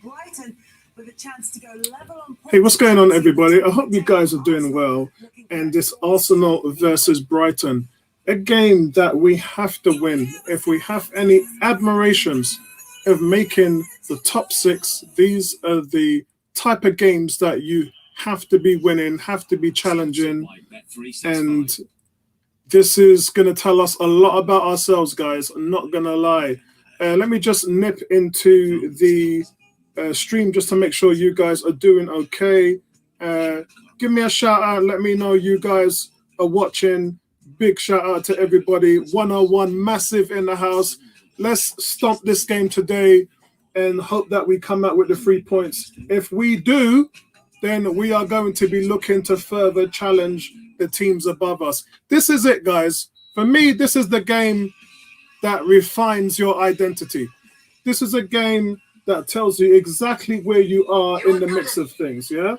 Brighton with a chance to go level on. Hey, what's going on, everybody? I hope you guys are doing well. And this Arsenal versus Brighton, a game that we have to win. If we have any admirations of making the top six, these are the type of games that you have to be winning, have to be challenging. And this is going to tell us a lot about ourselves, guys. I'm not going to lie. Let me just nip into the stream just to make sure you guys are doing okay. Give me a shout out. Let me know you guys are watching. Big shout out to everybody. 101 massive in the house. Let's stomp this game today and hope that we come out with the 3 points. If we do, then we are going to be looking to further challenge the teams above us. This is it, guys. For me, this is the game that refines your identity. This is a game that tells you exactly where you are in the mix of things, yeah?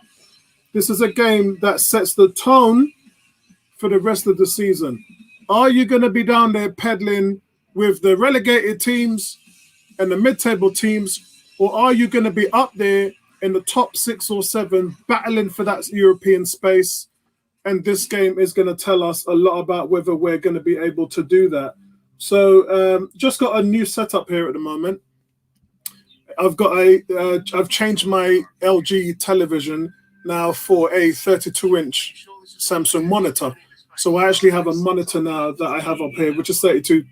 This is a game that sets the tone for the rest of the season. Are you going to be down there peddling with the relegated teams and the mid-table teams, or are you going to be up there in the top 6 or 7 battling for that European space? And this game is going to tell us a lot about whether we're going to be able to do that. So just got a new setup here at the moment. I've changed my LG television now for a 32-inch Samsung monitor. So I actually have a monitor now that I have up here, which is 32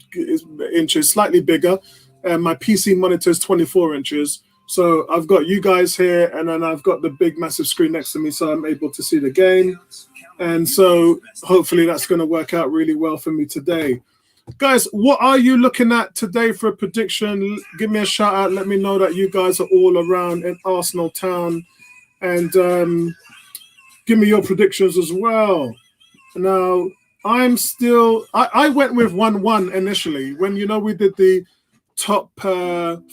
inches, slightly bigger. And my PC monitor is 24 inches. So I've got you guys here, and then I've got the big, massive screen next to me, so I'm able to see the game. And so hopefully that's going to work out really well for me today. Guys, what are you looking at today for a prediction? Give me a shout out. Let me know that you guys are all around in Arsenal town. And give me your predictions as well. Now, I went with 1-1 initially. When, we did the top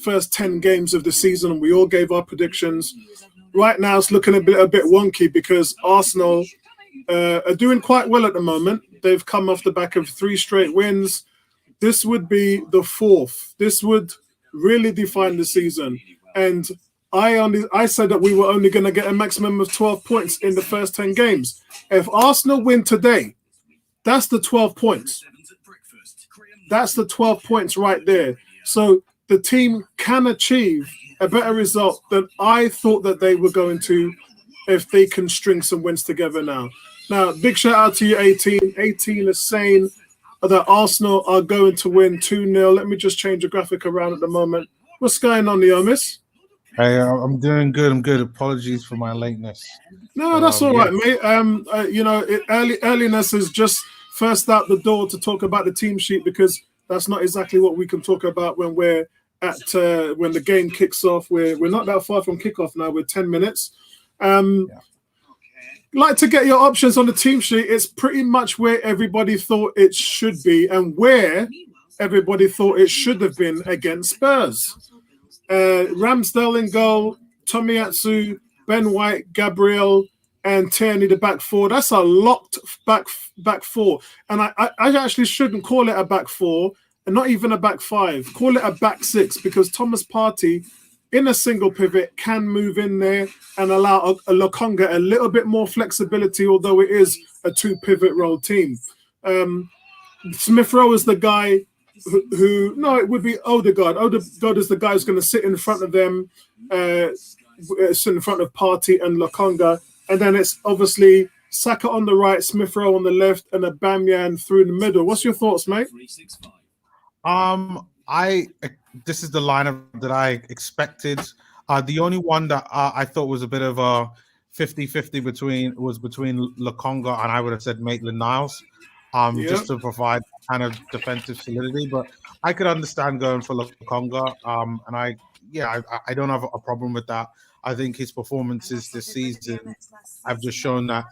first 10 games of the season, and we all gave our predictions. Right now, it's looking a bit wonky because Arsenal are doing quite well at the moment. They've come off the back of 3 straight wins. This would be the 4th. This would really define the season. And I said that we were only going to get a maximum of 12 points in the first 10 games. If Arsenal win today, that's the 12 points. That's the 12 points right there. So the team can achieve a better result than I thought that they were going to if they can string some wins together now. Now, big shout out to you, 18. 18 is saying that Arsenal are going to win 2-0. Let me just change the graphic around at the moment. What's going on, Neomis? Hey, I'm doing good. I'm good. Apologies for my lateness. No, that's all right, mate. Earliness is just first out the door to talk about the team sheet, because that's not exactly what we can talk about when we're at when the game kicks off. We're not that far from kickoff now. We're 10 minutes. Like to get your options on the team sheet. It's pretty much where everybody thought it should be and where everybody thought it should have been against Spurs. Ramsdale in goal, Tomiyasu, Ben White, Gabriel, and Tierney the back 4. That's a locked back 4. And I actually shouldn't call it a back 4 and not even a back 5. Call it a back 6, because Thomas Partey in a single pivot can move in there and allow a Lokonga a little bit more flexibility, although it is a 2 pivot role team. Smith Rowe is the guy who it would be Odegaard. Odegaard is the guy who's going to sit in front of them, sit in front of Partey and Lokonga. And then it's obviously Saka on the right, Smith Rowe on the left, and Aubameyang through the middle. What's your thoughts, mate? This is the lineup that I expected. The only one that I thought was a bit of a 50-50 between Lokonga and I would have said Maitland-Niles, just to provide kind of defensive solidity. But I could understand going for Lokonga, and I don't have a problem with that. I think his performances this season have just shown that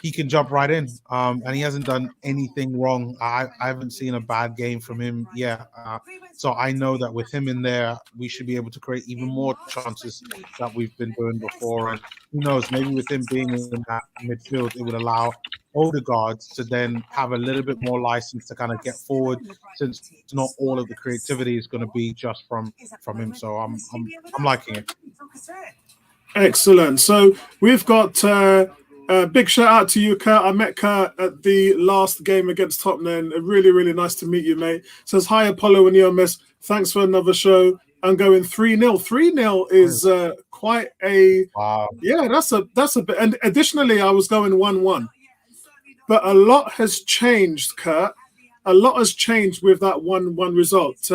he can jump right in, and he hasn't done anything wrong. I haven't seen a bad game from him yet. So I know that with him in there, we should be able to create even more chances that we've been doing before. And who knows, maybe with him being in that midfield, it would allow Odegaard to then have a little bit more license to kind of get forward, since not all of the creativity is going to be just from him. So I'm liking it. Excellent. So we've got big shout out to you, Kurt. I met Kurt at the last game against Tottenham. Really, really nice to meet you, mate. Says, hi, Apollo and Yomis. Thanks for another show. I'm going 3-0. 3-0 is quite a... Wow. Yeah, that's a bit. And additionally, I was going 1-1. But a lot has changed, Kurt. A lot has changed with that 1-1 result.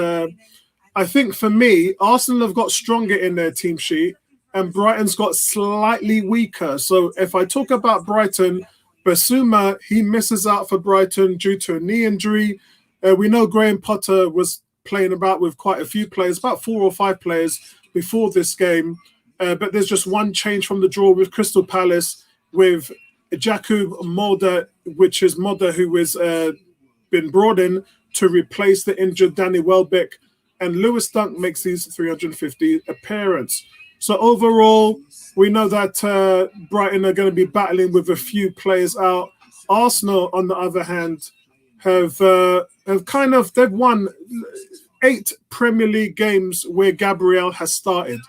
I think for me, Arsenal have got stronger in their team sheet, and Brighton's got slightly weaker. So if I talk about Brighton, Bissouma, he misses out for Brighton due to a knee injury. We know Graham Potter was playing about with quite a few players, about 4 or 5 players before this game. But there's just one change from the draw with Crystal Palace, with Jakub Mulder, which is Mulder, who has been brought in to replace the injured Danny Welbeck, and Lewis Dunk makes his 350 appearance. So overall, we know that Brighton are going to be battling with a few players out. Arsenal, on the other hand, have they've won 8 Premier League games where Gabriel has started.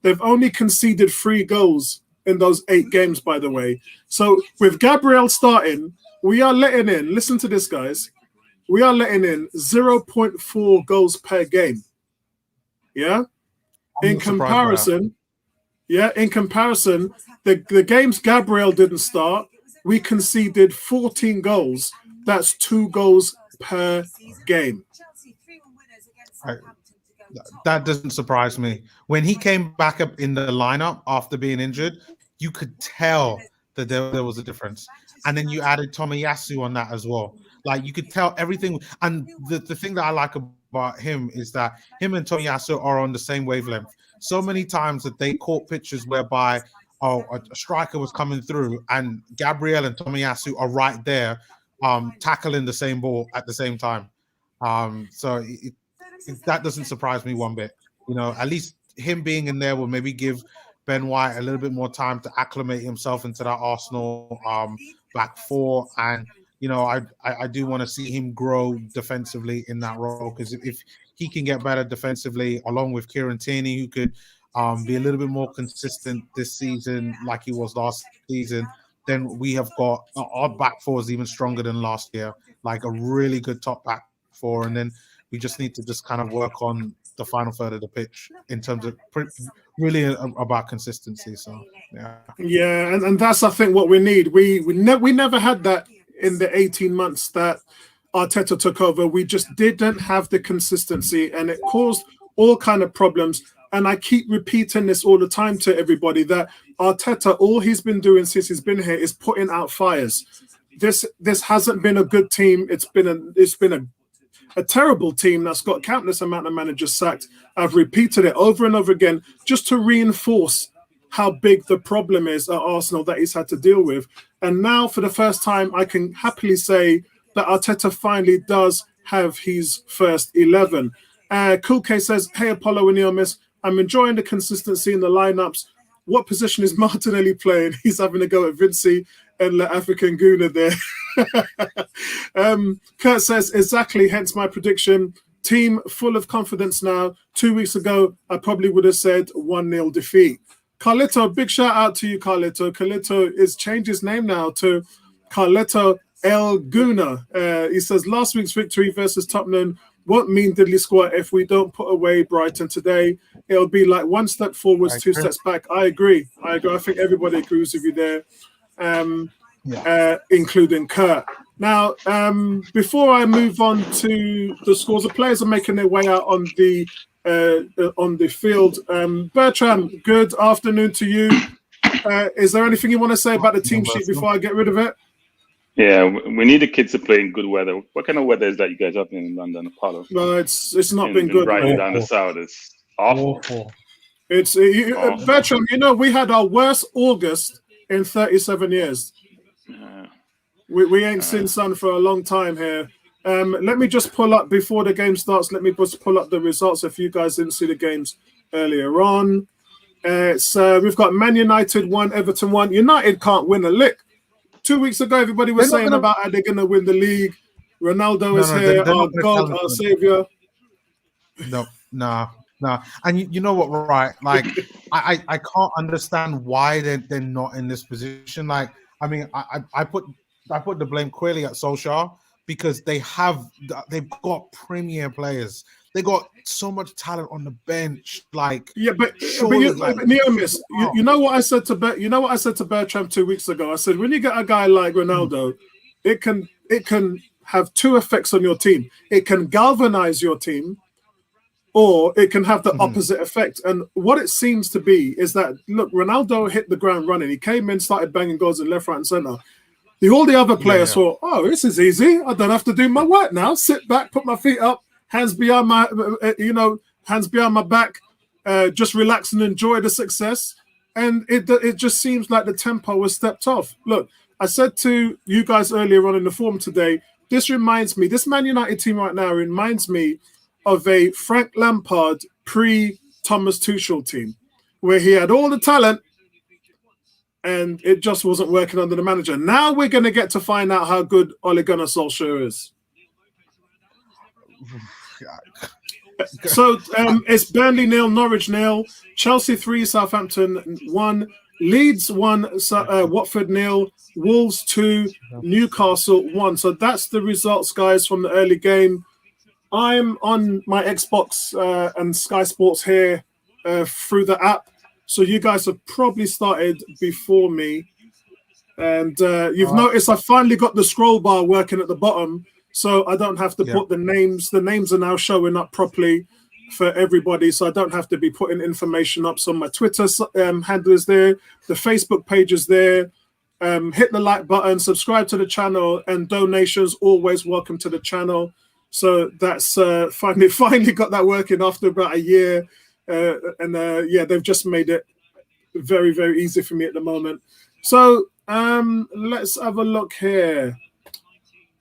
They've only conceded 3 goals in those 8 games, by the way. So with Gabriel starting, we are letting in, listen to this, guys, we are letting in 0.4 goals per game. Yeah? In comparison, the games Gabriel didn't start, we conceded 14 goals. That's 2 goals per game. That doesn't surprise me. When he came back up in the lineup after being injured, you could tell that there was a difference. And then you added Tomiyasu on that as well. Like, you could tell everything. And the thing that I like about him is that him and Tomiyasu are on the same wavelength. So many times that they caught pictures whereby a striker was coming through and Gabriel and Tomiyasu are right there tackling the same ball at the same time. So that doesn't surprise me one bit. You know, at least him being in there will maybe give Ben White a little bit more time to acclimate himself into that Arsenal back four. And, you know, I do want to see him grow defensively in that role, because if he can get better defensively, along with Kieran Tierney, who could be a little bit more consistent this season like he was last season, then we have got our back four is even stronger than last year, like a really good top back four. And then we just need to just kind of work on the final third of the pitch in terms of really about consistency. So yeah, and that's, I think, what we need. We never had that in the 18 months that Arteta took over. We just didn't have the consistency, and it caused all kind of problems. And I keep repeating this all the time to everybody, that Arteta, all he's been doing since he's been here is putting out fires. This hasn't been a good team. It's been a terrible team that's got countless amount of managers sacked. I've repeated it over and over again just to reinforce how big the problem is at Arsenal that he's had to deal with. And now, for the first time, I can happily say that Arteta finally does have his first 11. Cool K says, hey, Apollo and Neomis, I'm enjoying the consistency in the lineups. What position is Martinelli playing? He's having a go at Vinci and the African Guna there. Kurt says, exactly, hence my prediction. Team full of confidence now. 2 weeks ago, I probably would have said 1-0 defeat. Carlito, big shout out to you, Carlito. Carlito is changed his name now to Carlito El Guna. He says, last week's victory versus Tottenham won't mean diddly squat if we don't put away Brighton today. It'll be like 1 step forwards, 2 steps back. I agree. I think everybody agrees with you there, including Kurt. Now, before I move on to the scores, the players are making their way out on the field. Bertram, good afternoon to you. Is there anything you want to say about the team sheet before I get rid of it? Yeah, we need the kids to play in good weather. What kind of weather is that you guys have in London, Apollo? No, it's not been good. Right down the south, it's awful. It's Bertram. You know, we had our worst August in 37 years. We ain't seen sun for a long time here. Let me just pull up before the game starts. Let me just pull up the results if you guys didn't see the games earlier on. We've got Man United 1, Everton 1. United can't win a lick. 2 weeks ago, everybody was saying about how they're going to win the league. Ronaldo is here, our God, our savior. No. And you know what, right? Like, I can't understand why they're not in this position. Like, I mean, I put the blame clearly at Solskjaer because they've got premier players. They got so much talent on the bench. Like, but Neomis, you know what I said to Bertram 2 weeks ago. I said when you get a guy like Ronaldo, it can have two effects on your team. It can galvanize your team, or it can have the opposite effect. And what it seems to be is that, look, Ronaldo hit the ground running. He came in, started banging goals in left, right, and center. All the other players thought, oh, this is easy. I don't have to do my work now. Sit back, put my feet up, hands behind my, hands behind my back, just relax and enjoy the success. And it just seems like the tempo was stepped off. Look, I said to you guys earlier on in the forum today, this Man United team right now reminds me of a Frank Lampard pre-Thomas Tuchel team, where he had all the talent and it just wasn't working under the manager. Now we're going to get to find out how good Ole Gunnar Solskjaer is. So it's Burnley 0, Norwich 0, Chelsea 3, Southampton 1, Leeds 1, Watford 0, Wolves 2, Newcastle 1. So that's the results, guys, from the early game. I'm on my Xbox and Sky Sports here through the app. So you guys have probably started before me. And you've noticed I finally got the scroll bar working at the bottom, so I don't have to put the names. The names are now showing up properly for everybody, so I don't have to be putting information up. So my Twitter handle is there. The Facebook page is there. Hit the like button, subscribe to the channel, and donations always welcome to the channel. So that's finally got that working after about a year. They've just made it very, very easy for me at the moment. So let's have a look here.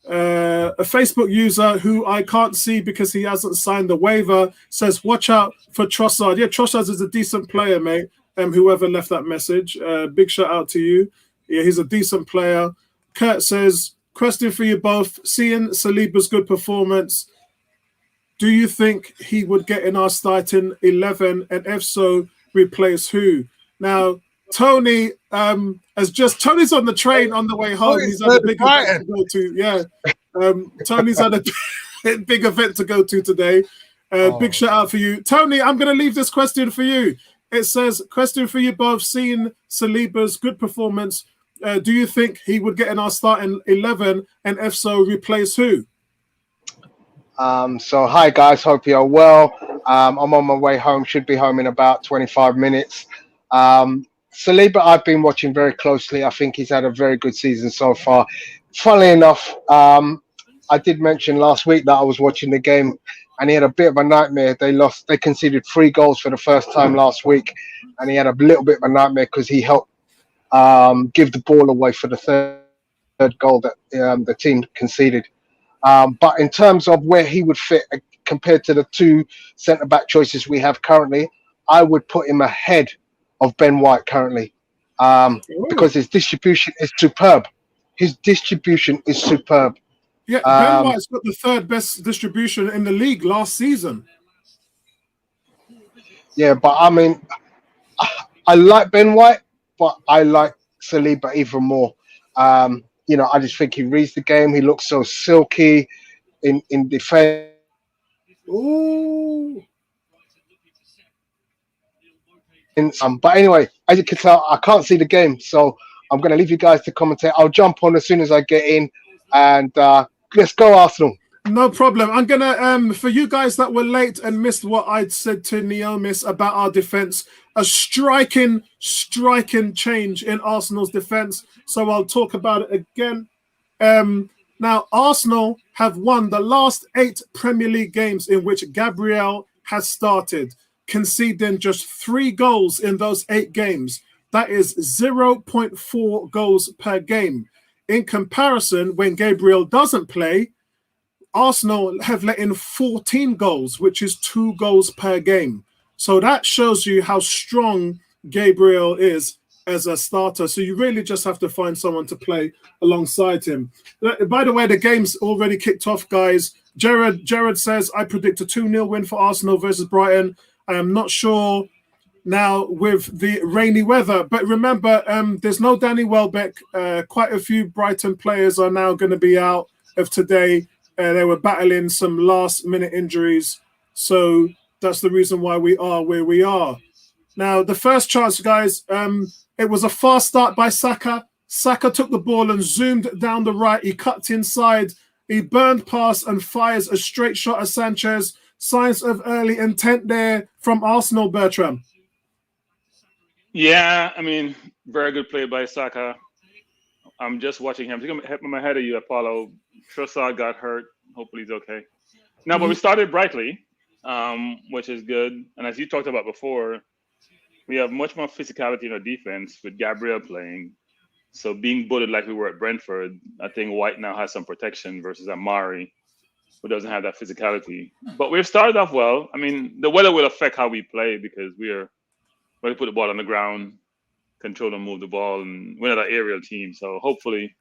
A Facebook user who I can't see because he hasn't signed the waiver says, watch out for Trossard. Yeah, Trossard is a decent player, mate. Whoever left that message, big shout out to you. Yeah, he's a decent player. Kurt says, question for you both. Seeing Saliba's good performance, do you think he would get in our starting 11? And if so, replace who? Now, Tony Tony's on the train on the way home. He's had a big event to go to. Yeah, Tony's had a big event to go to today. Big shout out for you, Tony. I'm going to leave this question for you. It says, question for you both. Seeing Saliba's good performance, do you think he would get in our starting 11? And if so, replace who? So hi guys, hope you're well. I'm on my way home, should be home in about 25 minutes. Saliba, I've been watching very closely. I think he's had a very good season so far. Funnily enough, I did mention last week that I was watching the game and he had a bit of a nightmare. They conceded 3 goals for the first time last week, and he had a little bit of a nightmare because he helped give the ball away for the third goal that the team conceded. But in terms of where he would fit compared to the 2 centre-back choices we have currently, I would put him ahead of Ben White currently because his distribution is superb. His distribution is superb. Yeah, Ben White's got the 3rd best distribution in the league last season. Yeah, but I mean, I like Ben White, but I like Saliba even more. I just think he reads the game. He looks so silky in defense. Ooh. But anyway, as you can tell, I can't see the game, so I'm going to leave you guys to commentate. I'll jump on as soon as I get in, and let's go Arsenal. No problem. I'm gonna for you guys that were late and missed what I'd said to Neomis about our defense, a striking change in Arsenal's defense. So I'll talk about it again. Now Arsenal have won the last 8 Premier League games in which Gabriel has started. conceding just 3 goals in those 8 games. That is 0.4 goals per game. In comparison, when Gabriel doesn't play, Arsenal have let in 14 goals, which is 2 goals per game. So that shows you how strong Gabriel is as a starter. So you really just have to find someone to play alongside him. By the way, the game's already kicked off, guys. Jared says, I predict a 2-0 win for Arsenal versus Brighton. I am not sure now with the rainy weather. But remember, there's no Danny Welbeck. Quite a few Brighton players are now going to be out of today. They were battling some last-minute injuries. So that's the reason why we are where we are. Now, the first chance, guys, it was a fast start by Xhaka. Xhaka took the ball and zoomed down the right. He cut inside. He burned past and fires a straight shot at Sanchez. Signs of early intent there from Arsenal, Bertram. Yeah, I mean, very good play by Xhaka. I'm just watching him. I'm ahead of you, Apollo. Trossard got hurt. Hopefully he's okay. No, but we started brightly, which is good. And as you talked about before, we have much more physicality in our defense with Gabriel playing. So being bullied like we were at Brentford, I think White now has some protection versus Amari, who doesn't have that physicality. But we've started off well. I mean, the weather will affect how we play because we're going to put the ball on the ground, control and move the ball, and we're not an aerial team. So hopefully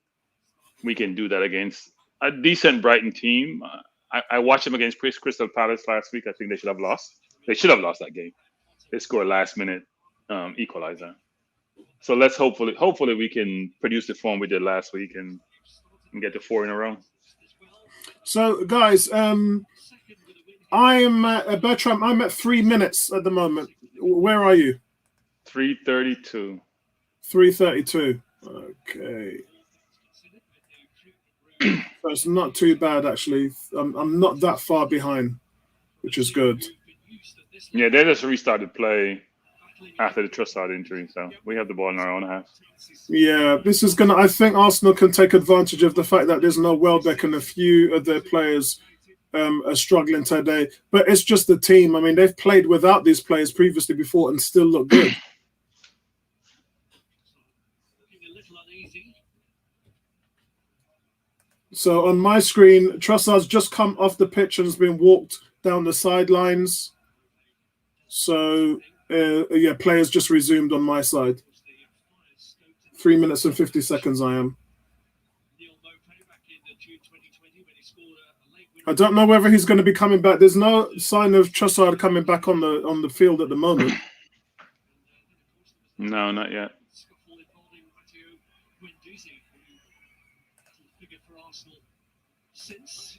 we can do that against a decent Brighton team. I watched them against Crystal Palace last week. I think they should have lost. They should have lost that game. They scored last minute equalizer. So let's hopefully we can produce the form we did last week and get to 4 in a row. So guys, I'm Bertram. I'm at 3 minutes at the moment. Where are you? 3:32. 3:32. Okay. That's not too bad, actually. I'm not that far behind, which is good. Yeah, they just restarted play after the Trossard injury, so we have the ball in our own half. Yeah, this is I think Arsenal can take advantage of the fact that there's no Welbeck and a few of their players are struggling today. But it's just the team. I mean, they've played without these players previously before and still look good. So on my screen, Trossard's just come off the pitch and has been walked down the sidelines. So, yeah, players just resumed on my side. 3 minutes and 50 seconds I am. I don't know whether he's going to be coming back. There's no sign of Trossard coming back on the field at the moment. No, not yet.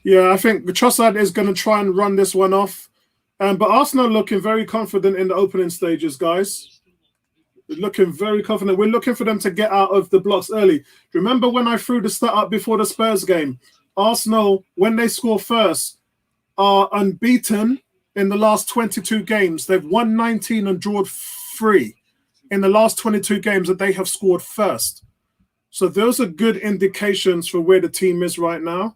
Yeah, I think Trossard is going to try and run this one off. But Arsenal looking very confident in the opening stages, guys. They're looking very confident. We're looking for them to get out of the blocks early. Remember when I threw the stat up before the Spurs game? Arsenal, when they score first, are unbeaten in the last 22 games. They've won 19 and drawn 3 in the last 22 games that they have scored first. So those are good indications for where the team is right now.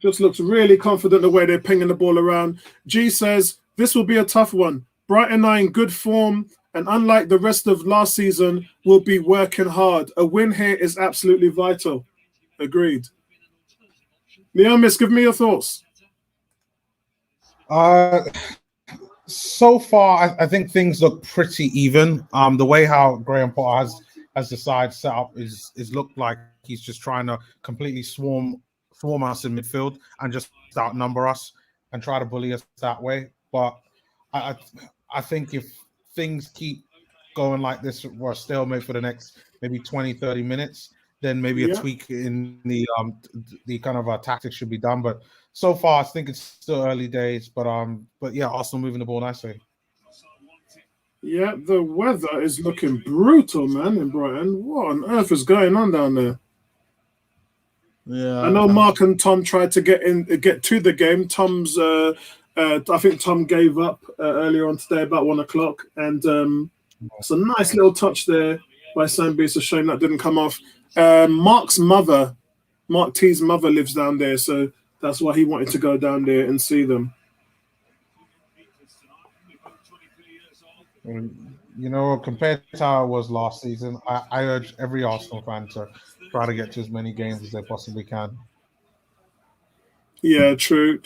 Just looks really confident the way they're pinging the ball around. G says, this will be a tough one. Brighton are in good form, and unlike the rest of last season, will be working hard. A win here is absolutely vital. Agreed. Leomis, give me your thoughts. So far, I think things look pretty even. The way how Graham Potter has the side set up is looked like he's just trying to completely swarm us in midfield and just outnumber us and try to bully us that way. But I think if things keep going like this or a stalemate for the next maybe 20, 30 minutes, then maybe a tweak in the kind of tactics should be done. But so far, I think it's still early days. But yeah, Arsenal moving the ball nicely. Yeah, the weather is looking brutal, man, in Brighton. What on earth is going on down there? Yeah, I know Mark and Tom tried to get to the game. Tom's, I think Tom gave up earlier on today about 1 o'clock, and it's a nice little touch there by Sambi. It's a shame that didn't come off. Mark T's mother lives down there, so That's why he wanted to go down there and see them. You know, compared to how it was last season, I urge every Arsenal fan to try to get to as many games as they possibly can. Yeah, true.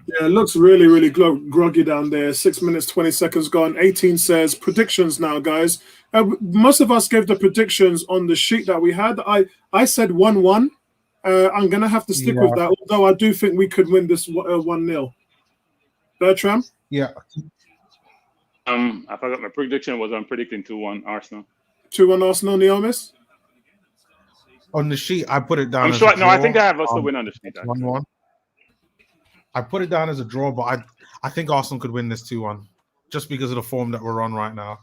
Yeah, it looks really, really groggy down there. 6 minutes, 20 seconds gone. 18 says predictions now, guys. Most of us gave the predictions on the sheet that we had. I said 1-1. I'm going to have to stick with that, although I do think we could win this 1-0. Bertram? Yeah. I forgot my prediction was I'm predicting 2-1 Arsenal. 2-1 Arsenal, Neomis? On the sheet, I put it down. I'm as sure. a No, I draw. think I have us to win on the sheet. 1-1. I put it down as a draw, but I think Arsenal could win this 2-1 just because of the form that we're on right now.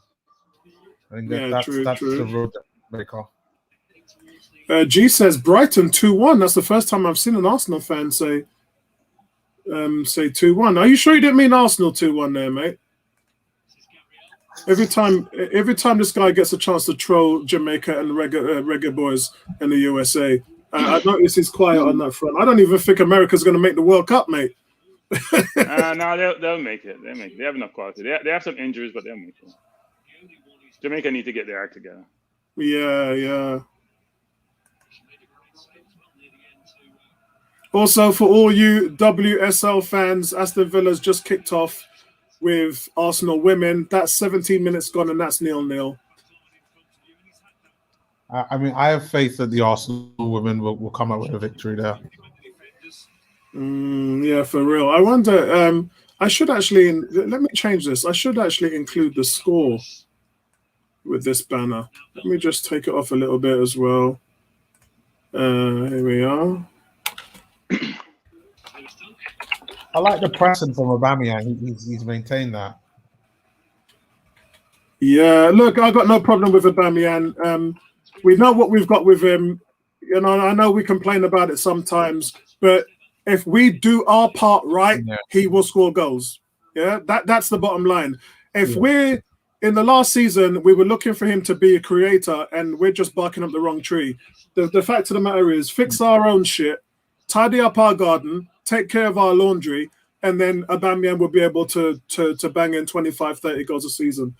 I think that's the road that they call. G says Brighton 2-1. That's the first time I've seen an Arsenal fan say 2-1. Are you sure you didn't mean Arsenal 2-1 there, mate? Every time this guy gets a chance to troll Jamaica and reggae boys in the USA, I notice he's quiet on that front. I don't even think America's going to make the World Cup, mate. No, they'll make it. They have enough quality. They have some injuries, but they'll make it. Jamaica need to get their act together. Yeah. Also, for all you WSL fans, Aston Villa's just kicked off with Arsenal women. That's 17 minutes gone, and that's 0-0. I mean, I have faith that the Arsenal women will come out with a victory there. Yeah, for real. I wonder. I should actually let me change this. I should actually include the score with this banner. Let me just take it off a little bit as well. Here we are. I like the pressing from Aubameyang. He's maintained that. Yeah, look, I got no problem with Aubameyang. We know what we've got with him. You know, I know we complain about it sometimes, but if we do our part right, he will score goals. Yeah, that's the bottom line. If we're in the last season, we were looking for him to be a creator, and we're just barking up the wrong tree. The fact of the matter is, fix our own shit, tidy up our garden, take care of our laundry, and then Aubameyang will be able to bang in 25, 30 goals a season.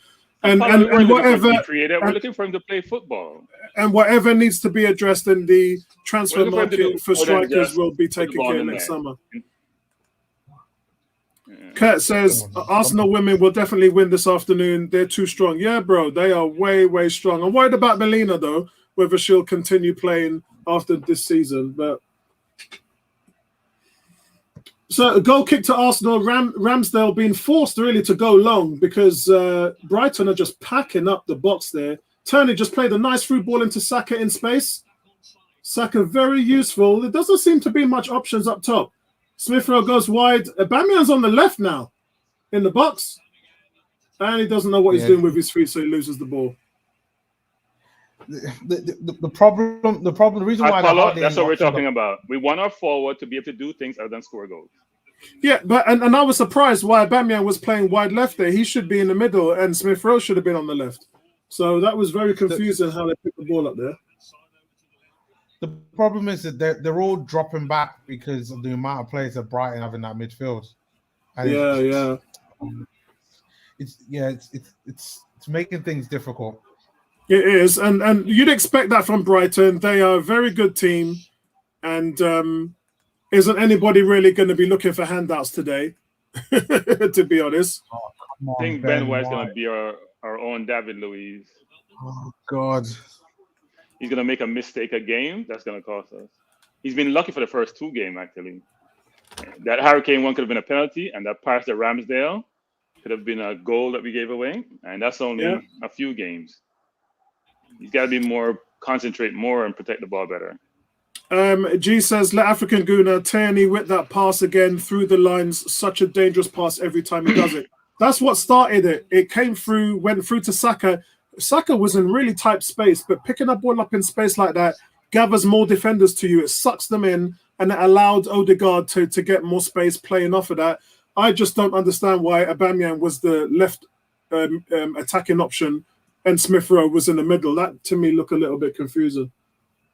And whatever, we're looking for him to play football. And whatever needs to be addressed in the transfer market for strikers will be taken care of next summer. Kurt says Arsenal women will definitely win this afternoon. They're too strong. Yeah, bro, they are way, way strong. I'm worried about Melina though, whether she'll continue playing after this season. But so a goal kick to Arsenal. Ramsdale being forced really to go long because Brighton are just packing up the box there. Turney just played a nice through ball into Xhaka in space. Xhaka very useful. There doesn't seem to be much options up top. Smith Rowe goes wide. Aubameyang's on the left now in the box. And he doesn't know what he's doing with his feet, so he loses the ball. The problem, the reason why that's what we're talking about. We want our forward to be able to do things other than score goals. Yeah, but and I was surprised why Aubameyang was playing wide left there. He should be in the middle, and Smith Rowe should have been on the left. So that was very confusing how they picked the ball up there. The problem is that they're all dropping back because of the amount of players that Brighton have in that midfield. And it's making things difficult. It is, and you'd expect that from Brighton. They are a very good team, and isn't anybody really going to be looking for handouts today? To be honest, I think Ben White's going to be our own David Luiz. Oh God. He's going to make a mistake a game. That's going to cost us. He's been lucky for the first two games, actually. That Hurricane one could have been a penalty, and that pass to Ramsdale could have been a goal that we gave away. And that's only a few games. He's got to be concentrate more, and protect the ball better. G says, let African Guna Tierney with that pass again through the lines. Such a dangerous pass every time he does it. That's what started it. It came through, went through to Xhaka. Xhaka was in really tight space, but picking a ball up in space like that gathers more defenders to you. It sucks them in, and it allowed Odegaard to get more space playing off of that. I just don't understand why Aubameyang was the left attacking option and Smith Rowe was in the middle. That, to me, looked a little bit confusing.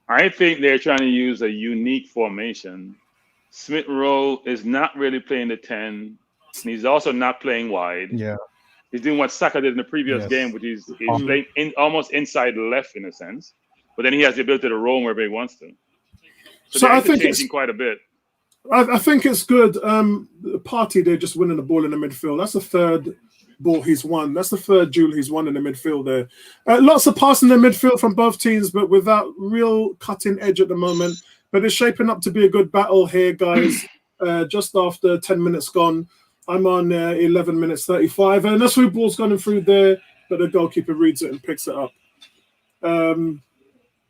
I think they're trying to use a unique formation. Smith Rowe is not really playing the 10, and he's also not playing wide. Yeah. He's doing what Saka did in the previous Yes. game, which is he's playing almost inside left in a sense, but then he has the ability to roam wherever he wants to. So I they're think changing quite a bit. I think it's good. Partey, they're just winning the ball in the midfield. That's the third ball he's won. That's the third duel he's won in the midfield there. Lots of passing in the midfield from both teams, but without real cutting edge at the moment. But it's shaping up to be a good battle here, guys. Just after 10 minutes gone. I'm on 11 minutes 35. And that's through ball's going through there, but the goalkeeper reads it and picks it up.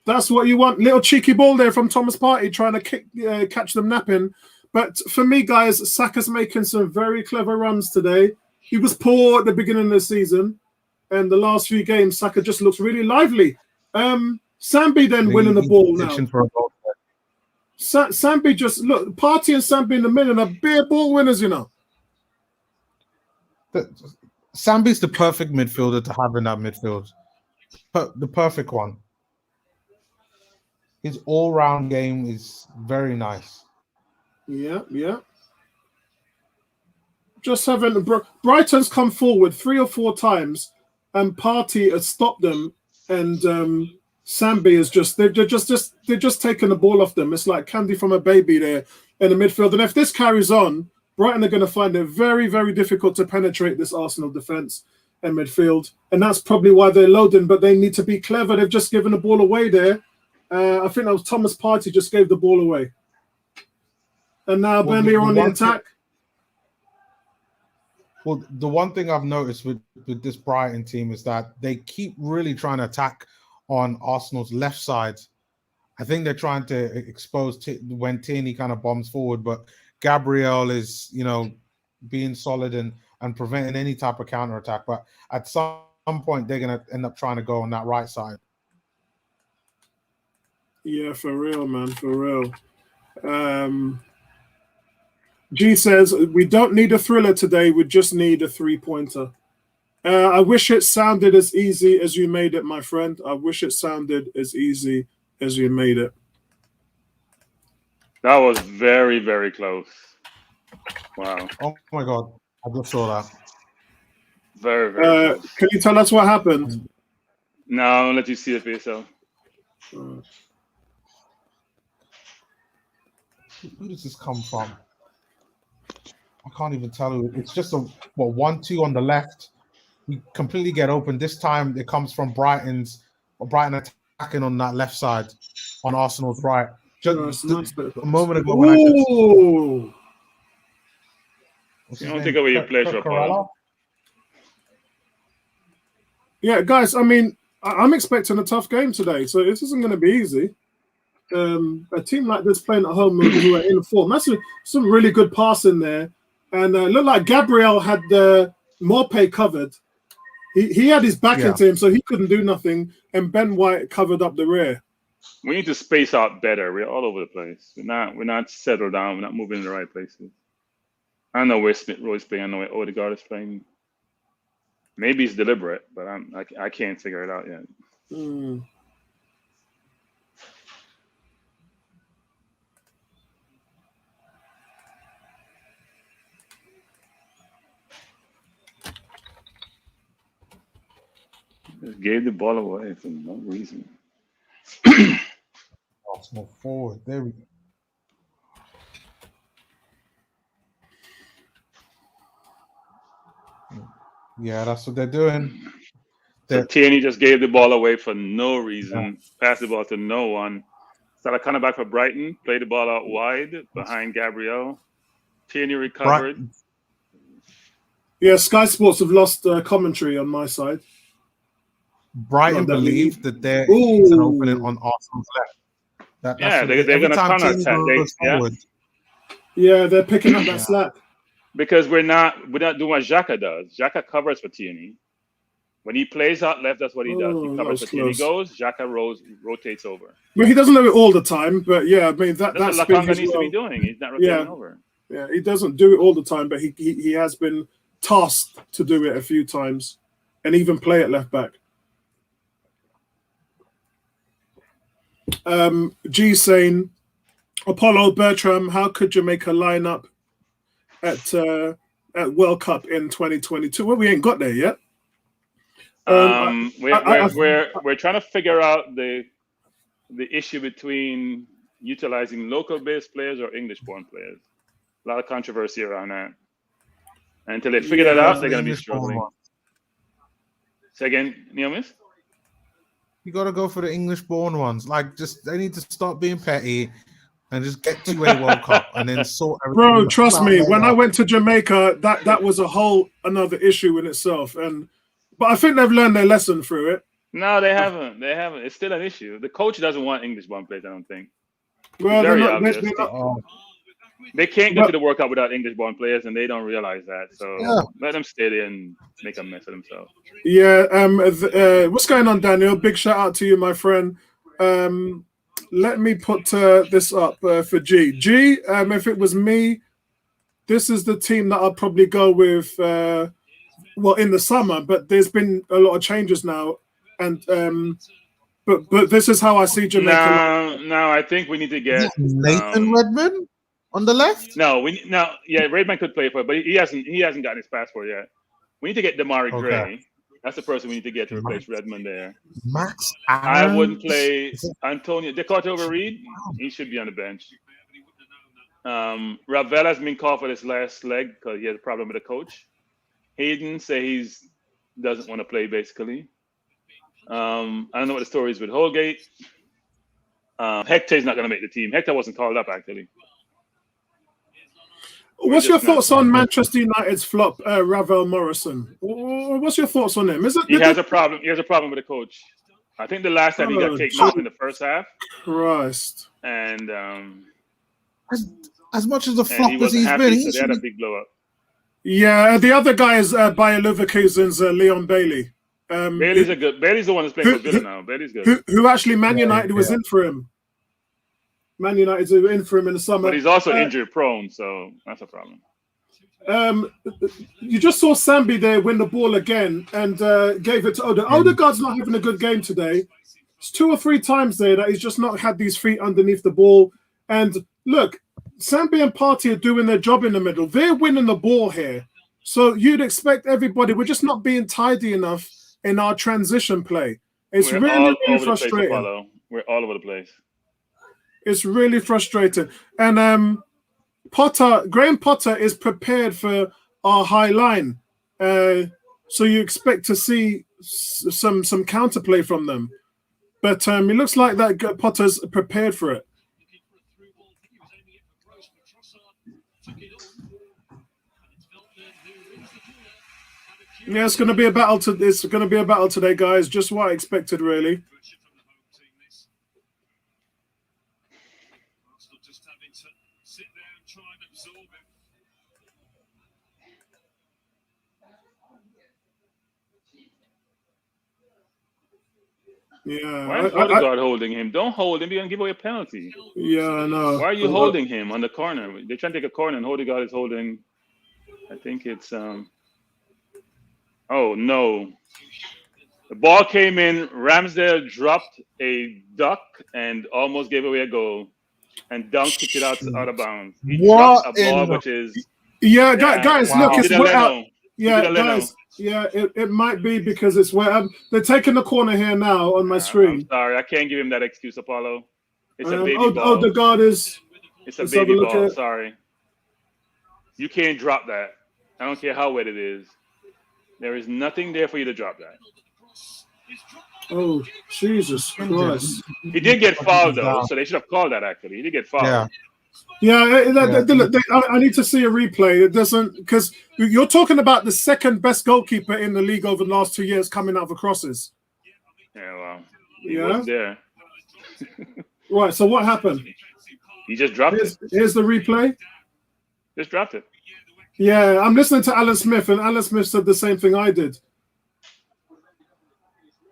That's what you want. Little cheeky ball there from Thomas Partey trying to catch them napping. But for me, guys, Saka's making some very clever runs today. He was poor at the beginning of the season. And the last few games, Saka just looks really lively. Sambi then winning the ball now. Sambi just, look, Partey and Sambi in the middle are bare ball winners, you know. Sambi's the perfect midfielder to have in that midfield. The perfect one. His all-round game is very nice. Yeah. Just having Brighton's come forward 3 or 4 times, and Partey has stopped them, and Sambi is they're just taking the ball off them. It's like candy from a baby there in the midfield. And if this carries on, Brighton are going to find it very, very difficult to penetrate this Arsenal defence and midfield, and that's probably why they're loading. But they need to be clever. They've just given the ball away there. I think that was Thomas Partey just gave the ball away. And now Burnley are on the attack. Well, the one thing I've noticed with this Brighton team is that they keep really trying to attack on Arsenal's left side. I think they're trying to expose when Tierney kind of bombs forward, but Gabriel is, being solid and preventing any type of counter-attack. But at some point, they're going to end up trying to go on that right side. Yeah, for real, man, for real. G says, we don't need a thriller today. We just need a 3-pointer. I wish it sounded as easy as you made it, my friend. I wish it sounded as easy as you made it. That was very, very close. Wow. Oh, my God. I just saw that. Very, very close. Can you tell us what happened? No, I'll let you see it for yourself. Who does this come from? I can't even tell who. It's just a 1-2 on the left. We completely get open. This time it comes from Brighton attacking on that left side, on Arsenal's right. Just a moment ago when you don't take away your pleasure, Paul. Yeah, guys, I mean, I'm expecting a tough game today, so this isn't going to be easy. A team like this playing at home who are in form, that's some really good passing there. And looked like Gabriel had Mwepu covered. He had his back into him, so he couldn't do nothing. And Ben White covered up the rear. We need to space out better. We're all over the place. We're not settled down. We're not moving in the right places. I don't know where Smith Rowe is playing. I know where Odegaard is playing. Maybe it's deliberate, but I can't figure it out yet. Just gave the ball away for no reason. Arsenal forward. There we go. Yeah, that's what they're doing. So Tierney just gave the ball away for no reason. Passed the ball to no one. Started coming back for Brighton. Played the ball out wide behind Gabriel. Tierney recovered. Yeah, Sky Sports have lost commentary on my side. Brighton believe that there is an opening on Arsenal's left. They're going to counter-attack. Yeah, they're picking up that slack. Because we're not doing what Xhaka does. Xhaka covers for Tierney. When he plays out left, that's what he does. He covers for Tierney. Goes, Xhaka rotates over. Well, he doesn't do it all the time, but yeah, I mean that's what Lakanga needs to be doing. He's not rotating over. Yeah, he doesn't do it all the time, but he has been tasked to do it a few times, and even play at left back. G saying, Apollo Bertram, how could Jamaica line up at World Cup in 2022? Well, we ain't got there yet. We're trying to figure out the issue between utilizing local-based players or English-born players. A lot of controversy around that. And until they figure that out, they're going to be struggling. Say again, Neomis? You got to go for the English-born ones. Like, they need to stop being petty and just get to a World Cup and then sort everything. Bro, trust me, when I went to Jamaica, that was a whole another issue in itself. But I think they've learned their lesson through it. No, they haven't. They haven't. It's still an issue. The coach doesn't want English-born players, I don't think. Well, Very they're obvious. not, They can't go to the World Cup without English-born players, and they don't realize that. So let them stay there and make a mess of themselves. Yeah. What's going on, Daniel? Big shout out to you, my friend. Let me put this up for G. G, if it was me, this is the team that I'd probably go with, in the summer, but there's been a lot of changes now. And but this is how I see Jamaica. No, I think we need to get Nathan Redmond on the left. Redmond could play for it, but he hasn't gotten his passport yet. We need to get Damari Gray. That's the person we need to get to replace Redmond there. Max I Adams. wouldn't play Antonio. They caught over Reed. He should be on the bench. Ravel has been called for this last leg because he has a problem with the coach. Hayden say he doesn't want to play basically. I don't know what the story is with Holgate. Hector's not going to make the team. Hector wasn't called up actually. What's your thoughts on Manchester United's flop, Ravel Morrison? What's your thoughts on him? He has a problem. He has a problem with the coach. I think the last time he got taken off in the first half. Christ. And as much as the flop as he's happy, been, so they had a big blow up. Yeah, the other guy is Bayer Leverkusen's Leon Bailey. Bailey's the one that's playing for Villa now. Bailey's good. Who actually Man United was in for him. Man United's in for him in the summer. But he's also injury prone, so that's a problem. You just saw Sambi there win the ball again and gave it to Odegaard. Odegaard's not having a good game today. It's 2 or 3 times there that he's just not had these feet underneath the ball. And look, Sambi and Partey are doing their job in the middle. They're winning the ball here. So you'd expect everybody. We're just not being tidy enough in our transition play. It's really frustrating. We're all over the place. It's really frustrating. And Graham Potter is prepared for our high line. So you expect to see some counterplay from them. But it looks like that Potter's prepared for it. Yeah, it's going to be a battle. It's going to be a battle today, guys. Just what I expected, really. Yeah. Why is Odegaard holding him? Don't hold him. You're going to give away a penalty. Yeah, I know. Why are you holding him on the corner? They're trying to take a corner, and Odegaard is holding. I think it's. Oh, no. The ball came in. Ramsdale dropped a duck and almost gave away a goal. And Dunk kicked it out of bounds. He dropped a ball, which is. Yeah, guys, look, it's wet out. Yeah, guys. Yeah, it might be because it's wet. They're taking the corner here now on my screen. I'm sorry, I can't give him that excuse, Apollo. It's a baby ball. Odegaard is. It's a baby ball. Sorry. You can't drop that. I don't care how wet it is. There is nothing there for you to drop that. Oh, Jesus Christ. He did get fouled, though, so they should have called that, actually. He did get fouled. Yeah, I need to see a replay. It doesn't, because you're talking about the second best goalkeeper in the league over the last 2 years coming out of the crosses. Yeah, well, he wasn't there. Right, so what happened? He just dropped it. Here's the replay. Just dropped it. Yeah, I'm listening to Alan Smith, and Alan Smith said the same thing I did.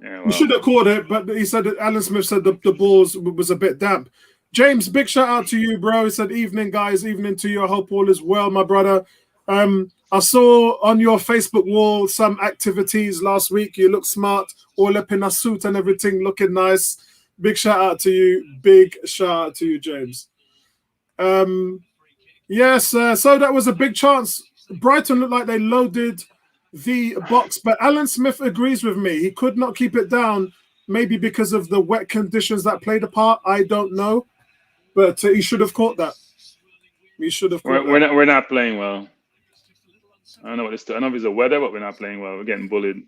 Yeah, well. You should have called it, but he said that Alan Smith said the ball was a bit damp. James, big shout out to you, bro. He said, evening, guys. Evening to you. I hope all is well, my brother. I saw on your Facebook wall some activities last week. You look smart, all up in a suit and everything, looking nice. Big shout out to you. Big shout out to you, James. Yes, so that was a big chance. Brighton looked like they loaded the box, but Alan Smith agrees with me. He could not keep it down, maybe because of the wet conditions that played a part. I don't know, but he should have caught that. He should have caught that. We're not playing well. I don't know what it's. I don't know if it's the weather, but we're not playing well. We're getting bullied.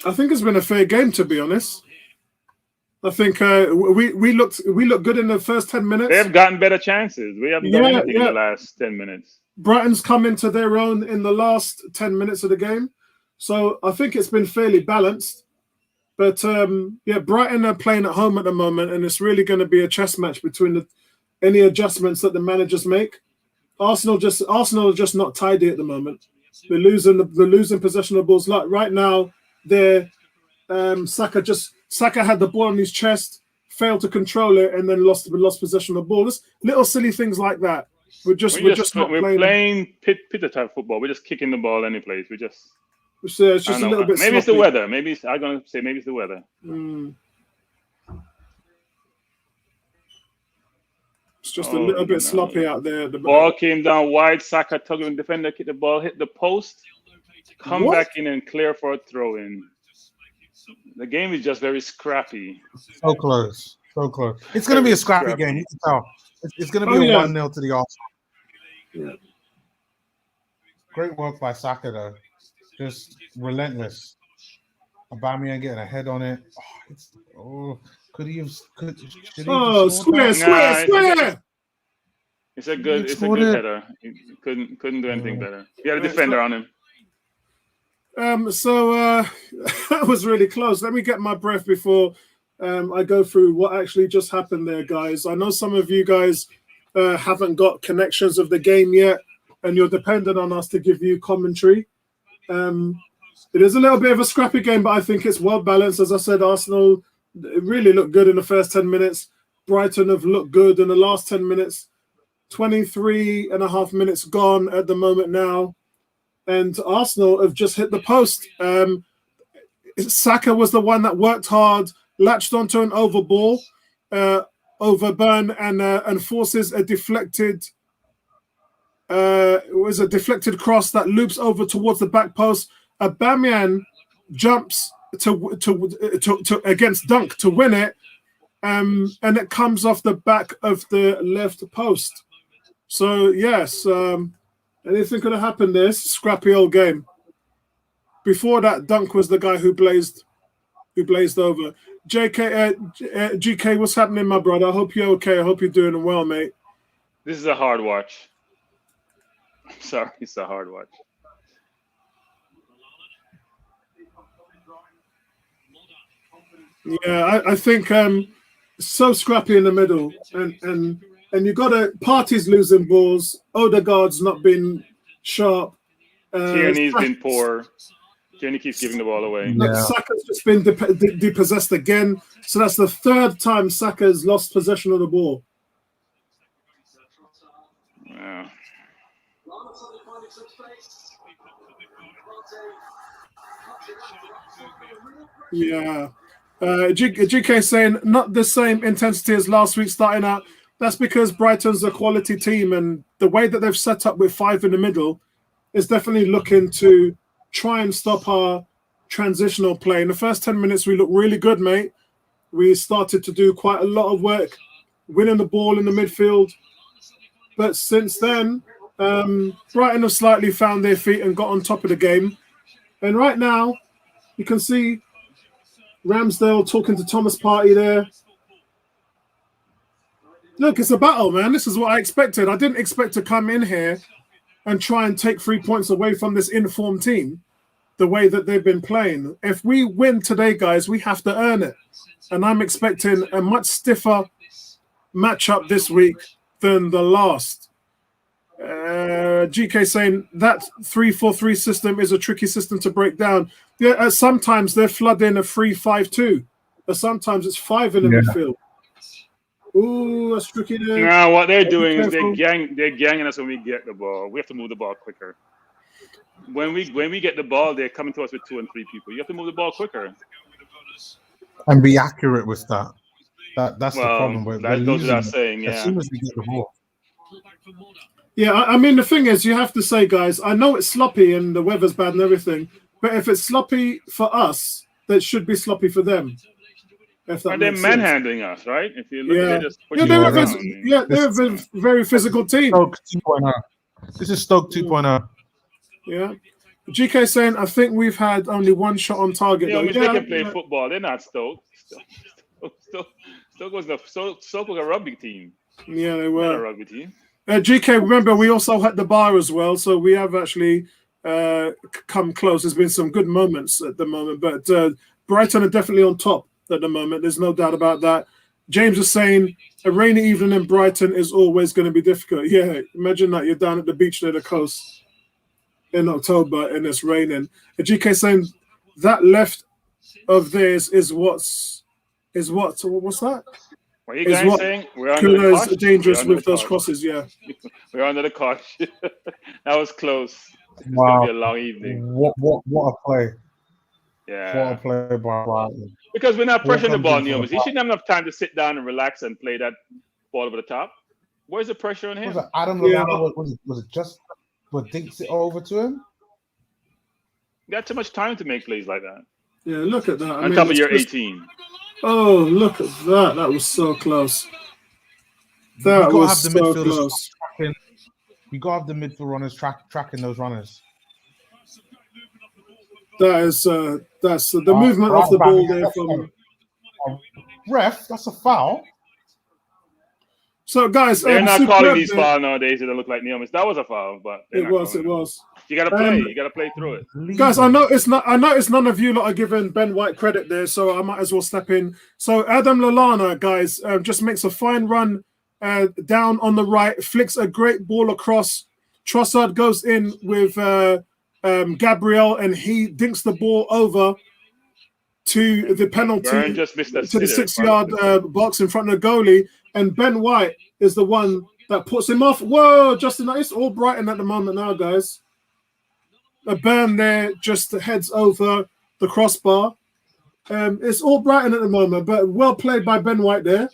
I think it's been a fair game, to be honest. I think we looked good in the first 10 minutes. They have gotten better chances. We haven't done anything in the last 10 minutes. Brighton's come into their own in the last 10 minutes of the game. So I think it's been fairly balanced. But Brighton are playing at home at the moment, and it's really going to be a chess match between any adjustments that the managers make. Arsenal are just not tidy at the moment. They're losing possession of balls. Like right now, they're Xhaka had the ball on his chest, failed to control it, and then lost possession of the ball. Just little silly things like that. We're playing pit type football. We're just kicking the ball any place. It's just a little bit. Maybe sloppy. It's the weather. I'm gonna say maybe it's the weather. It's just a little bit sloppy out there. The ball came down wide. Xhaka tugging the defender, kicked the ball, hit the post, come back in and clear for a throw in. The game is just very scrappy. So close. It's going to be a scrappy game. You can tell. It's going to be a 1-0 to the Arsenal. Yeah. Great work by Xhaka, though. Just relentless. Aubameyang getting a head on it. Square. It's a good header. He couldn't do anything better. He had a defender on him. That was really close. Let me get my breath before I go through what actually just happened there, guys. I know some of you guys haven't got connections of the game yet, and you're dependent on us to give you commentary. It is a little bit of a scrappy game, but I think it's well balanced. As I said, Arsenal really looked good in the first 10 minutes. Brighton have looked good in the last 10 minutes. 23 and a half minutes gone at the moment now. And Arsenal have just hit the post. Xhaka was the one that worked hard, latched onto an over ball, over Burn, and forces a deflected cross that loops over towards the back post. Aubameyang jumps to against Dunk to win it, and it comes off the back of the left post. So yes. Anything could have happened there. Scrappy old game. Before that, Dunk was the guy who blazed over. GK, what's happening, my brother? I hope you're okay. I hope you're doing well, mate. This is a hard watch. I'm sorry, it's a hard watch. Yeah, I think so scrappy in the middle, and you got parties losing balls. Odegaard's not been sharp. Tierney's been poor. Tierney keeps giving the ball away. Saka's just been depossessed again. So that's the third time Saka's lost possession of the ball. Yeah. GK saying not the same intensity as last week starting out. That's because Brighton's a quality team, and the way that they've set up with 5 in the middle is definitely looking to try and stop our transitional play. In the first 10 minutes, we looked really good, mate. We started to do quite a lot of work, winning the ball in the midfield. But since then, Brighton have slightly found their feet and got on top of the game. And right now, you can see Ramsdale talking to Thomas Partey there. Look, it's a battle, man. This is what I expected. I didn't expect to come in here and try and take 3 points away from this informed team the way that they've been playing. If we win today, guys, we have to earn it. And I'm expecting a much stiffer matchup this week than the last. GK saying that 3-4-3 system is a tricky system to break down. Yeah, sometimes they're flooding a 3-5-2. But sometimes it's 5 in the midfield. Ooh, that's tricky there. No, what they're doing is they're ganging us when we get the ball. We have to move the ball quicker. When we get the ball, they're coming to us with 2 and 3 people. You have to move the ball quicker. and be accurate with that. That's the problem. We're That goes losing without saying. as Yeah. soon as we get the ball. Yeah, I mean, the thing is, you have to say, guys, I know it's sloppy and the weather's bad and everything, but if it's sloppy for us, that should be sloppy for them. If that And they're makes sense. manhandling us, right? If you look Yeah. at it, just put Yeah, you they're a around. very, very physical team. Stoke 2.0. This is Stoke 2.0. Yeah. GK saying, I think we've had only one shot on target. You know, though. they can play football. They're not Stoke. Stoke was a rugby team. Yeah, they Not a were. rugby team. GK, remember, we also had the bar as well, so we have actually come close. There's been some good moments at the moment, but Brighton are definitely on top at the moment. There's no doubt about that. James is saying a rainy evening in Brighton is always going to be difficult. Yeah, imagine that you're down at the beach near the coast in October and it's raining. GK saying that left of theirs is what's that? What are you Is guys what saying? We're under Kula the is cosh? dangerous We're under with the those cosh. crosses. Yeah. We're under the cosh. That was close. It's Wow. gonna be a long evening. What a play. Yeah. What a play by Brighton. Because we're not What pressuring the comes ball, in for Neomis. the He shouldn't have enough time to sit down and relax and play that ball over the top. Where's the pressure on him? Was it Adam Yeah. Lallana? Was it just what dinks it over to him? You got too much time to make plays like that. Yeah, look at that. I On mean, top of it's your just- 18. Oh, look at that. That was so close. That You gotta was have the so midfielders close. tracking. You gotta have the midfield runners tracking those runners. That is that's the movement of the right ball back. there from. Ref, that's a foul. So guys, They're not superb calling these there. fouls nowadays. They don't look like Neomis. That was a foul, but they're It not was. calling It it. was. You gotta play. You gotta play through it. Guys, I noticed none of you lot are giving Ben White credit there, so I might as well step in. So Adam Lallana, guys, just makes a fine run down on the right, flicks a great ball across. Trossard goes in with Gabriel, and he dinks the ball over to the penalty, Burn just missed that to the sitter. 6-yard box in front of the goalie, and Ben White is the one that puts him off. Whoa, Justin, it's all Brighton at the moment now, guys. A burn there just heads over the crossbar. It's all Brighton at the moment, but well played by Ben White there.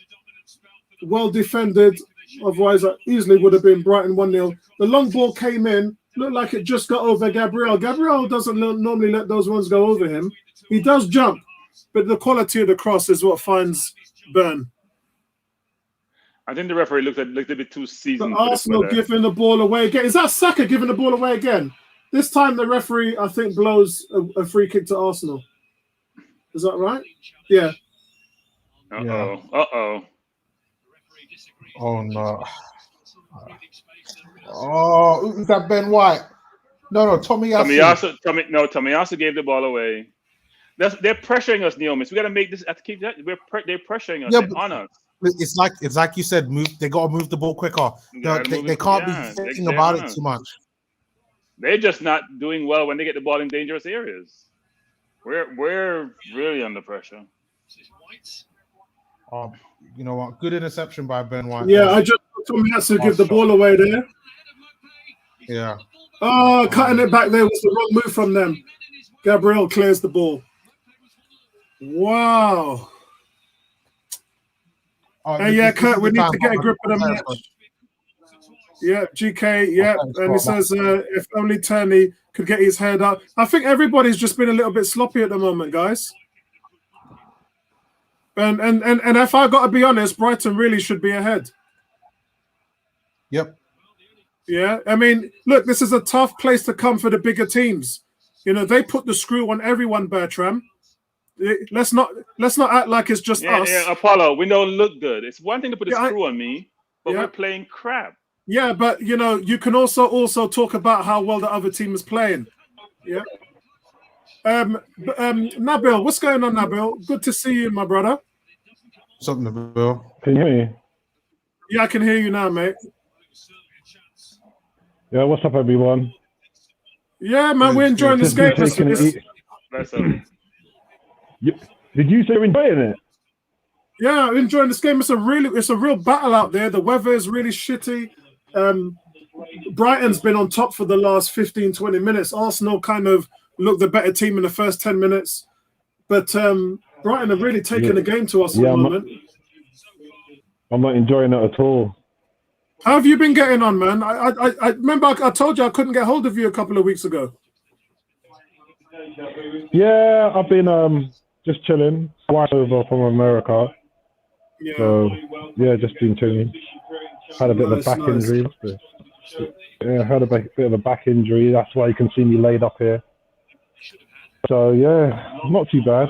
Well defended. Otherwise, that easily would have been Brighton 1-0. The long ball came in. Looked like it just got over Gabriel. Gabriel doesn't normally let those ones go over him. He does jump, but the quality of the cross is what finds Burn. I think the referee looked a bit too But seasoned. Arsenal giving the ball away again. Is that Saka giving the ball away again? This time the referee, I think, blows a free kick to Arsenal. Is that right? Yeah. Uh-oh. Uh-oh. Oh no. Oh, is that Ben White? No, Tommy Tomiyasu gave the ball away. They're pressuring us, Neomis. We got to make this. Have to keep that. They're pressuring us. Yeah, They're on us. It's like you said. They gotta move the ball quicker. They can't be thinking about it too much. They're just not doing well when they get the ball in dangerous areas. We're really under pressure. You know what? Good interception by Ben White. Yeah, I just Tomiyasu give the ball away there. Yeah. Oh, cutting it back there was the wrong move from them. Gabriel clears the ball. Wow. And yeah, Kurt, we need to get a grip of the match. Yeah, GK, yeah. And he says if only Turney could get his head up. I think everybody's just been a little bit sloppy at the moment, guys. And if I got to be honest, Brighton really should be ahead. Yep. Yeah, I mean, look, this is a tough place to come for the bigger teams. You know, they put the screw on everyone, Bertram. Let's not act like it's just us. Yeah, Apollo, we don't look good. It's one thing to put a screw on me, but we're playing crap. Yeah, but you know, you can also talk about how well the other team is playing. Yeah. Nabil, what's going on, Nabil? Good to see you, my brother. Something, Nabil. Can you hear me? Yeah, I can hear you now, mate. Yeah, what's up, everyone? Yeah, man, we're enjoying this game. Did you say you're enjoying it? Yeah, enjoying this game. It's a real battle out there. The weather is really shitty. Brighton's been on top for the last 15, 20 minutes. Arsenal kind of looked the better team in the first 10 minutes. But Brighton are really taking the game to us at the moment. I'm not enjoying it at all. How have you been getting on, man? I remember I told you I couldn't get hold of you a couple of weeks ago. Yeah, I've been just chilling. Flying over from America. Yeah. So yeah, just been chilling. Had a bit of a back injury. Yeah, had a bit of a back injury. That's why you can see me laid up here. So yeah, not too bad.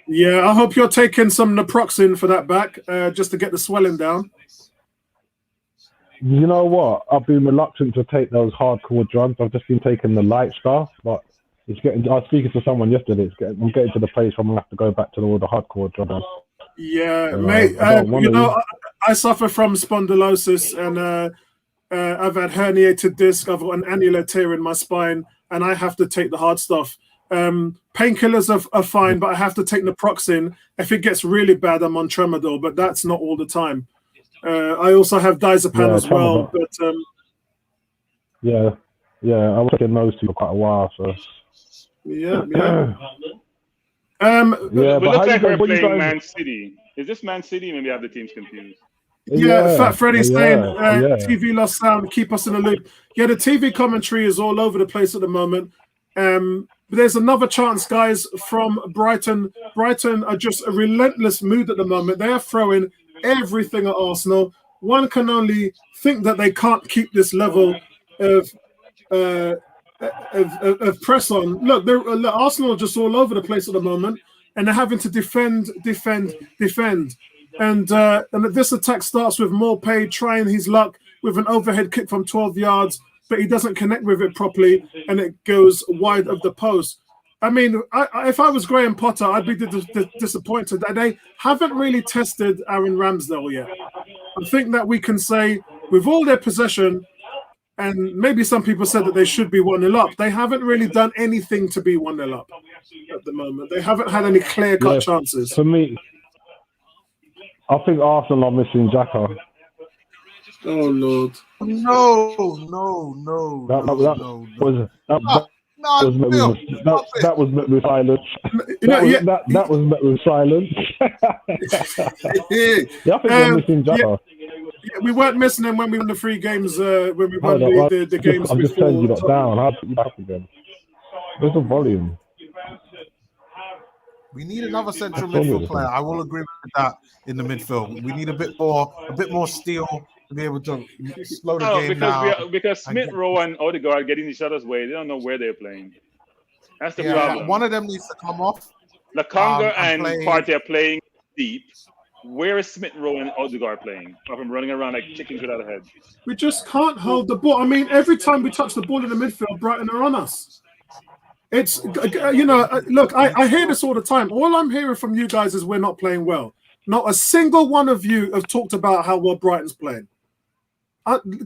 Yeah, I hope you're taking some naproxen for that back, just to get the swelling down. You know what? I've been reluctant to take those hardcore drugs. I've just been taking the light stuff, but it's getting. I was speaking to someone yesterday. I'm getting to the place where I'm gonna have to go back to all the hardcore drugs. Yeah, mate. You know, I suffer from spondylosis, and I've had herniated disc. I've got an annular tear in my spine, and I have to take the hard stuff. Painkillers are fine, but I have to take naproxen. If it gets really bad, I'm on tramadol, but that's not all the time. I also have diazepam as well, but yeah, I was taking those two for quite a while. So yeah. It looks like we're playing Man City. Is this Man City? Maybe I have the teams confused. Yeah, Fat Freddy's saying TV lost sound, keep us in the loop. Yeah, the TV commentary is all over the place at the moment. There's another chance, guys, from Brighton. Brighton are just a relentless mood at the moment. They are throwing everything at Arsenal. One can only think that they can't keep this level of press on. Look, Arsenal are just all over the place at the moment, and they're having to defend. And this attack starts with Morpay trying his luck with an overhead kick from 12 yards, but he doesn't connect with it properly, and it goes wide of the post. I mean, if I was Graham Potter, I'd be disappointed that they haven't really tested Aaron Ramsdale yet. I think that we can say, with all their possession, and maybe some people said that they should be 1-0 up, they haven't really done anything to be 1-0 up at the moment. They haven't had any clear-cut chances. For me, I think Arsenal are missing Xhaka. Oh, Lord. No. That was met with silence. That was met with silence. Yeah, I think we're missing Xhaka. Yeah, we weren't missing him when we won the 3 games. When we won the games I'm just before. turning you lot down. How do you back again? Where's the volume? We need another central midfield player. I will agree with that in the midfield. We need a bit more steel to be able to slow the game down. Because Smith Rowe and Odegaard are getting each other's way. They don't know where they're playing. That's the problem. One of them needs to come off. Lakonga and Partey are playing deep. Where is Smith Rowe and Odegaard playing? Apart from running around like chickens without a head. We just can't hold the ball. I mean, every time we touch the ball in the midfield, Brighton are on us. It's, look, I hear this all the time. All I'm hearing from you guys is we're not playing well. Not a single one of you have talked about how well Brighton's playing.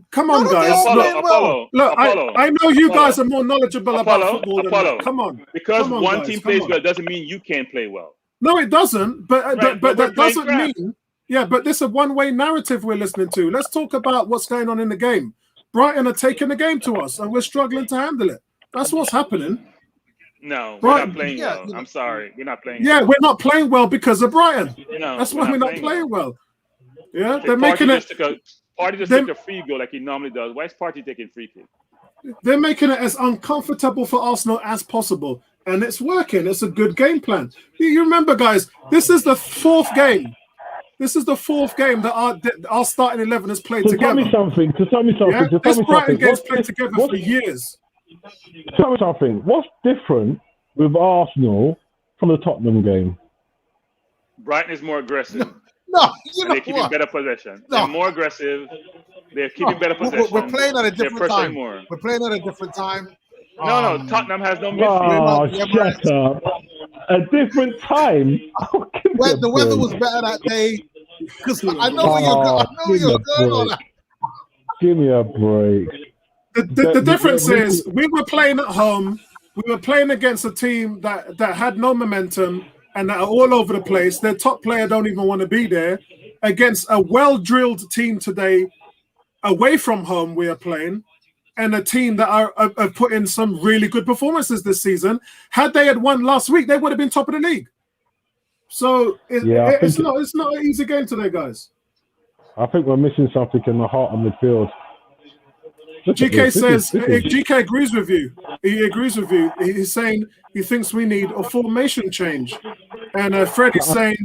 Come on, guys. Apollo. I know you guys are more knowledgeable about football than me. Come on. Because one team plays well doesn't mean you can't play well. No, it doesn't. But that doesn't mean. Yeah, but this is a one-way narrative we're listening to. Let's talk about what's going on in the game. Brighton are taking the game to us, and we're struggling to handle it. That's what's happening. No, we're not playing well. I'm sorry. We're not playing well. We're not playing well because of Brighton. No, that's why we're not playing well. Yeah, they're making it. Partey just took a free goal like he normally does. Why is Partey taking free kick? They're making it as uncomfortable for Arsenal as possible, and it's working. It's a good game plan. You remember, guys, this is the 4th game. This is the 4th game that our starting 11 has played together. Tell me something. This Brighton game's played together for years. Tell me something. What's different with Arsenal from the Tottenham game? Brighton is more aggressive. No, they're keeping better possession. They're more aggressive. They're keeping better possession. We're playing at a different time. More. We're playing at a different time. No, Tottenham has no midfield. Shut up. A different time? The weather was better that day. Because I know where you're going on that. Give me a break. The difference is we were playing at home. We were playing against a team that had no momentum and that are all over the place. Their top player don't even want to be there. Against a well-drilled team today, away from home we are playing, and a team that are put in some really good performances this season. Had they had won last week, they would have been top of the league. So Yeah, it's not an easy game today, guys. I think we're missing something in the heart of midfield. GK agrees with you. He agrees with you. He's saying he thinks we need a formation change. And Freddie's saying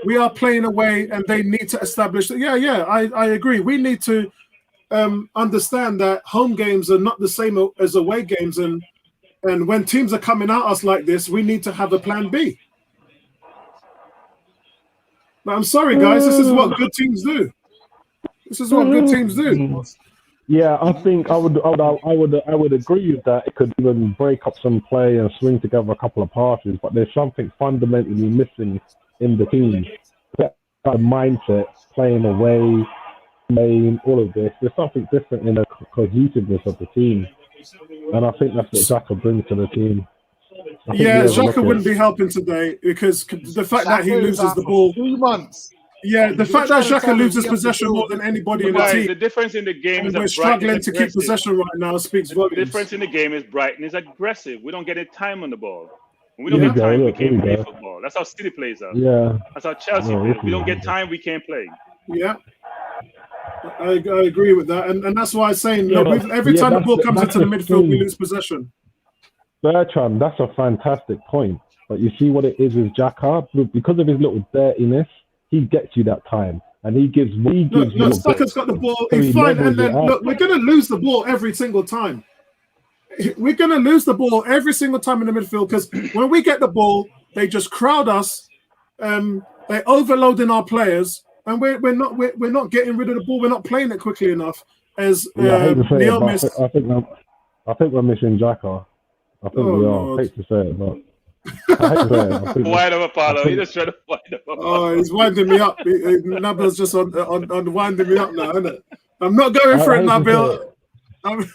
we are playing away and they need to establish that. Yeah, I agree. We need to understand that home games are not the same as away games. And when teams are coming at us like this, we need to have a plan B. But I'm sorry, guys. This is what good teams do. This is what good teams do. Yeah, I think I would agree with that. It could even break up some play and swing together a couple of passes, but there's something fundamentally missing in the team. That mindset, playing away, playing all of this. There's something different in the cohesiveness of the team, and I think that's what Xhaka brings to the team. Yeah, Xhaka wouldn't be helping today because the fact that he loses the ball. 2 months. Yeah, the fact that Xhaka loses possession more than anybody in the team. The difference in the game is we're that struggling to keep possession right now speaks volumes. The difference in the game is Brighton is aggressive. We don't get any time on the ball. When we don't get time, we can't play football. That's how City plays us. Yeah. That's how Chelsea plays. We don't get time, we can't play. Yeah. I agree with that. And that's why I'm saying every time the ball comes into the midfield, we lose possession. Bertrand, that's a fantastic point. But you see what it is with Xhaka? Because of his little dirtiness, he gets you that time. And he gives you. Look, Xhaka's got the ball. He's fine. And then, look, we're going to lose the ball every single time. We're going to lose the ball every single time in the midfield because when we get the ball, they just crowd us. They're overloading our players. And we're not getting rid of the ball. We're not playing it quickly enough. As Neil missed. I think we're missing Xhaka. I think we are. Lord. I hate to say it, but I hate to say it. Wind up, Apollo. He's just trying to wind up. Oh, he's winding me up. Nabil's just on winding me up now, isn't it? I'm not going for it, Nabil. I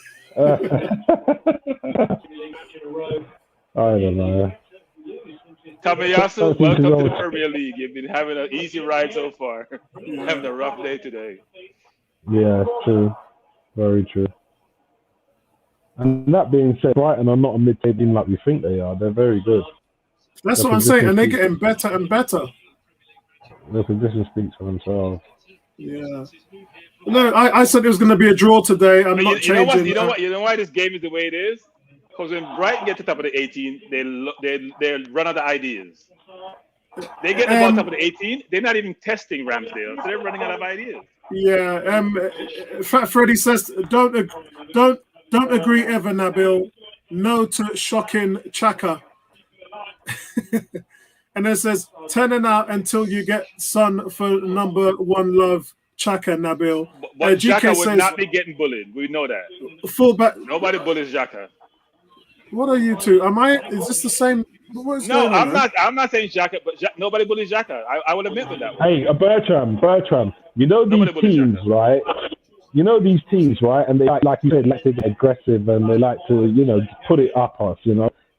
don't know. Tamayasu, welcome to the Premier League. You've been having an easy ride so far. Having a rough day today. Yeah, true. Very true. And that being said, Brighton are not a mid-table team like we think they are. They're very good. That's what I'm saying, and they're getting better and better. Their position speaks for themselves. Yeah. No, I said it was going to be a draw today. I'm not changing. You know why this game is the way it is? Because when Brighton get to the top of the 18, they run out of ideas. They get to the top of the 18, they're not even testing Ramsdale, so they're running out of ideas. Yeah. Freddie says, don't agree ever, Nabil. No to shocking Xhaka. And then says, turning out until you get Son for number one love, Xhaka, Nabil. But Xhaka would not be getting bullied. We know that. Fullback. Nobody bullies Xhaka. What are you two? Is this the same? No, I'm not saying Xhaka, but nobody bullies Xhaka. I will admit to that. Hey, Bertram. You know these teams, right? You know these teams, right? And they like you said, like to get aggressive and they like to, put it up us.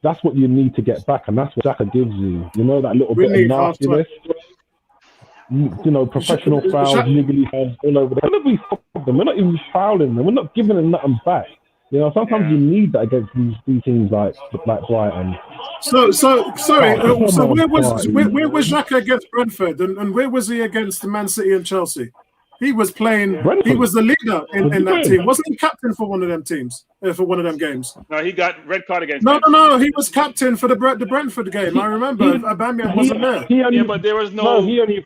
That's what you need to get back, and that's what Xhaka gives you. That little bit of nastiness. Professional fouls, legally fouls all over. We're not even them. We're not even fouling them. We're not giving them nothing back. Sometimes you need that against these teams like Brighton. So sorry. So where was Xhaka against Brentford, and where was he against Man City and Chelsea? He was playing. Brentford. He was the leader in that team. Wasn't he captain for one of them teams? For one of them games? No, he got red card against. No. He was captain for the Brentford game. I remember. Aubameyang wasn't there. But there was no. He only.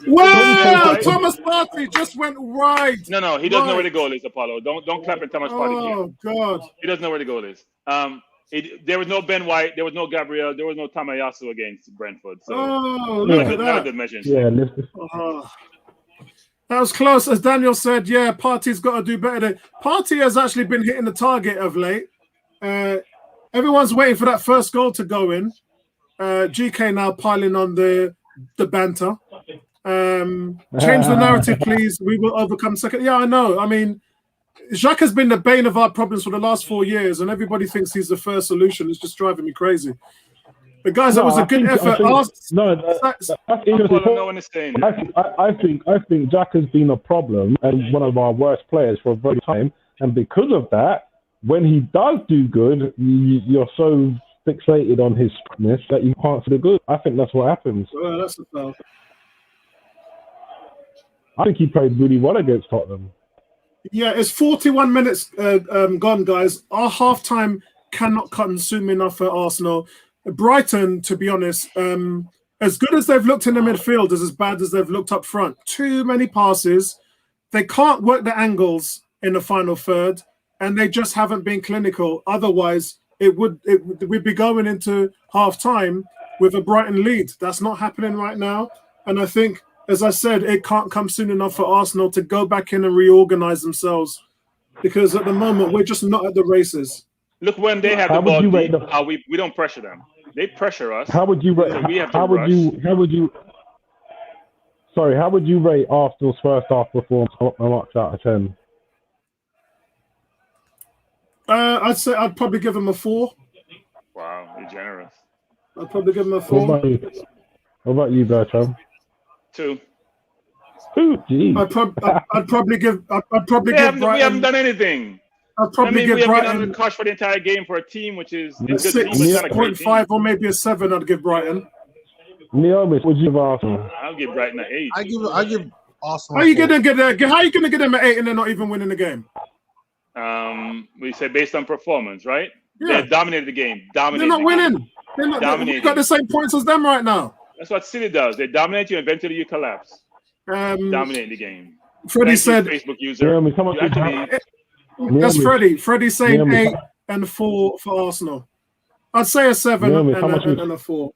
Wow! Thomas Partey just went wide. No, he doesn't know where the goal is, Apollo. Don't clap at Thomas Partey. Oh God! He doesn't know where the goal is. There was no Ben White, there was no Gabriel, there was no Tamayasu against Brentford. So look at that. Not a good measure. Yeah, that was close. As Daniel said, Partey's got to do better. Partey has actually been hitting the target of late. Everyone's waiting for that first goal to go in. GK now piling on the banter. Change the narrative, please. We will overcome second. Yeah, I know. I mean, Xhaka has been the bane of our problems for the last 4 years, and everybody thinks he's the first solution. It's just driving me crazy. But guys, that was a good effort. No one is saying. I think Xhaka's been a problem and one of our worst players for a very time. And because of that, when he does do good, you're so fixated on his fitness that you can't see the good. I think that's what happens. Well, that's a foul. I think he played really well against Tottenham. Yeah, it's 41 minutes gone, guys. Our halftime cannot consume enough for Arsenal. Brighton, to be honest, as good as they've looked in the midfield, is as bad as they've looked up front. Too many passes. They can't work the angles in the final third, and they just haven't been clinical. Otherwise, we'd be going into half-time with a Brighton lead. That's not happening right now. And I think, as I said, it can't come soon enough for Arsenal to go back in and reorganize themselves, because at the moment we're just not at the races. Look, when they have the ball deep, how we don't pressure them. They pressure us. How would you rate? So how would you rate Arsenal's first half performance on a mark out of 10? I'd say I'd probably give them a 4. Wow, you're generous. I'd probably give them a 4. What about you, Bertram? 2. Ooh, geez. I'd probably give Brighton. We haven't done anything. I'd probably give we have been Brighton under cosh for the entire game for a team which is a 6.5 or maybe a 7. I'd give Brighton. Neomis, would you give Arsenal? I'll give Brighton an 8. I give Arsenal. How are you gonna get them at 8 and they're not even winning the game? We say based on performance, right? Yeah. They dominated the game. They're not winning. They're not dominating. We've got the same points as them right now. That's what City does. They dominate you, and eventually you collapse. Dominate the game. Freddie said, Facebook user. That's Freddie. Freddie's saying 8 and 4 for Arsenal. I'd say a 7 and a 4.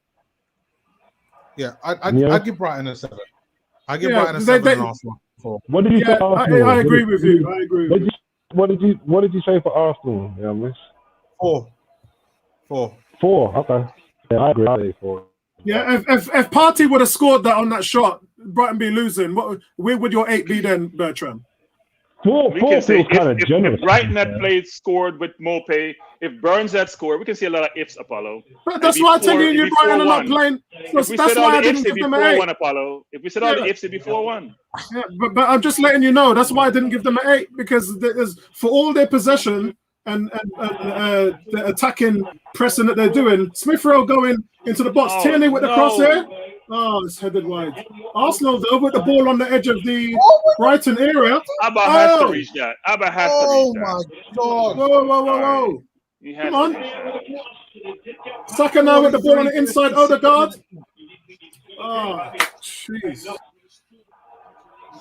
Yeah, I'd give Brighton a 7. I'd give Brighton a 7 and Arsenal 4. What did you say? Arsenal? I agree with you. I agree with you. What did you say for Arsenal? Yeah, miss. 4. 4. Okay. Yeah, I agree. I'd say 4. Yeah, if Partey would have scored that on that shot, Brighton be losing. Where would your 8 be then, Bertram? 4 feels kind of generous. If Brighton had scored with Mwepu, if Burns had scored, we can see a lot of ifs, Apollo. But that's why I tell you, Brighton are not playing. That's why I didn't give them an 8. Apollo. If we said all the ifs, it'd be 4-1. Yeah, but I'm just letting you know. That's why I didn't give them an 8, because for all their possession and the attacking pressing that they're doing, Smith Rowe going into the box, Tierney with the cross here. Oh, it's headed wide. Arsenal though with the ball on the edge of the Brighton area. Abba has to reach that. Abba has to reach that. Oh my God! Whoa! Come on. Xhaka now with the ball on the inside. Odegaard. Oh, jeez.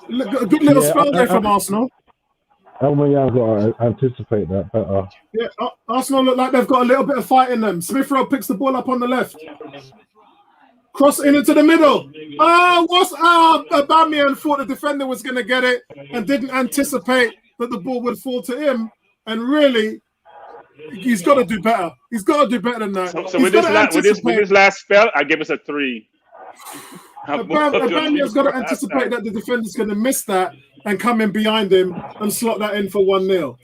Good little spell there from Arsenal. Elmayan's got to anticipate that better. Yeah, Arsenal look like they've got a little bit of fight in them. Smith Rowe picks the ball up on the left. Cross into the middle. Aubameyang thought the defender was going to get it and didn't anticipate that the ball would fall to him. And really, he's got to do better. He's got to do better than that. So with this last spell, I give us a 3. Aubameyang's got to anticipate that the defender's going to miss that and come in behind him and slot that in for 1-0.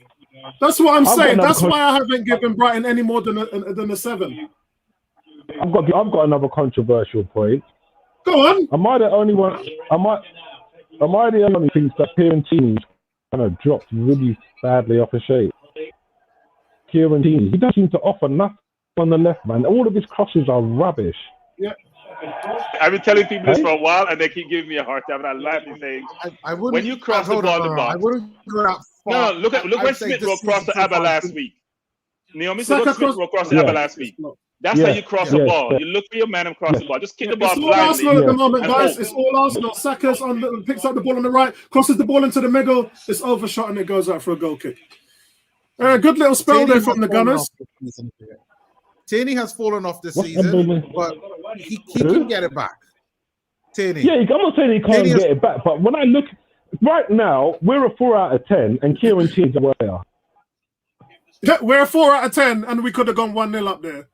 That's what I'm saying. That's why I haven't given Brighton any more than a 7. I've got another controversial point. Go on. Am I the only one? Am I the only one who thinks that Fiorentini's kind of dropped really badly off his shape? Fiorentini, he doesn't seem to offer nothing on the left, man. All of his crosses are rubbish. Yeah. I've been telling people this for a while, and they keep giving me a hard time. And I laugh and saying, when you cross the ball in the box, I wouldn't go that far. No, look when Smith Rowe crossed the Abba last week. Naomi said, look, Smith Rowe crossed the Abba last week. That's how you cross the ball. You look for your man and cross the ball. Just kick the ball blindly. It's all Arsenal at the moment, guys. It's all Arsenal. Saka's picks up the ball on the right, crosses the ball into the middle. It's overshot and it goes out for a goal kick. Good little spell there from the Gunners. Tierney has fallen off this season, but he can get it back. Tierney. Yeah, I'm not saying he can't get it back, but when I look right now, we're a 4 out of 10, and Kieran Tierney's a player. We're a 4 out of 10, and we could have gone 1-0 up there.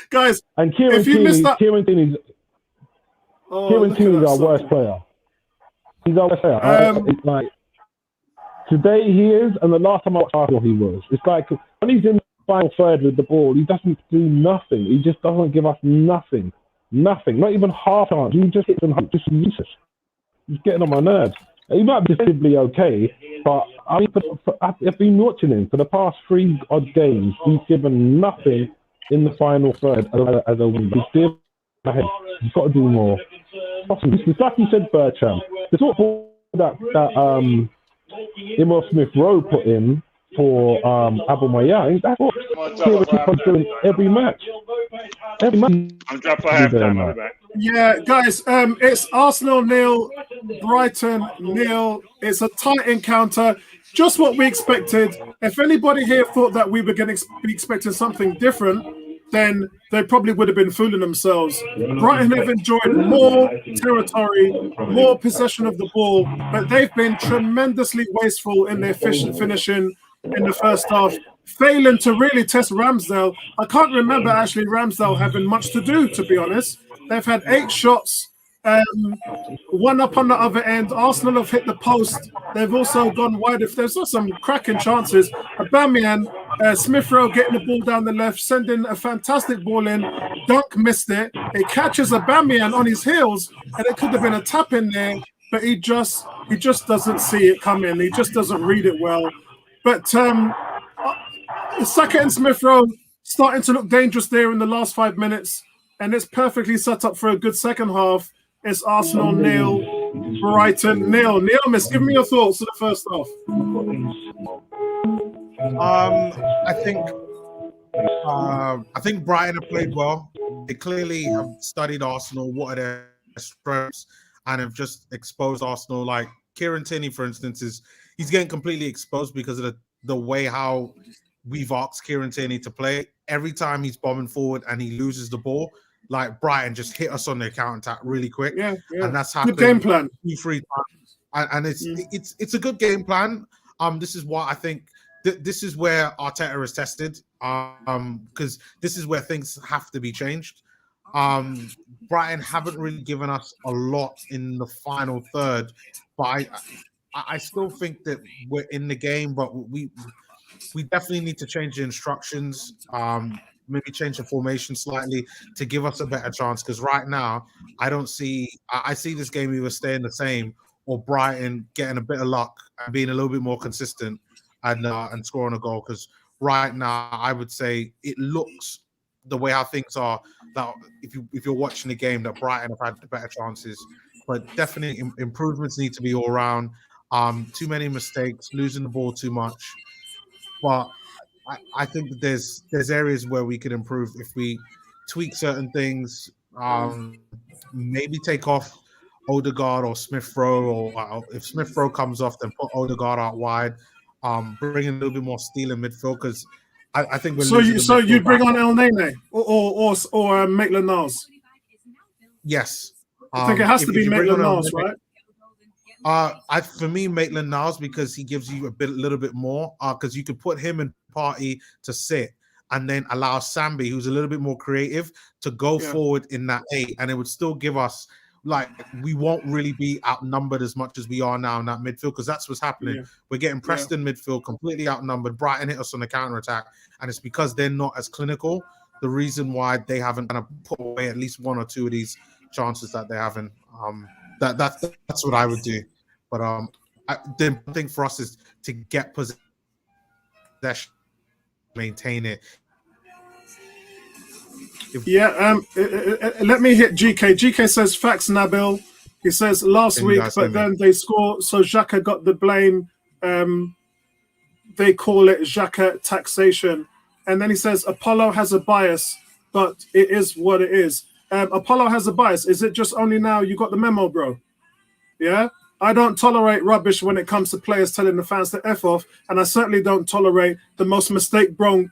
Guys, Kieran Tierney's our worst player. He's our worst player. It's like today he is, and the last time I watched Arsenal he was. It's like when he's in the final third with the ball, he doesn't do nothing. He just doesn't give us nothing. Nothing. Not even half chance. He just hits and just useless. He's getting on my nerves. He might be defensively okay, but I've been watching him for the past 3 odd games. He's given nothing in the final third as a wing. He's still ahead. He's got to do more. It's like you said, Bertram. The sort of ball that Emil Smith Rowe put in for Aubameyang, that's what Kieran's doing every match. Every match. I'm dropped for halftime. I'll be back. Yeah, guys, it's Arsenal 0, Brighton 0. It's a tight encounter. Just what we expected. If anybody here thought that we were going to be expecting something different, then they probably would have been fooling themselves. Brighton have enjoyed more territory, more possession of the ball, but they've been tremendously wasteful in their finishing in the first half, failing to really test Ramsdale. I can't remember actually Ramsdale having much to do, to be honest. They've had 8 shots, one up on the other end. Arsenal have hit the post. They've also gone wide. If there's some cracking chances, Aubameyang, Smith Rowe getting the ball down the left, sending a fantastic ball in. Dunk missed it. It catches Aubameyang on his heels, and it could have been a tap in there, but he just doesn't see it coming. He just doesn't read it well. But Xhaka and Smith Rowe starting to look dangerous there in the last 5 minutes, and it's perfectly set up for a good second half. It's Arsenal 0, Brighton 0. Neil, miss, give me your thoughts of the first half. I think Brighton have played well. They clearly have studied Arsenal, what are their strengths, and have just exposed Arsenal. Like Kieran Tierney, for instance, he's getting completely exposed because of the way how we've asked Kieran Tierney to play. Every time he's bombing forward and he loses the ball, like Brighton just hit us on their counter-attack really quick. Yeah. And that's happened. Good game plan. 2-3 times. And it's a good game plan. This is what I think. This is where Arteta is tested. Because this is where things have to be changed. Brighton haven't really given us a lot in the final third, but I still think that we're in the game, but we definitely need to change the instructions. Maybe change the formation slightly to give us a better chance. Because right now, I see this game either staying the same or Brighton getting a bit of luck and being a little bit more consistent and scoring a goal. Because right now, I would say it looks the way how things are that if you're watching the game, that Brighton have had the better chances. But definitely improvements need to be all around. Too many mistakes, losing the ball too much. But I think that there's areas where we could improve if we tweak certain things. Maybe take off Odegaard or Smith Rowe, or if Smith Rowe comes off, then put Odegaard out wide. Bring in a little bit more steel in midfield because I think we're so you'd bring on El Nene or Maitland-Niles. Yes, I think it has to be Maitland-Niles, right? For me, Maitland-Niles, because he gives you a little bit more. Because you could put him in Party to sit and then allow Sambi, who's a little bit more creative, to go forward in that 8, and it would still give us we won't really be outnumbered as much as we are now in that midfield, because that's what's happening. Yeah. We're getting pressed in midfield, completely outnumbered. Brighton hit us on the counter attack, and it's because they're not as clinical. The reason why they haven't kind of put away at least 1 or 2 of these chances that they're having. That's what I would do. But the important thing for us is to get possession, maintain it. Let me hit GK. GK says facts, Nabil. He says last week, but then they score. So Xhaka got the blame. They call it Xhaka taxation. And then he says Apollo has a bias, but it is what it is. Apollo has a bias. Is it just only now you got the memo, bro? Yeah? I don't tolerate rubbish when it comes to players telling the fans to F off, and I certainly don't tolerate the most mistake-prone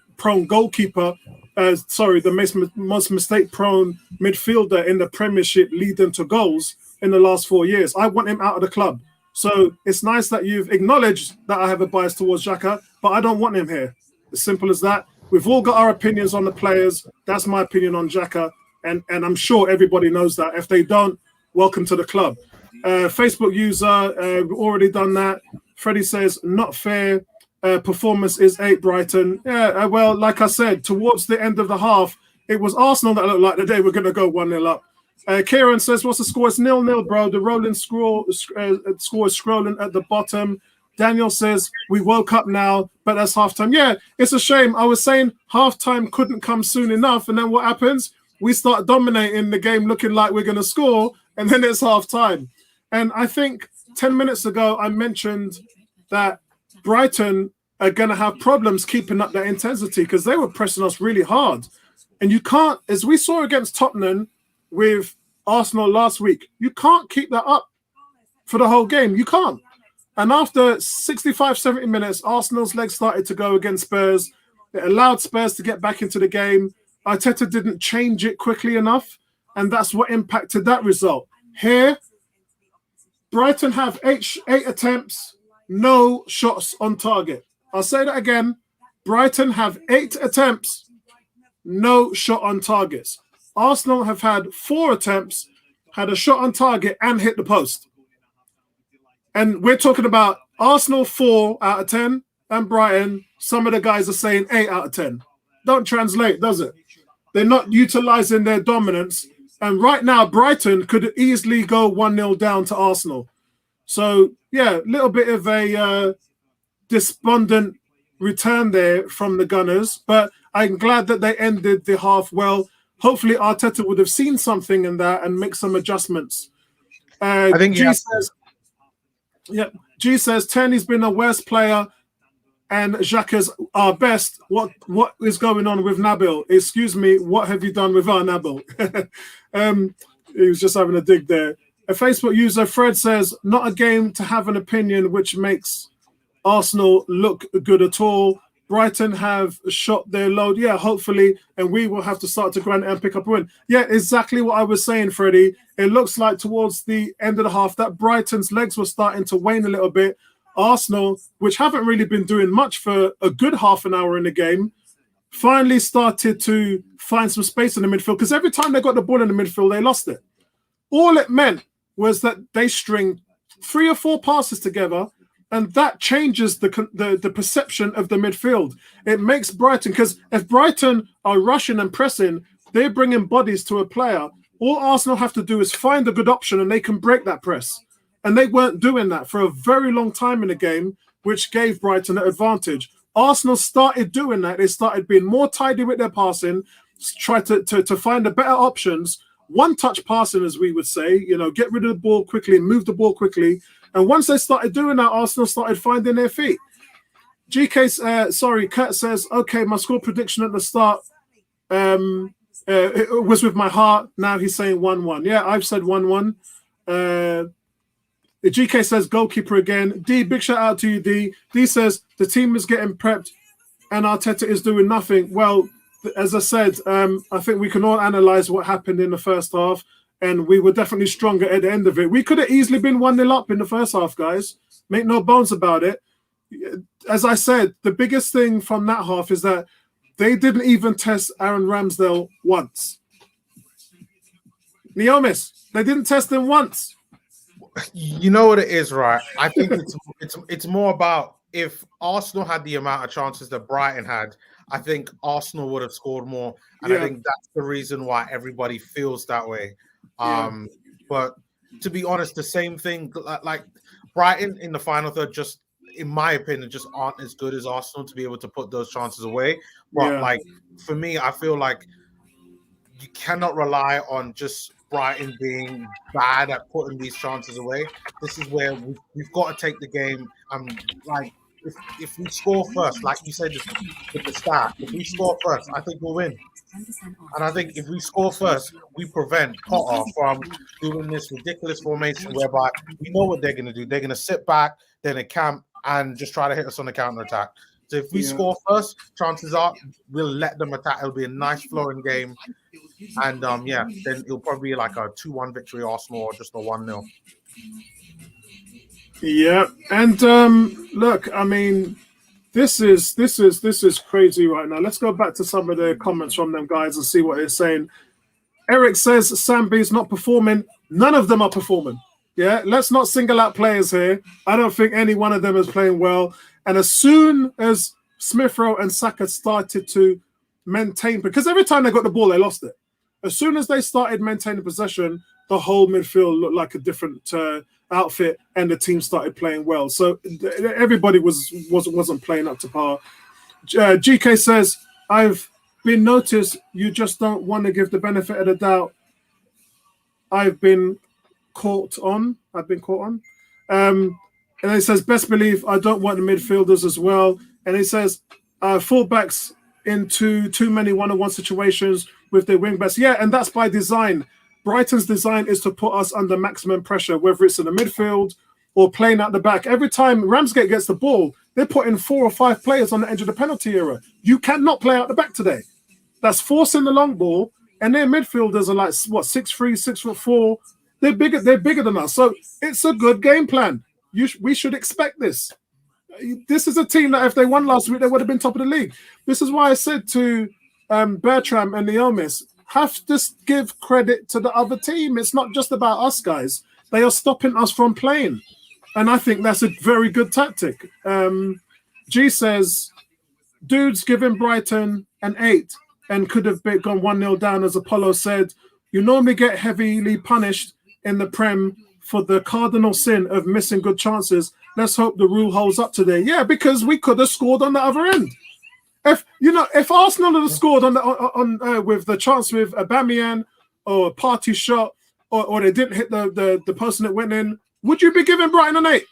goalkeeper, the most mistake-prone midfielder in the Premiership leading to goals in the last 4 years. I want him out of the club. So it's nice that you've acknowledged that I have a bias towards Xhaka, but I don't want him here. As simple as that. We've all got our opinions on the players. That's my opinion on Xhaka, and I'm sure everybody knows that. If they don't, welcome to the club. Facebook user, already done that. Freddie says, not fair. Performance is 8 Brighton. Yeah, well, like I said, towards the end of the half, it was Arsenal that looked like the day we're going to go 1-0 up. Kieran says, what's the score? It's 0-0, bro. The rolling score is scrolling at the bottom. Daniel says, we woke up now, but that's halftime. Yeah, it's a shame. I was saying halftime couldn't come soon enough. And then what happens? We start dominating the game looking like we're going to score, and then it's halftime. And I think 10 minutes ago, I mentioned that Brighton are going to have problems keeping up that intensity because they were pressing us really hard. And you can't, as we saw against Tottenham with Arsenal last week, you can't keep that up for the whole game. You can't. And after 65, 70 minutes, Arsenal's legs started to go against Spurs. It allowed Spurs to get back into the game. Arteta didn't change it quickly enough, and that's what impacted that result. Here, Brighton have eight attempts, no shots on target. I'll say that again. Brighton have 8 attempts, no shot on targets. Arsenal have had 4 attempts, had a shot on target, and hit the post. And we're talking about Arsenal 4 out of 10, and Brighton, some of the guys are saying 8 out of 10. Don't translate, does it? They're not utilizing their dominance. And right now, Brighton could easily go 1-0 down to Arsenal. So, yeah, a little bit of a despondent return there from the Gunners. But I'm glad that they ended the half well. Hopefully, Arteta would have seen something in that and make some adjustments. I think G says, Tierney's been the worst player and Xhaka's our best. What is going on with Nabil? Excuse me, what have you done with our Nabil? He was just having a dig there. A Facebook user, Fred, says, not a game to have an opinion which makes Arsenal look good at all. Brighton have shot their load. Yeah, hopefully, and we will have to start to grind and pick up a win. Yeah, exactly what I was saying, Freddie. It looks like towards the end of the half that Brighton's legs were starting to wane a little bit. Arsenal, which haven't really been doing much for a good half an hour in the game, finally started to find some space in the midfield because every time they got the ball in the midfield, they lost it. All it meant was that they string 3 or 4 passes together, and that changes the perception of the midfield. It makes Brighton, because if Brighton are rushing and pressing, they're bringing bodies to a player. All Arsenal have to do is find a good option and they can break that press. And they weren't doing that for a very long time in the game, which gave Brighton an advantage. Arsenal started doing that. They started being more tidy with their passing, try to find the better options. One-touch passing, as we would say, get rid of the ball quickly and move the ball quickly. And once they started doing that, Arsenal started finding their feet. Kurt says, okay, my score prediction at the start it was with my heart. Now he's saying 1-1. Yeah, I've said 1-1. GK says goalkeeper again. D, big shout out to you, D. D says the team is getting prepped and Arteta is doing nothing. Well, as I said, I think we can all analyze what happened in the first half, and we were definitely stronger at the end of it. We could have easily been 1-0 up in the first half, guys. Make no bones about it. As I said, the biggest thing from that half is that they didn't even test Aaron Ramsdale once. Neomis, they didn't test him once. You know what it is, right? I think it's more about if Arsenal had the amount of chances that Brighton had, I think Arsenal would have scored more. And I think that's the reason why everybody feels that way. But to be honest, the same thing, like Brighton in the final third, just in my opinion, just aren't as good as Arsenal to be able to put those chances away. But like for me, I feel like you cannot rely on just Brighton being bad at putting these chances away. This is where we've got to take the game. Like if we score first, like you said at the start, if we score first, I think we'll win. And I think if we score first, we prevent Potter from doing this ridiculous formation whereby we know what they're going to do. They're going to sit back, then a camp, and just try to hit us on the counter attack. So if we score first, chances are we'll let them attack. It'll be a nice flowing game. And then it'll probably be like a 2-1 victory Arsenal or just a 1-0. Yeah, and look, I mean, this is crazy right now. Let's go back to some of the comments from them guys and see what they're saying. Eric says Sambi's not performing. None of them are performing. Yeah, let's not single out players here. I don't think any one of them is playing well. And as soon as Smith Rowe and Saka started to maintain, because every time they got the ball, they lost it. As soon as they started maintaining possession, the whole midfield looked like a different outfit, and the team started playing well. So everybody wasn't playing up to par. GK says, I've been noticed you just don't want to give the benefit of the doubt. I've been caught on. And it says, best believe I don't want the midfielders as well. And it says, fullbacks into too many one-on-one situations with their wingbacks. Yeah, and that's by design. Brighton's design is to put us under maximum pressure, whether it's in the midfield or playing at the back. Every time Ramsdale gets the ball, they're putting 4 or 5 players on the edge of the penalty area. You cannot play out the back today. That's forcing the long ball, and their midfielders are like, what, 6'3", 6'4". They're bigger than us. So it's a good game plan. We should expect this. This is a team that if they won last week, they would have been top of the league. This is why I said to Bertram and Neomis, have to give credit to the other team. It's not just about us, guys. They are stopping us from playing. And I think that's a very good tactic. G says, dudes giving Brighton an 8 and could have gone 1-0 down, as Apollo said. You normally get heavily punished in the Prem for the cardinal sin of missing good chances. Let's hope the rule holds up today. Yeah, because we could have scored on the other end. If Arsenal had scored on with the chance with Aubameyang or a party shot, or they didn't hit the person that went in, would you be giving Brighton an 8?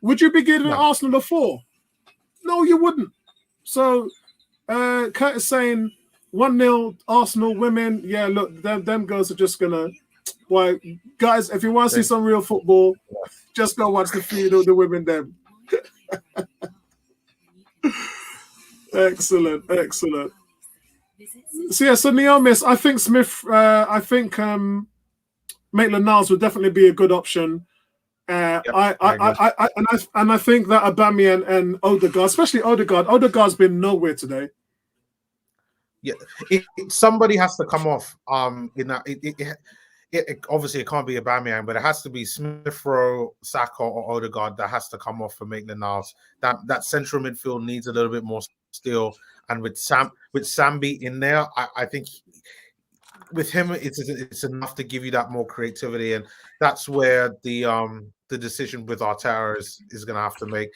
Would you be giving Arsenal a 4? No, you wouldn't. So Kurt is saying 1-0 Arsenal women. Yeah, look, them girls are just gonna. Why, guys? If you want to see some real football, just go watch the feud of the women. Them. Excellent. So Neomis, I think Smith. I think Maitland-Niles would definitely be a good option. I think that Aubameyang and Odegaard, especially Odegaard's been nowhere today. Yeah, somebody has to come off. In that, obviously it can't be Aubameyang, but it has to be Smith Rowe, Saka, or Odegaard that has to come off for Maitland-Niles. That central midfield needs a little bit more steel, and with Sambi in there, I think with him it's enough to give you that more creativity, and that's where the decision with Arteta is going to have to make.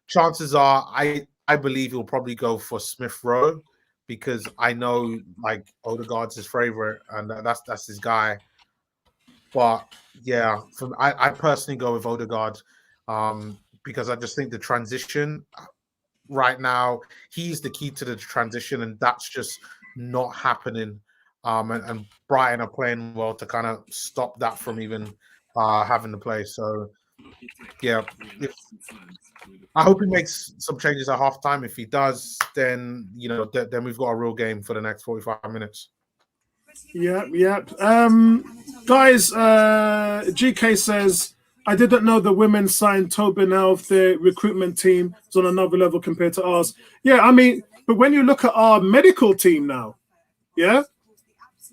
Chances are, I believe he'll probably go for Smith Rowe, because I know like Odegaard's his favorite, and that's his guy. But yeah, I personally go with Odegaard because I just think the transition right now, he's the key to the transition, and that's just not happening. And Brighton are playing well to kind of stop that from even having to play. So yeah, I hope he makes some changes at halftime. If he does, then then we've got a real game for the next 45 minutes. Yeah. Guys, GK says, I didn't know the women signed Tobin Elf. Their recruitment team is on another level compared to ours. Yeah, I mean, but when you look at our medical team now, yeah,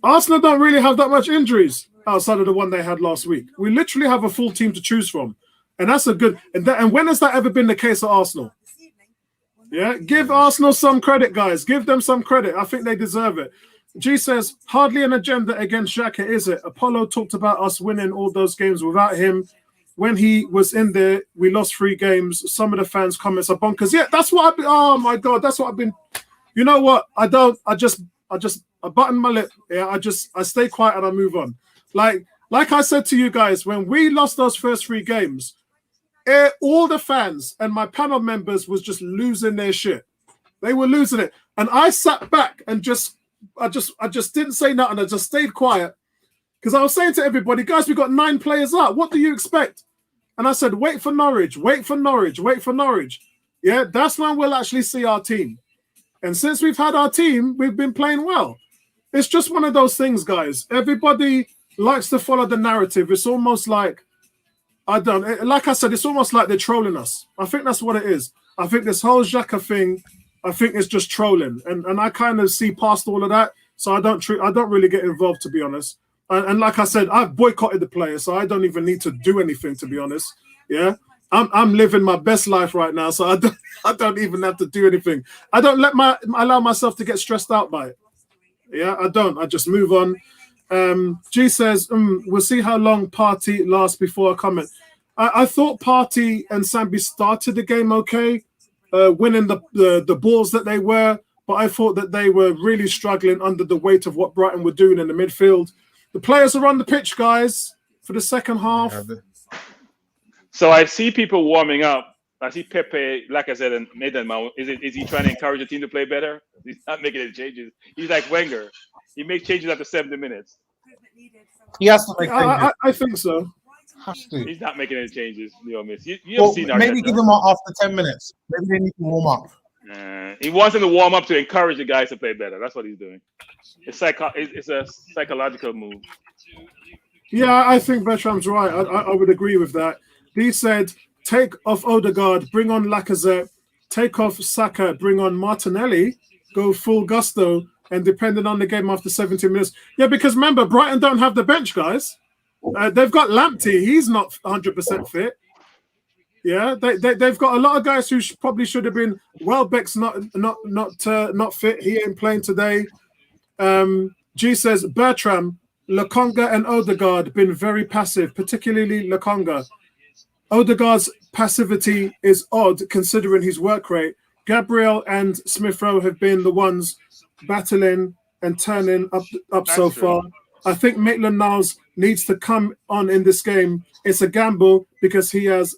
Arsenal don't really have that much injuries outside of the one they had last week. We literally have a full team to choose from. And that's a good... And when has that ever been the case at Arsenal? Yeah, give Arsenal some credit, guys. Give them some credit. I think they deserve it. G says, hardly an agenda against Xhaka, is it? Apollo talked about us winning all those games without him. When he was in there, we lost 3 games. Some of the fans' comments are bonkers. Yeah, that's what I've been... Oh, my God, that's what I've been... You know what? I button my lip. Yeah, I stay quiet and I move on. Like I said to you guys, when we lost those first 3 games, all the fans and my panel members was just losing their shit. They were losing it. And I sat back and I just didn't say nothing. I just stayed quiet because I was saying to everybody, guys, we got 9 players out. What do you expect? And I said, wait for Norwich. Yeah, that's when we'll actually see our team. And since we've had our team, we've been playing well. It's just one of those things, guys. Everybody likes to follow the narrative. It's almost like, like I said, it's almost like they're trolling us. I think that's what it is. I think this whole Xhaka thing, I think it's just trolling. And I kind of see past all of that. So I don't really get involved, to be honest. And like I said, I've boycotted the players, so I don't even need to do anything, to be honest. Yeah. I'm living my best life right now, so I don't even have to do anything. I don't allow myself to get stressed out by it. Yeah, I don't. I just move on. G says, we'll see how long Partey lasts before I comment. I thought Partey and Sambi started the game okay, winning the balls that they were, but I thought that they were really struggling under the weight of what Brighton were doing in the midfield. The players are on the pitch, guys, for the second half. So I see people warming up. I see Pepe, like I said, and Nathan Mount. Is he trying to encourage the team to play better? He's not making any changes. He's like Wenger. He makes changes after 70 minutes. He has to make changes. I think so. Has to. He's not making any changes. You have seen Arteta. Maybe give him after 10 minutes. Maybe they need to warm up. He wants him to warm up to encourage the guys to play better. That's what he's doing. It's a psychological move. Yeah, I think Bertram's right. I would agree with that. He said, take off Odegaard, bring on Lacazette, take off Xhaka, bring on Martinelli, go full gusto, and depending on the game after 70 minutes. Yeah, because remember, Brighton don't have the bench, guys. They've got Lamptey. He's not 100% fit. Yeah, they've got a lot of guys who probably should have been. Welbeck's not fit. He ain't playing today. G says, Bertram, Lokonga and Odegaard been very passive, particularly Lokonga. Odegaard's passivity is odd considering his work rate. Gabriel and Smith-Rowe have been the ones battling and turning up so far. I think Maitland-Niles needs to come on in this game. It's a gamble because he has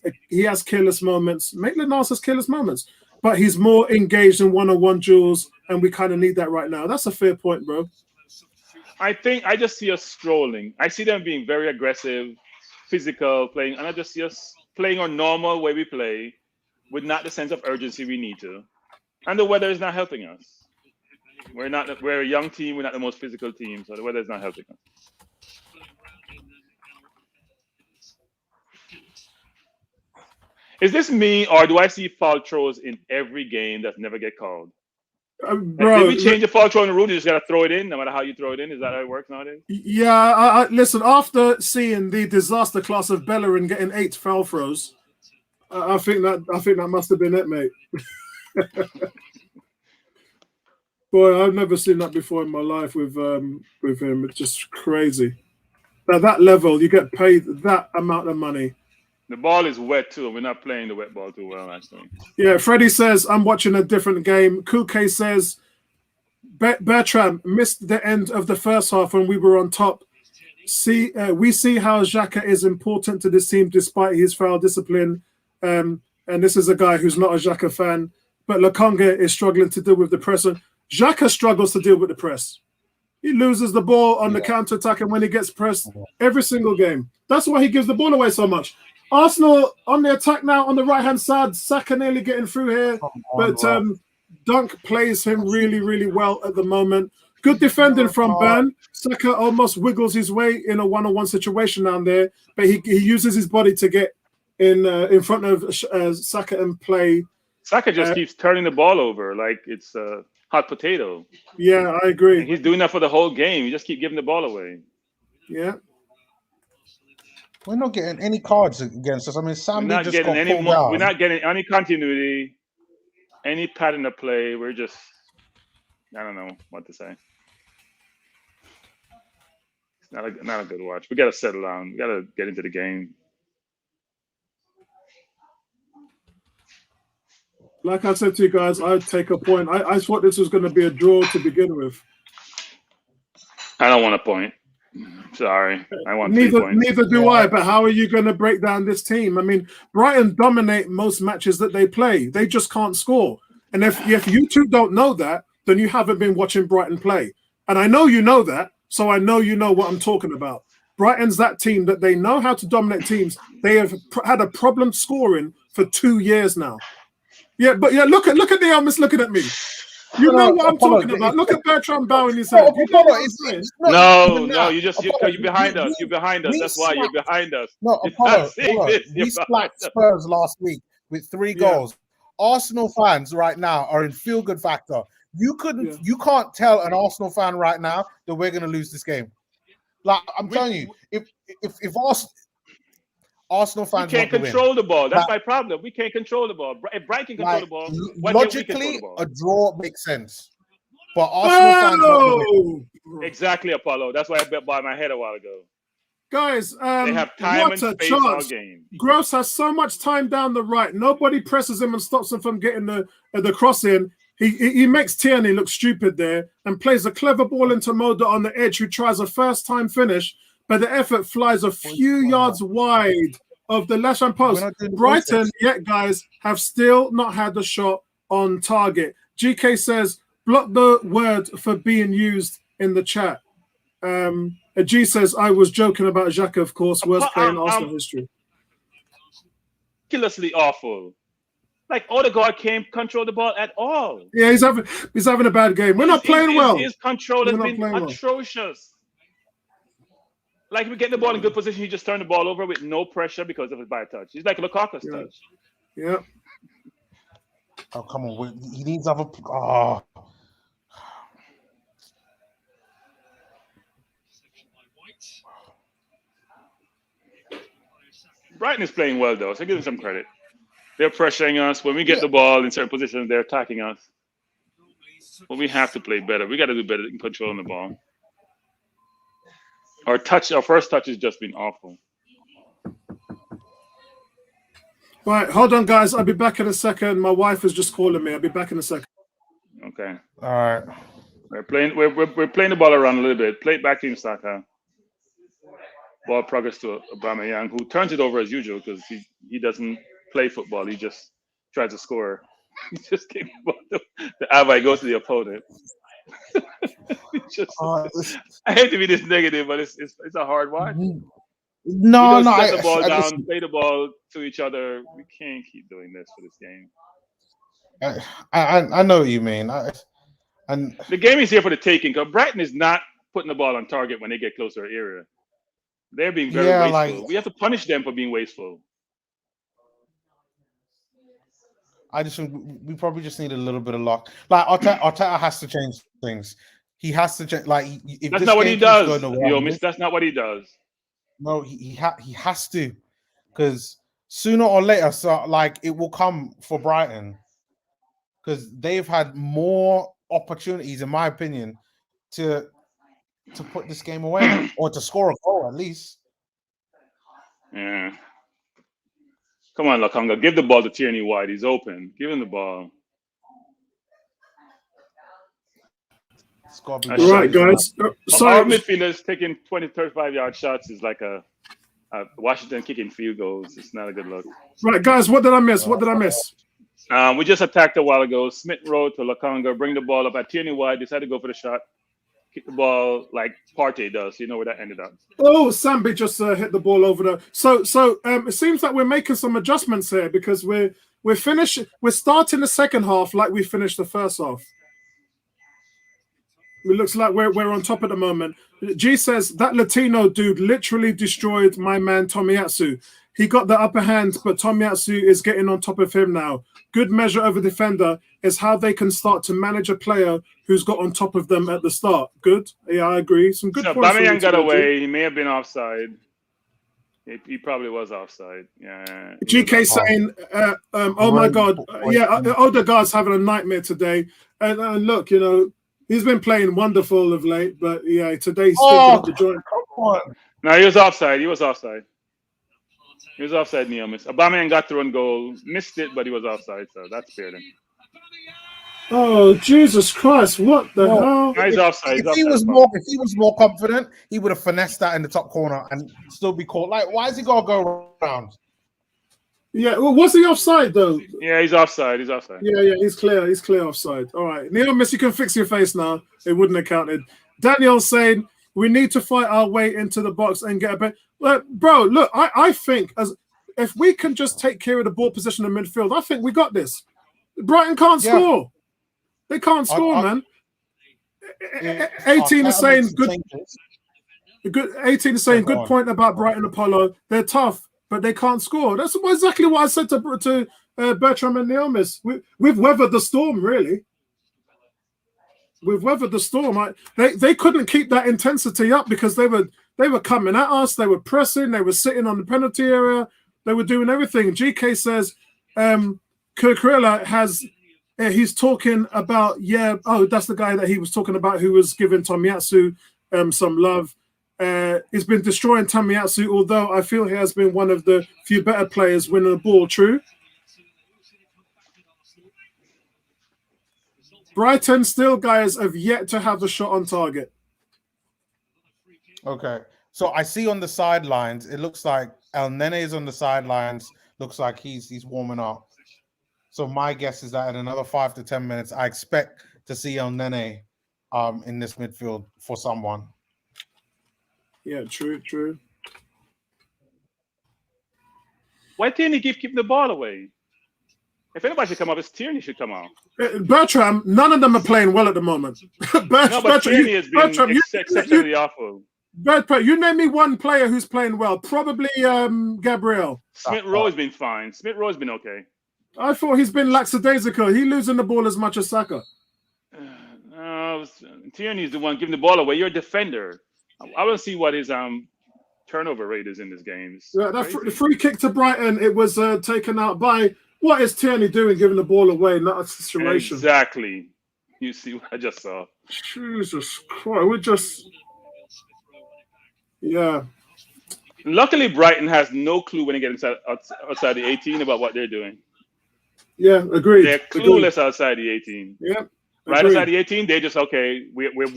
careless moments. Maitland-Niles has careless moments, but he's more engaged in one-on-one duels, and we kind of need that right now. That's a fair point, bro. I just see us strolling. I see them being very aggressive, physical, playing, and I just see us playing on normal way we play with not the sense of urgency we need to. And the weather is not helping us. We're a young team, we're not the most physical team, so the weather is not helping us. Is this me, or do I see foul throws in every game that never get called? Bro, did we change the foul throw in the rule? You just gotta throw it in, no matter how you throw it in. Is that how it works nowadays? Yeah, listen. After seeing the disaster class of Bellerin getting 8 foul throws, I think that must have been it, mate. Boy, I've never seen that before in my life with him. It's just crazy. At that level, you get paid that amount of money. The ball is wet too. We're not playing the wet ball too well, actually. Yeah, Freddie says, I'm watching a different game. Kuke says, Bertram missed the end of the first half when we were on top. We see how Xhaka is important to this team despite his foul discipline. And this is a guy who's not a Xhaka fan. But Lokonga is struggling to deal with the press. Xhaka struggles to deal with the press. He loses the ball on the counter-attack and when he gets pressed every single game. That's why he gives the ball away so much. Arsenal on the attack now on the right-hand side. Saka nearly getting through here. But Dunk plays him really, really well at the moment. Good defending from Burn. Saka almost wiggles his way in a one-on-one situation down there. But he uses his body to get in front of Saka and play. Saka just keeps turning the ball over like it's a hot potato. Yeah, I agree. And he's doing that for the whole game. He just keep giving the ball away. Yeah. We're not getting any cards against us. I mean, Sam we're not just getting got any. pulled out. We're not getting any continuity, any pattern of play. We're just, I don't know what to say. It's not a good watch. We got to settle down. We got to get into the game. Like I said to you guys, I'd take a point. I thought this was going to be a draw to begin with. I don't want a point. Sorry, I want 3 points. Neither do I. But how are you going to break down this team? I mean, Brighton dominate most matches that they play. They just can't score. And if you two don't know that, then you haven't been watching Brighton play. And I know you know that, so I know you know what I'm talking about. Brighton's that team that they know how to dominate teams. They have had a problem scoring for 2 years now. Yeah, but yeah, look at the Elvis looking at me. You know what I'm talking about. Look at Bertrand bowing his head. You know what I'm saying? No, you're behind us. You're behind us. That's why you're behind us. No, Apollo, we slapped Spurs last week with 3 goals. Arsenal fans right now are in feel-good factor. You can't tell an Arsenal fan right now that we're going to lose this game. Like I'm telling you, if Arsenal fans can't control the ball. That's my problem. We can't control the ball. If Brighton can control the ball, logically, a draw makes sense. But Arsenal fans Oh! Exactly, Apollo. That's why I bet by my head a while ago. Guys, They have time what and a space all chance. game. Gross has so much time down the right. Nobody presses him and stops him from getting the cross in. He makes Tierney look stupid there and plays a clever ball into Moda on the edge, who tries a first-time finish, but the effort flies a few yards wide of the left-hand post. Brighton, yet guys, have still not had a shot on target. GK says, block the word for being used in the chat. G says, I was joking about Xhaka, of course, worst player in Arsenal history. Ridiculously awful. Like Odegaard can't control the ball at all. Yeah, he's having a bad game. We're not playing well. His control has been atrocious. Like, we get the ball in good position, he just turned the ball over with no pressure because of his bad touch. He's like Lukaku's touch. Yeah. Oh, come on. He needs other... Oh. Brighton is playing well, though, so give them some credit. They're pressuring us. When we get the ball in certain positions, they're attacking us. But we have to play better. We got to do better in controlling the ball. Our first touch has just been awful. Right, hold on, guys. I'll be back in a second. My wife is just calling me. I'll be back in a second. Okay. All right. We're playing the ball around a little bit. Play it back to Xhaka. Ball progress to Aubameyang, who turns it over as usual because he doesn't play football. He just tries to score. He just gave the ally goes to the opponent. I hate to be this negative, but it's a hard watch. No, set the ball down, play the ball to each other. We can't keep doing this for this game. I know what you mean. And the game is here for the taking. Because Brighton is not putting the ball on target when they get closer to our area. They're being very wasteful. We have to punish them for being wasteful. We probably just need a little bit of luck. Like Arteta has to change things. He has to change. Like, if that's not what he does. That's not what he does. No, he has to, because sooner or later, it will come for Brighton, because they've had more opportunities, in my opinion, to put this game away or to score a goal at least. Yeah. Come on, Lokonga. Give the ball to Tierney wide. He's open. Give him the ball. Right, guys. Our midfielders taking 20, 35-yard shots is like a Washington kicking field goals. It's not a good look. Right, guys. What did I miss? We just attacked a while ago. Smith Road to Lokonga. Bring the ball up at Tierney wide. Decided to go for the shot. Kick the ball like Partey does. You know where that ended up. Oh, Sambi just hit the ball over there. So it seems like we're making some adjustments here, because we're starting the second half like we finished the first half. It looks like we're on top at the moment. G says that Latino dude literally destroyed my man Tomiyasu. He got the upper hand, but Tomiyasu is getting on top of him now. Good measure of a defender is how they can start to manage a player who's got on top of them at the start. Good. Yeah, I agree. Some good points. Aubameyang got away. He may have been offside. He probably was offside. Yeah. GK saying, oh my God. Odegaard's having a nightmare today. And look, he's been playing wonderful of late, but yeah, today he's sticking up the joint. Come on. No, he was offside. He was offside, Neomis. Aubameyang got through on goal. Missed it, but he was offside, so that's fair then. Oh, Jesus Christ. What the hell? No, he's offside. If he was more confident, he would have finessed that in the top corner and still be caught. Like, why has he got to go around? Yeah, well, was he offside, though? Yeah, he's offside. Yeah, he's clear. He's clear offside. All right. Neomis, you can fix your face now. It wouldn't have counted. Daniel's saying, we need to fight our way into the box and get a bit. Bro, look, I think if we can just take care of the ball position in midfield, I think we got this. Brighton can't score. They can't score, man. 18 is saying good. 18 is saying good point about Brighton Apollo. They're tough, but they can't score. That's exactly what I said to Bertram and Neomis. We've weathered the storm, really. We've weathered the storm. They couldn't keep that intensity up because they were coming at us. They were pressing. They were sitting on the penalty area. They were doing everything. GK says Cucurella he's talking about, that's the guy that he was talking about who was giving Tomiyasu some love. He's been destroying Tomiyasu, although I feel he has been one of the few better players winning the ball. True. Brighton still, guys, have yet to have a shot on target. Okay. So I see on the sidelines, it looks like El Nene is on the sidelines. Looks like he's warming up. So my guess is that in another 5 to 10 minutes, I expect to see El Nene in this midfield for someone. Yeah, true. Why Tierney keep the ball away? If anybody should come up, it's Tierney should come out. Bertram, none of them are playing well at the moment. But Tierney has been exceptionally awful. Bertram, you name me one player who's playing well. Probably Gabriel. Smith Rowe has been fine. Smith Rowe has been okay. I thought he's been lackadaisical. He losing the ball as much as Saka. Tierney's the one giving the ball away. You're a defender. I want to see what his turnover rate is in this game. The free kick to Brighton, it was taken out by, what is Tierney doing giving the ball away? Not a situation. Exactly. You see what I just saw. Jesus Christ. We're just... Yeah. Luckily, Brighton has no clue when they get outside the 18 about what they're doing. Yeah, agreed. They're clueless outside the 18. Yeah. Right outside the 18, they just, okay, we have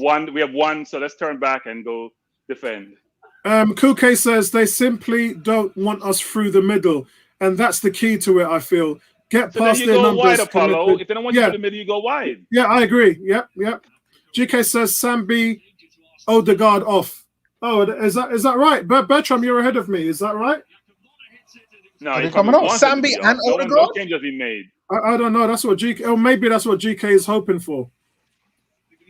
won, so let's turn back and go defend. Kuke says they simply don't want us through the middle, and that's the key to it, I feel. Get past their numbers. Wide, Apollo. If they don't want you through the middle, you go wide. Yeah, I agree. Yep. GK says Sambi Odegaard off. Oh, is that right? Bertram, you're ahead of me. Is that right? No, he's coming off. Sambi and Odegaard? No change has been made. I don't know. That's what GK... Oh, maybe that's what GK is hoping for.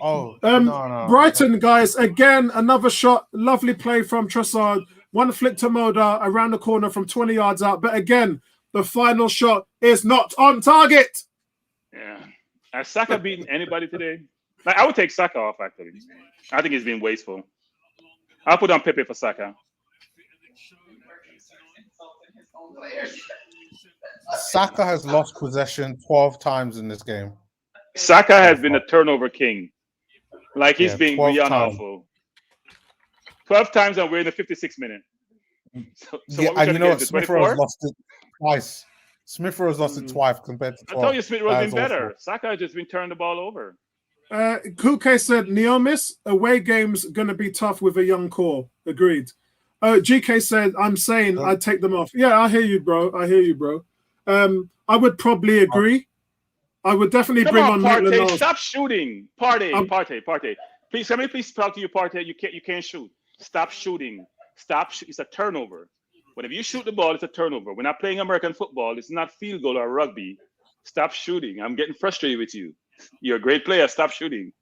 Oh, no. Brighton, guys, again, another shot. Lovely play from Trossard. One flick to Moda around the corner from 20 yards out. But again, the final shot is not on target. Yeah. Has Saka beaten anybody today? Like, I would take Saka off, actually. I think he's been wasteful. I'll put on Pepe for Saka. Saka has lost possession 12 times in this game. Saka has been a turnover king. Like, he's being beyond awful. 12 times, and we're in the 56th minute. So and you know what? Smith Rowe has lost it twice. Smith Rowe has lost it twice compared to 12. I told you Smith Rowe has been better. Saka has just been turning the ball over. Kuke said, Neomis, away games going to be tough with a young core. Agreed. GK said, I'm saying I'd take them off. Yeah, I hear you, bro. I would probably agree. I would definitely bring on Partey. Stop shooting. Partey. Please, somebody please talk to you, Partey. You can't shoot. Stop shooting. It's a turnover. Whenever you shoot the ball, it's a turnover. We're not playing American football. It's not field goal or rugby. Stop shooting. I'm getting frustrated with you. You're a great player. Stop shooting.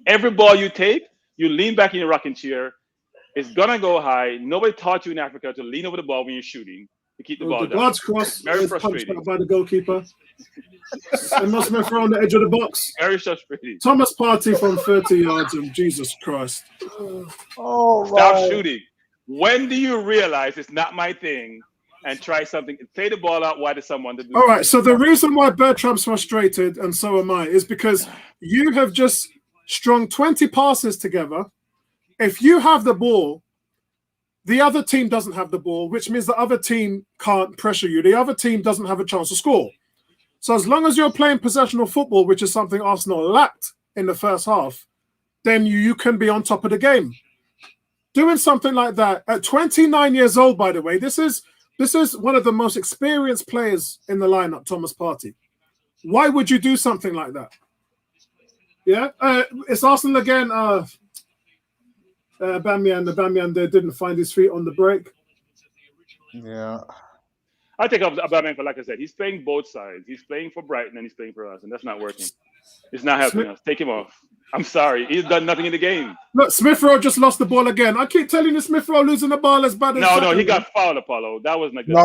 Every ball you take, you lean back in your rocking chair. It's going to go high. Nobody taught you in Africa to lean over the ball when you're shooting to keep the ball down. Guard's cross. Very frustrating. By the goalkeeper. And not Smith on the edge of the box. Very frustrating. Thomas Partey from 30 yards, and Jesus Christ. Stop shooting. When do you realize it's not my thing and try something? Play the ball out wide to someone to do. All right, so the reason why Bertram's frustrated, and so am I, is because you have just strung 20 passes together. If you have the ball, the other team doesn't have the ball, which means the other team can't pressure you. The other team doesn't have a chance to score. So as long as you're playing possessional football, which is something Arsenal lacked in the first half, then you can be on top of the game. Doing something like that at 29 years old, by the way, this is one of the most experienced players in the lineup, Thomas Partey. Why would you do something like that? Yeah, it's Arsenal again. Bamian there didn't find his feet on the break. Yeah. I take Aubameyang for, like I said, he's playing both sides. He's playing for Brighton and he's playing for us, and that's not working. It's not helping us. Take him off. I'm sorry. He's done nothing in the game. Look, Smith Rowe just lost the ball again. I keep telling you, Smith Rowe losing the ball as bad as... No, he got fouled, Apollo. That wasn't a good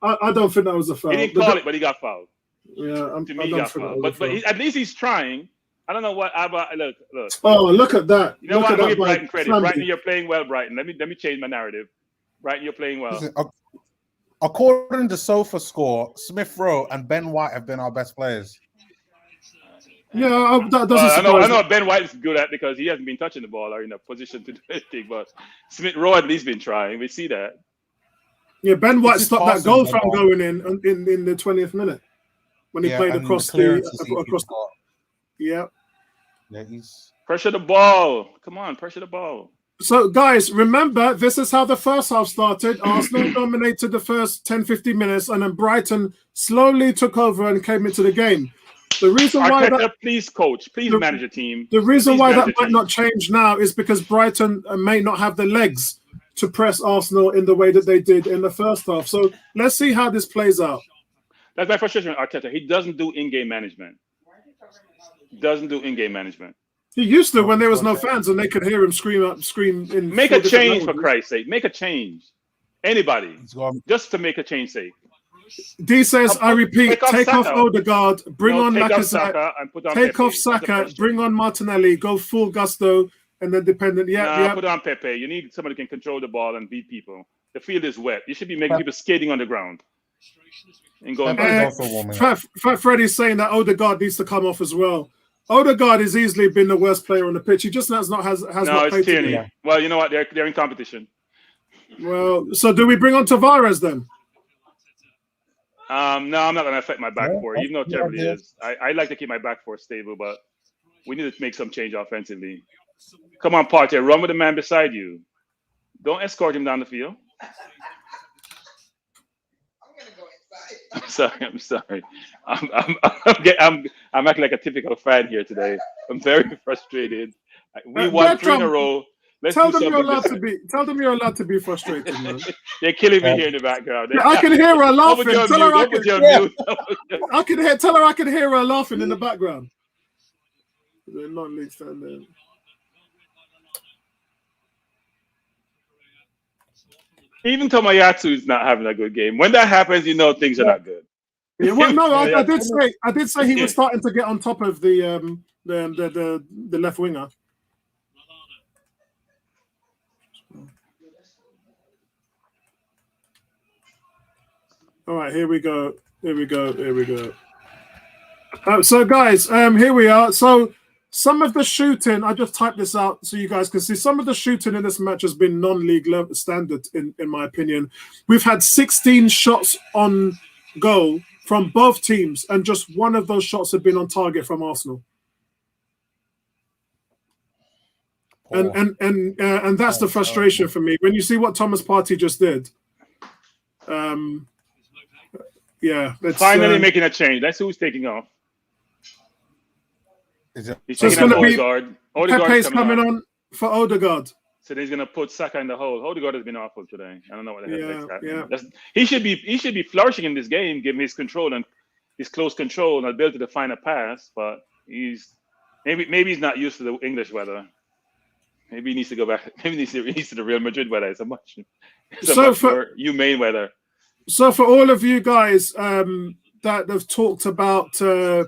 I don't think that was a foul. He didn't call it, but he got fouled. Yeah, to me, he got fouled. But at least he's trying. I don't know what... Look. Oh, look at that. You know what? I'm going to give Brighton credit. Brighton, you're playing well, Brighton. Let me change my narrative. Brighton, you're playing well. Listen, according to SofaScore, Smith Rowe and Ben White have been our best players. Yeah, that doesn't I surprise know me. Ben White is good at because he hasn't been touching the ball or in a position to do anything. But Smith Rowe at least been trying. We see that. Yeah, Ben White It's his stopped that passing, goal Ben from White. going in the 20th minute when he played and across the clearances he's across. got. Yeah. Yeah, he's Pressure the ball. Come on, pressure the ball. So, guys, remember, this is how the first half started. Arsenal dominated the first 10-15 minutes, and then Brighton slowly took over and came into the game. The reason why Arteta, that please coach, please manage your team. the reason Please why manage that your might team. not change now is because Brighton may not have the legs to press Arsenal in the way that they did in the first half. So let's see how this plays out. That's my frustration with Arteta. He doesn't do in-game management. He used to when there was no fans and they could hear him scream in. Make 4 a different change, for languages. Christ's sake. Make a change. Anybody. he's got Just to make a change sake. D says, I repeat, take off Saka. Odegaard, bring on take off Lacazette, Saka and put on take Pepe. off That's the Saka, first bring change. on Martinelli, go full gusto, and then dependent. Yeah. Put on Pepe. You need somebody who can control the ball and beat people. The field is wet. You should be making people skating on the ground. And going Pepe's back. also warming up. Fat Freddy's saying that Odegaard needs to come off as well. Odegaard has easily been the worst player on the pitch. He just has not No, played it's Tierney. today. Well, you know what? They're in competition. Well, so do we bring on Tavares then? No, I'm not going to affect my back four, even though Yeah, terrible it yeah. is. I like to keep my back four stable, but we need to make some change offensively. Come on, Partey, run with the man beside you. Don't escort him down the field. I'm sorry. I'm acting like a typical fan here today. I'm very frustrated. We won 3 in a row. Let's Tell do them you're something allowed to different. be. Tell them you're allowed to be frustrated, man. They're killing me here in the background. Yeah, I can hear her laughing. Tell her I can. mute. I can hear. Tell her I can hear her laughing in the background. They're not league standard. Even Tomoyatsu is not having a good game. When that happens, you know things are not good. Yeah, well, no, I did say he was starting to get on top of the left winger. All right, here we go. So, guys, here we are. So, some of the shooting, I just typed this out so you guys can see. Some of the shooting in this match has been non-league level standard, in my opinion. We've had 16 shots on goal from both teams, and just one of those shots have been on target from Arsenal. And that's the frustration for me. When you see what Thomas Partey just did, yeah, it's Finally making a change. That's who's taking off. He's So it's taking off going to be Odegaard. Pepe's coming on for Odegaard. So he's going to put Saka in the hole. Odegaard has been awful today. I don't know what the heck is happening. Yeah. He should be flourishing in this game, give him his control and his close control and ability to find a pass. But he's maybe he's not used to the English weather. Maybe he needs to go back. Maybe he needs to the Real Madrid weather. It's a much more humane weather. So for all of you guys that have talked about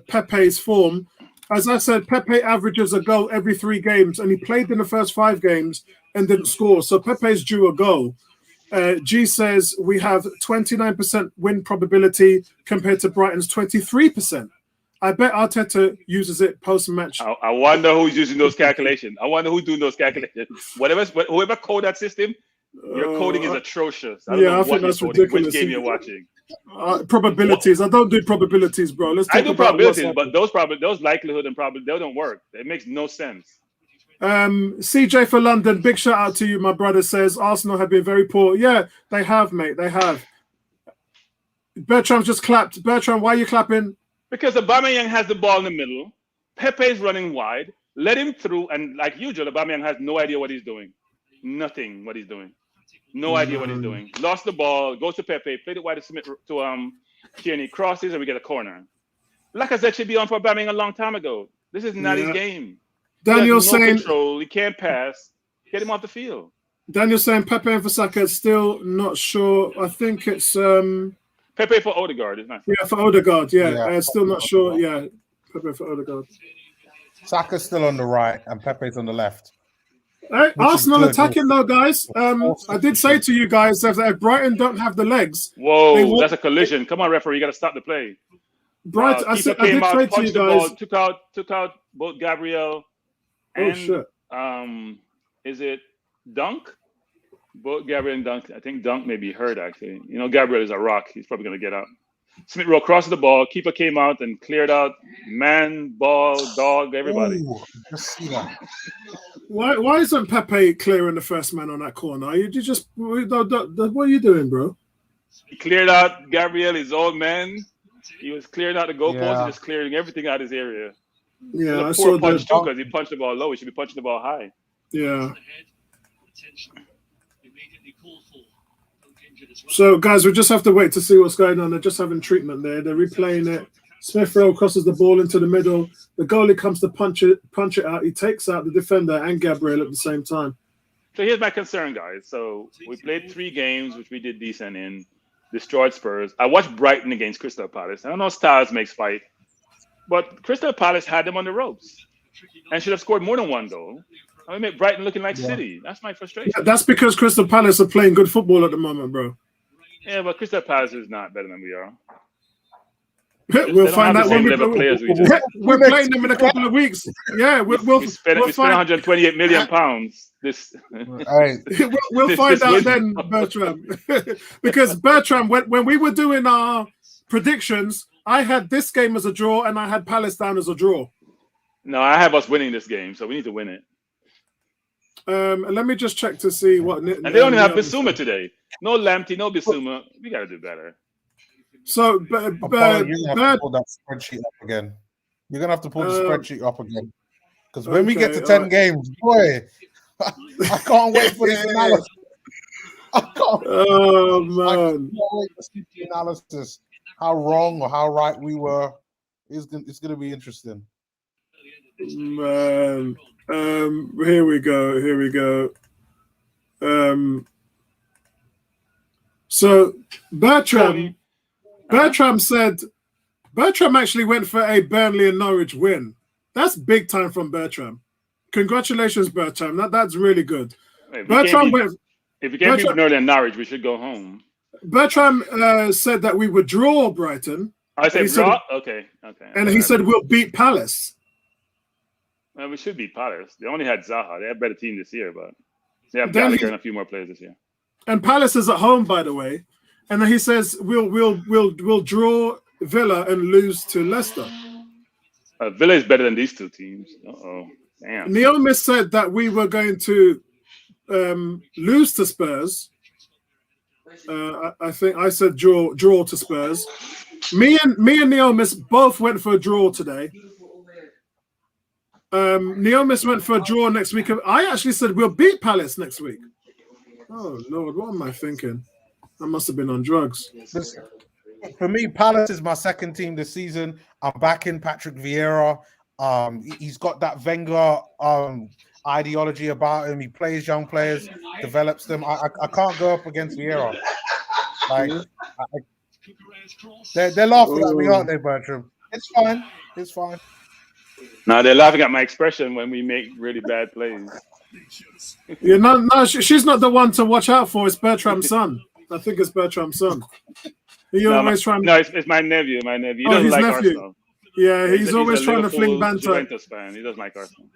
Pepe's form, as I said, Pepe averages a goal every 3 games, and he played in the first 5 games and didn't score. So Pepe's due a goal. G says we have 29% win probability compared to Brighton's 23%. I bet Arteta uses it post-match. I wonder who's using those calculations. I wonder who's doing those calculations. Whoever coded that system, your coding is atrocious. I think that's ridiculous. Which game you're watching? Probabilities. I don't do probabilities, bro. I do probabilities, but those likelihood and probability, they don't work. It makes no sense. CJ for London, big shout out to you, my brother. Says Arsenal have been very poor. Yeah, they have, mate. They have. Bertram just clapped. Bertram, why are you clapping? Because Aubameyang has the ball in the middle. Pepe is running wide. Let him through, and like usual, Aubameyang has no idea what he's doing. Nothing what he's doing. No idea what he's doing. Lost the ball, goes to Pepe, played it wide to Smith to Tierney, crosses, and we get a corner. Lacazette should be on for Aubameyang a long time ago. This is not his game. Daniel he has no saying control. He can't pass. Get him off the field. Daniel saying Pepe and Saka still not sure. I think it's Pepe for Odegaard, isn't it? Yeah, for Odegaard. Yeah, still not sure. Yeah, Pepe for Odegaard. Saka's still on the right and Pepe's on the left. Hey, Arsenal attacking though, guys. I did say to you guys that if Brighton don't have the legs, whoa, that's a collision. Come on, referee, you got to stop the play. Brighton, I keeper said I came did out, say to you punched the guys. ball, took out both Gabriel Oh and shit! is it Dunk? Both Gabriel and Dunk. I think Dunk may be hurt actually. You know, Gabriel is a rock. He's probably gonna get up. Smith Rowe crossed the ball. Keeper came out and cleared out man, ball, dog, everybody. Ooh, just see that. Why isn't Pepe clearing the first man on that corner? You just what are you doing, bro? He cleared out Gabriel, his old man. He was clearing out the goalpost. Yeah. He just clearing everything out of his area. Yeah, I It was a saw poor punch that. too because he punched the ball low. He should be punching the ball high. Yeah. So, guys, we just have to wait to see what's going on. They're just having treatment there. They're replaying it. Smith Rowe crosses the ball into the middle. The goalie comes to punch it out. He takes out the defender and Gabriel at the same time. So here's my concern, guys. So we played 3 games, which we did decent in. Destroyed Spurs. I watched Brighton against Crystal Palace. I don't know styles makes fight, but Crystal Palace had them on the ropes and should have scored more than 1 goal. I mean, make Brighton looking like City. That's my frustration. Yeah, that's because Crystal Palace are playing good football at the moment, bro. Yeah, but Crystal Palace is not better than we are. We'll find out when we're playing them in a couple of weeks. Yeah, we spent 128 million pounds. This we'll find out then, Bertram. Because Bertram, when we were doing our predictions, I had this game as a draw and I had Palace down as a draw. No, I have us winning this game, so we need to win it. Let me just check to see what. And they only have Bissouma today. No Lamptey, no Bissouma. We got to do better. So, you're gonna have to pull that spreadsheet up again. You're gonna have to pull the spreadsheet up again, because when we get to 10 games, boy, I can't wait for this analysis. I can't. Oh man! I can't wait to see the analysis. How wrong or how right we were. It's gonna be interesting. Man, here we go. So Bertram actually went for a Burnley and Norwich win. That's big time from Bertram. Congratulations, Bertram. That's really good. If we can't beat Burnley and Norwich, we should go home. Bertram said that we would draw Brighton. I said draw? Okay. And he said we'll beat Palace. Well, we should beat Palace. They only had Zaha. They have a better team this year, but they have Gallagher and a few more players this year. And Palace is at home, by the way. And then he says we'll draw Villa and lose to Leicester. Villa is better than these 2 teams. Damn. Neomis said that we were going to lose to Spurs. I think I said draw to Spurs. Me and Neomis both went for a draw today. Neomis went for a draw next week. I actually said we'll beat Palace next week. Oh Lord, what am I thinking? I must have been on drugs. Listen, for me, Palace is my second team this season. I'm backing Patrick Vieira. He's got that Wenger ideology about him. He plays young players, develops them. I can't go up against Vieira. They're laughing at me, aren't they, Bertram? It's fine. No, they're laughing at my expression when we make really bad plays. Yeah, no, she's not the one to watch out for. It's Bertram's son. I think it's Bertram's son. It's my nephew. He doesn't like Arsenal. Yeah, he's always trying to fling banter. Juventus fan. He doesn't like Arsenal.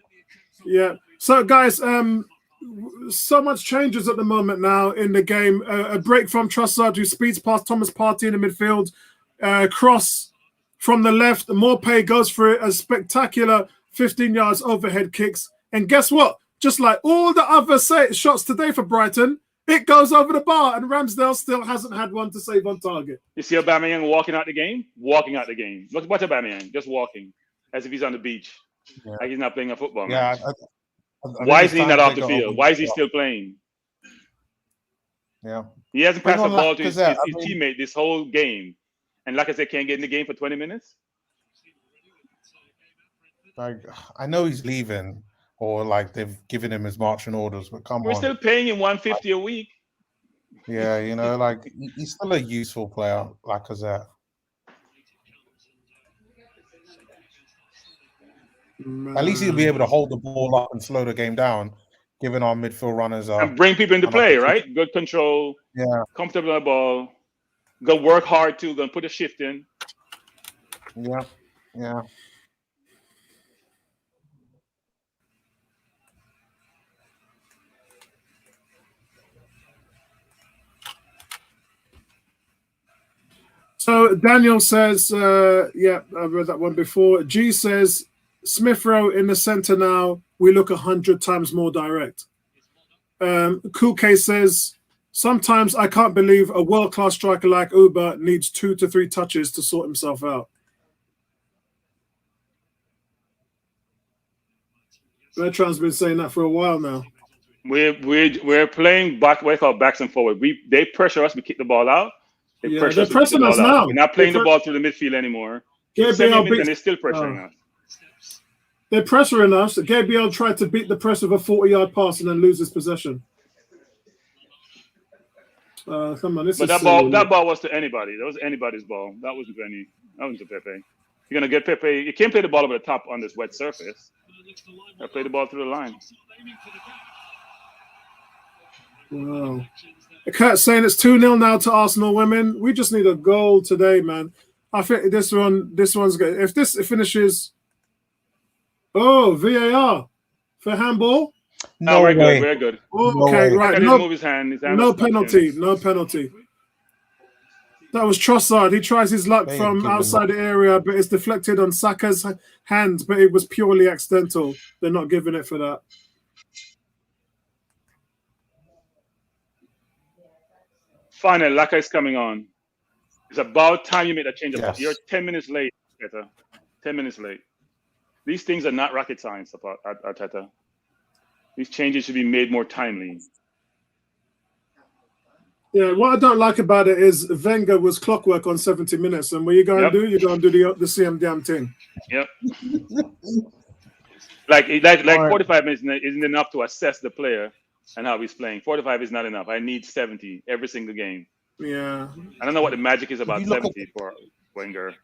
Yeah. So, guys, so much changes at the moment now in the game. A break from Trossard, who speeds past Thomas Partey in the midfield. Cross from the left. Morpay goes for it. A spectacular 15 yards overhead kicks. And guess what? Just like all the other shots today for Brighton, it goes over the bar, and Ramsdale still hasn't had one to save on target. You see Aubameyang walking out the game? Walking out the game. Look, watch Aubameyang, just walking, as if he's on the beach. Yeah. Like he's not playing a football match. Why is he not off the field? Why is he still playing? Yeah. He hasn't passed the ball to his teammate this whole game. And like I said, can't get in the game for 20 minutes? I know he's leaving, or like they've given him his marching orders, but We're still paying him $150 a week. Yeah, like he's still a useful player, like Lacazette. At least he'll be able to hold the ball up and slow the game down, given our midfield runners and bring people into play, right? Good control, comfortable on the ball, go work hard too, gonna put a shift in. Yeah, yeah. So Daniel says, yeah, I've read that one before. G says, Smith Rowe in the centre now, we look 100 times more direct. Kuke says, sometimes I can't believe a world-class striker like Uber needs 2 to 3 touches to sort himself out. Bertrand's been saying that for a while now. We're playing back, what I call backs and forward. They pressure us, we kick the ball out. They're pressing us now. We're not playing the ball through the midfield anymore. And they're still pressuring us. They're pressuring us. Gabriel tried to beat the press with a 40-yard pass and then loses possession. Come on, that ball was to anybody. That was anybody's ball. That wasn't to Pepe. You're gonna get Pepe. You can't play the ball over the top on this wet surface. I play the ball through the line. Wow. Kurt's saying it's 2-0 now to Arsenal women. We just need a goal today, man. I think this one's good. If this finishes, VAR for handball. No, we're good. We're good. Okay, no right. Move his hand. No penalty. No penalty. That was Trossard. He tries his luck from outside the area, but it's deflected on Saka's hand, but it was purely accidental. They're not giving it for that. Finally, Laka is coming on. It's about time you make that change. Yes. You're 10 minutes late, Arteta. 10 minutes late. These things are not rocket science, Arteta. These changes should be made more timely. Yeah, what I don't like about it is Wenger was clockwork on 70 minutes, and what you going to do? You're going to do the same damn thing. Yep. like 45 minutes isn't enough to assess the player and how he's playing. 45 is not enough. I need 70 every single game. Yeah. I don't know what the magic is about 70 for Wenger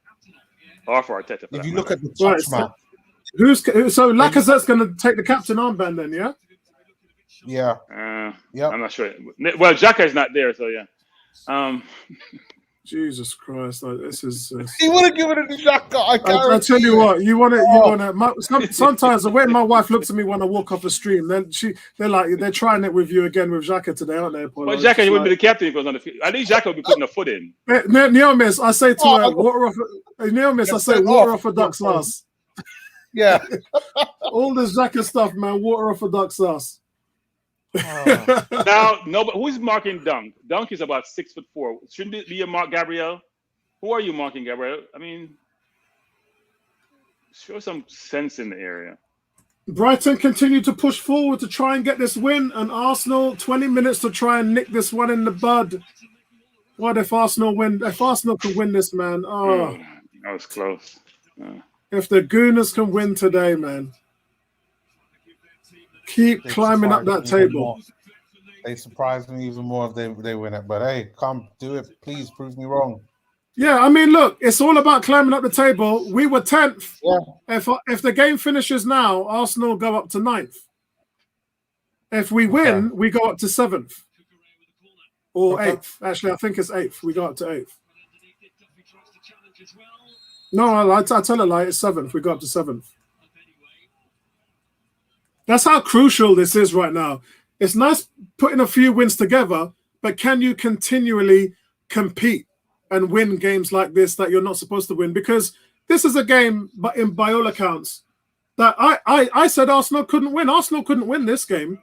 or for Arteta. If you look at the touch map. So Lacazette's going to take the captain armband then, yeah? Yeah. I'm not sure. Well, Xhaka is not there, so yeah. Jesus Christ, this is. He would have given it to Xhaka. I tell you what, you want it. Sometimes the way my wife looks at me when I walk off the stream, then they're trying it with you again with Xhaka today, aren't they? Well, Xhaka, he wouldn't be the captain if he was on the field. I think Xhaka would be putting a foot in. Neomis, I say to her, water off a duck's ass. Yeah. All this Xhaka stuff, man, water off a duck's ass. Now, but who's marking Dunk? Dunk is about 6'4". Shouldn't it be a Mark Gabriel? Who are you marking, Gabriel? I mean, show some sense in the area. Brighton continue to push forward to try and get this win, and Arsenal 20 minutes to try and nick this one in the bud. What if Arsenal win? If Arsenal can win this, man? Oh, that was close. If the Gooners can win today, man. Keep climbing up that table. They surprise me even more if they win it. But hey, come do it. Please prove me wrong. Yeah, I mean, look, it's all about climbing up the table. We were 10th. Yeah. If the game finishes now, Arsenal go up to 9th. If we win, we go up to 7th. Or 8th. Actually, I think it's 8th. We go up to 8th. No, I tell a lie. It's 7th. We go up to 7th. That's how crucial this is right now. It's nice putting a few wins together, but can you continually compete and win games like this that you're not supposed to win? Because this is a game, but by all accounts, that I said Arsenal couldn't win. Arsenal couldn't win this game.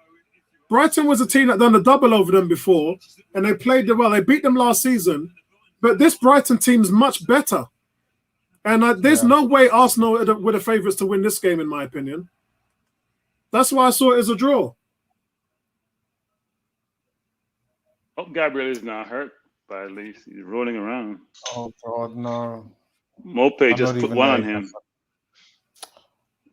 Brighton was a team that done a double over them before, and they played well. They beat them last season, but this Brighton team's much better. And there's no way Arsenal were the favourites to win this game, in my opinion. That's why I saw it as a draw. Hope Gabriel is not hurt, but at least he's rolling around. Oh, God, no. Mope just put one on him.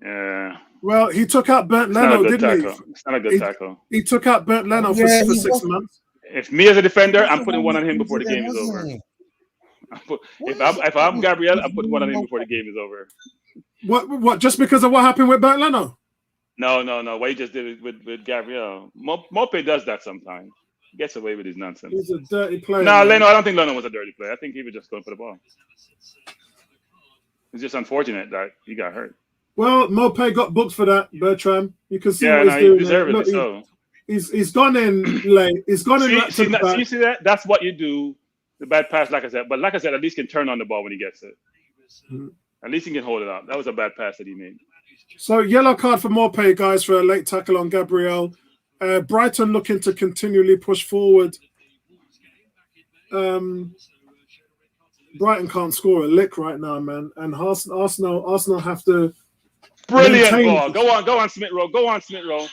Yeah. Well, he took out Bernd Leno, didn't he? It's not a good tackle. He took out Bernd Leno for 6 months. If me as a defender, I'm putting one on him before the game is over. If I'm Gabriel, I'm putting one on him before the game is over. What? Just because of what happened with Bernd Leno? No. What he just did with Gabriel. Mope does that sometimes. He gets away with his nonsense. He's a dirty player. No, Leno, I don't think Leno was a dirty player. I think he was just going for the ball. It's just unfortunate that he got hurt. Well, Mopé got booked for that, Bertram. You can see Yeah, what no, he's he doing. deserved Look, it. So he's gone in late. He's gone in late to the back. see that? That's what you do. The bad pass, like I said. But like I said, at least can turn on the ball when he gets it. At least he can hold it up. That was a bad pass that he made. So yellow card for Mopé, guys, for a late tackle on Gabriel. Brighton looking to continually push forward. Brighton can't score a lick right now, man. And Arsenal have to. Brilliant maintain. ball. Go on, Smith Rowe. Go on, Smith Rowe.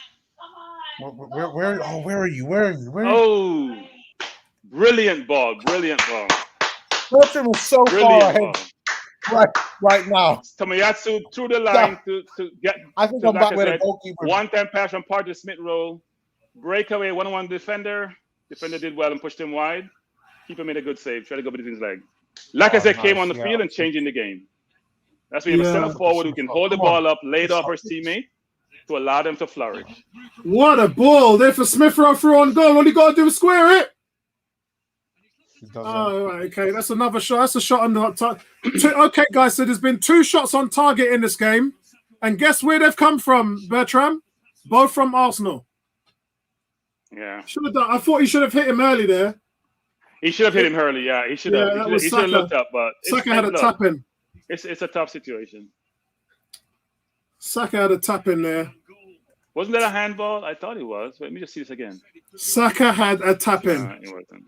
Where are you? Where are you? Oh, brilliant ball. Bertrand was so far ahead right now. Tomiyasu through the line to get. I think I'm back with a goalkeeper. One-time pass from Partey Smith Rowe. Breakaway, 1-on-1 defender. Defender did well and pushed him wide. Keeper made a good save. Try to go between his legs. Like I said, came on the field and changing the game. That's when you have a center forward who can hold the ball up, lay it off his teammate to allow them to flourish. What a ball there for Smith Rowe through on goal. All you got to do is square it. Oh, right, okay. That's another shot. That's a shot on the target. Okay, guys, so there's been 2 shots on target in this game. And guess where they've come from, Bertram? Both from Arsenal. Yeah. Should have done. I thought he should have hit him early there. He should have hit him early, yeah. He should have. He should have looked up, but Saka had a tap in. It's a tough situation. Saka had a tap in there. Wasn't that a handball? I thought it was. Let me just see this again. Saka had a tap in. It wasn't.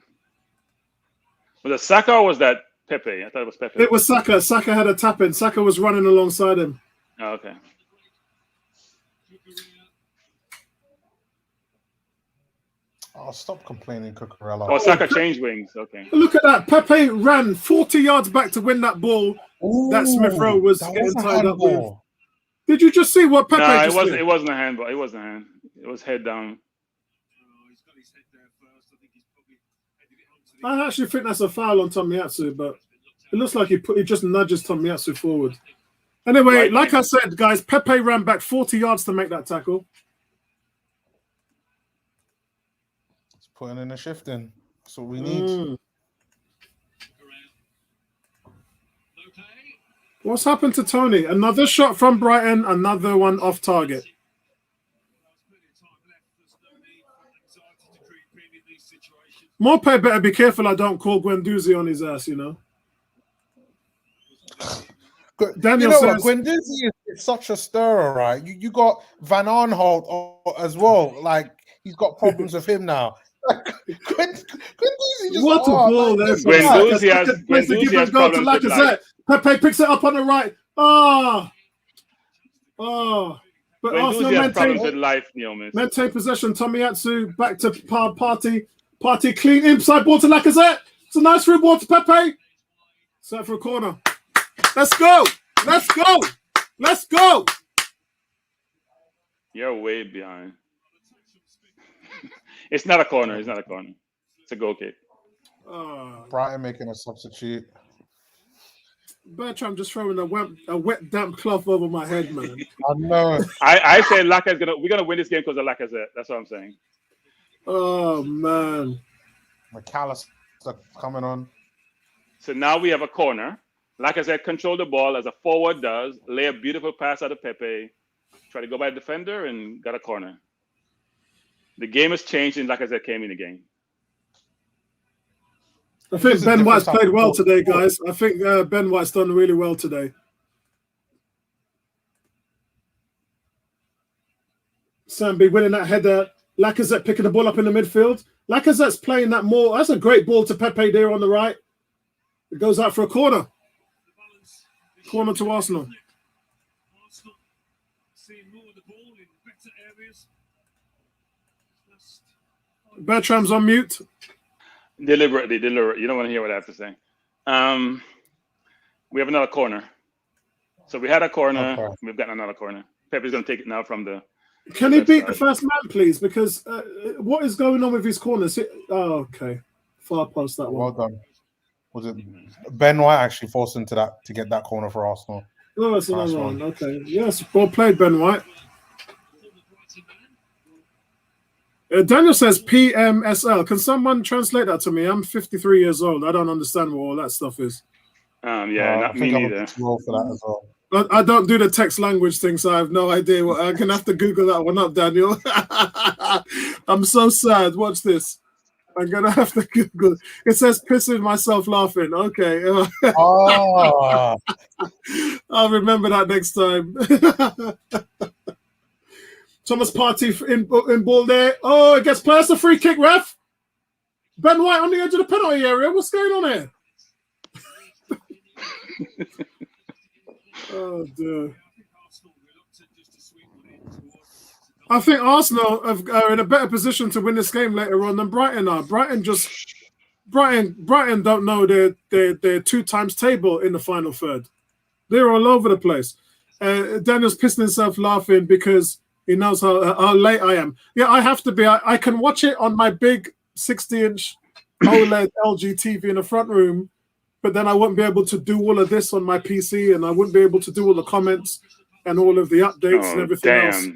Was it Saka or was that Pepe? I thought it was Pepe. It was Saka. Saka had a tap in. Saka was running alongside him. Oh, okay. Oh, stop complaining, Cucurella. Oh, Saka changed wings. Okay. Look at that. Pepe ran 40 yards back to win that ball. That Smith Rowe was getting tied up with. Did you just see what Pepe just did? It wasn't a handball. It wasn't a hand. It was head down. I actually think that's a foul on Tomiyasu, but it looks like he just nudges Tomiyasu forward. Anyway, Right, like I said, guys, Pepe ran back 40 yards to make that tackle. It's putting in a shift in. That's what we need. What's happened to Tony? Another shot from Brighton, another one off target. Mopé better be careful I don't call Guendouzi on his ass, you know. Daniel says, Guendouzi is such a stirrer, right? You got Van Aanholt as well. Like, he's got problems with him now. Guendouzi just what a ball there. Guendouzi has problems with life. Pepe picks it up on the right. Oh. But Arsenal maintain possession. Tomiyasu back to Partey. Partey clean inside ball to Lacazette. It's a nice through ball to Pepe. Set for a corner. Let's go. Let's go. Let's go. You're way behind. It's not a corner. It's not a corner. It's a goal kick. Brighton making a substitute. Bertram just throwing a wet, damp cloth over my head, man. I know. I say we're gonna win this game because of Lacazette. That's what I'm saying. Oh man. McAllister coming on. So now we have a corner. Lacazette control the ball as a forward does, lay a beautiful pass out of Pepe, try to go by the defender and got a corner. The game has changed and Lacazette came in the game. I think Ben White's played well today, guys. I think Ben White's done really well today. Sambi winning that header. Lacazette picking the ball up in the midfield. Lacazette's playing that more. That's a great ball to Pepe there on the right. It goes out for a corner. Corner to Arsenal. Bertram's on mute. Deliberately. You don't want to hear what I have to say. We have another corner. So we had a corner. Okay. We've got another corner. Pepe's going to take it now from the... Can he beat the first man, please? Because what is going on with his corners? Okay. Far past that one. Well done. Was it Ben White actually forced into that to get that corner for Arsenal? Oh, that's another one. Okay. Yes, well played, Ben White. Daniel says PMSL. Can someone translate that to me? I'm 53 years old. I don't understand what all that stuff is. Yeah, not I me think I'm a neither. bit too old for that as well. I don't do the text language thing, so I have no idea. I'm going to have to Google that one up, Daniel. I'm so sad. Watch this. I'm going to have to Google. It says pissing myself laughing. Okay. Oh, I'll remember that next time. Thomas Partey in ball there. Oh, it gets past the free kick, ref. Ben White on the edge of the penalty area. What's going on here? Oh, dear. I think Arsenal are in a better position to win this game later on than Brighton are. Brighton don't know their 2 times table in the final third. They're all over the place. Daniel's pissing himself laughing because he knows how late I am. Yeah, I have to be. I can watch it on my big 60-inch OLED LG TV in the front room, but then I wouldn't be able to do all of this on my PC, and I wouldn't be able to do all the comments and all of the updates and everything else.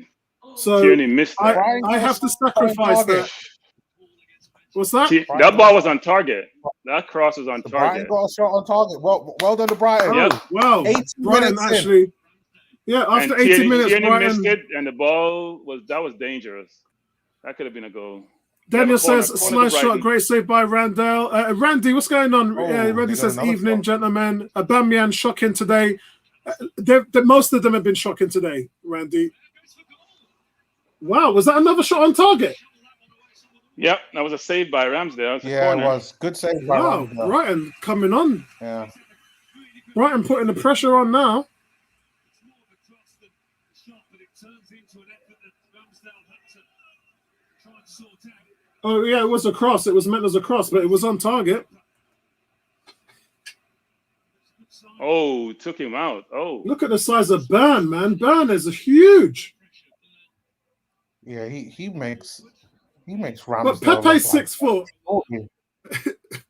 So Tierney missed that. I have to sacrifice that. What's that? That ball was on target. That cross was on Brighton target. got a shot on target. Well done to Brighton. Yep. Wow. 80 Brighton minutes in. actually. Yeah, after And 80 minutes, Tierney Brighton. missed it, and the ball was dangerous. That could have been a goal. Daniel Corner says, to slice shot, Brighton. great save by Randall. Randy, what's going on? Oh, Randy they got says, another evening, shot. gentlemen. Aubameyang shocking today. Most of them have been shocking today, Randy. Wow, was that another shot on target? Yep, that was a save by Ramsdale. Yeah, it was. Good save by Wow, Ramsdale. Brighton coming on. Yeah. Brighton putting the pressure on now. Oh, yeah, it was a cross. It was meant as a cross, but it was on target. Oh, took him out. Oh, Look at the size of Burn, man. Burn is huge. Yeah, he makes Ramsdale. But Pepe's 6 foot. Oh,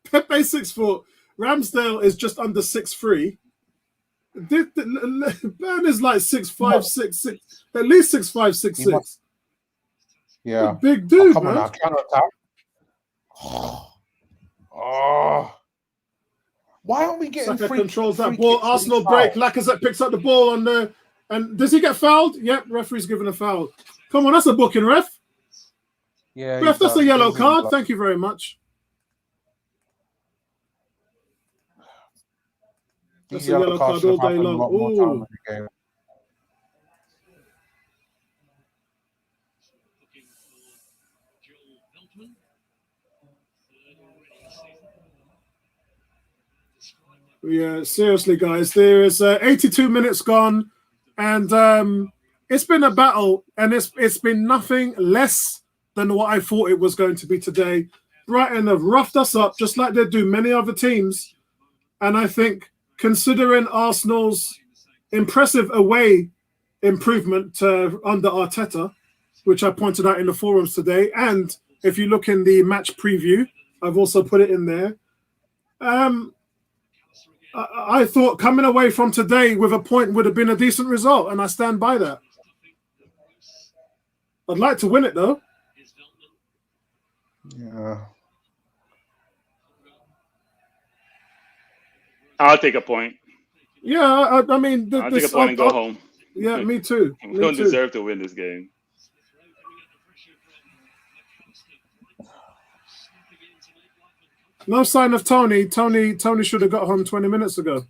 Pepe's 6 foot. Ramsdale is just under 6'3". Burn is like 6'5", 6'6", at least 6'5", 6'6". yeah. Big dude, Come on man. now, counter attack. Oh. Why aren't we getting Saka free controls that free ball. kicks when Arsenal he's break. fouled? Lacazette picks up the ball on the. And does he get fouled? Yep, referee's given a foul. Come on, that's a booking, ref. Yeah, Ref, that's a yellow he's card. blocked. Thank you very much. That's These a yellow card should all have day happened a long. lot more Ooh. time in the game. Yeah, seriously, guys. There is 82 minutes gone, and it's been a battle, and it's been nothing less than what I thought it was going to be today. Brighton have roughed us up just like they do many other teams, and I think considering Arsenal's impressive away improvement under Arteta, which I pointed out in the forums today, and if you look in the match preview, I've also put it in there. I thought coming away from today with a point would have been a decent result, and I stand by that. I'd like to win it, though. Yeah. I'll take a point. Yeah, I mean... I'll take a point and go home. Yeah, me too. We don't deserve to win this game. No sign of Tony. Tony should have got home 20 minutes ago.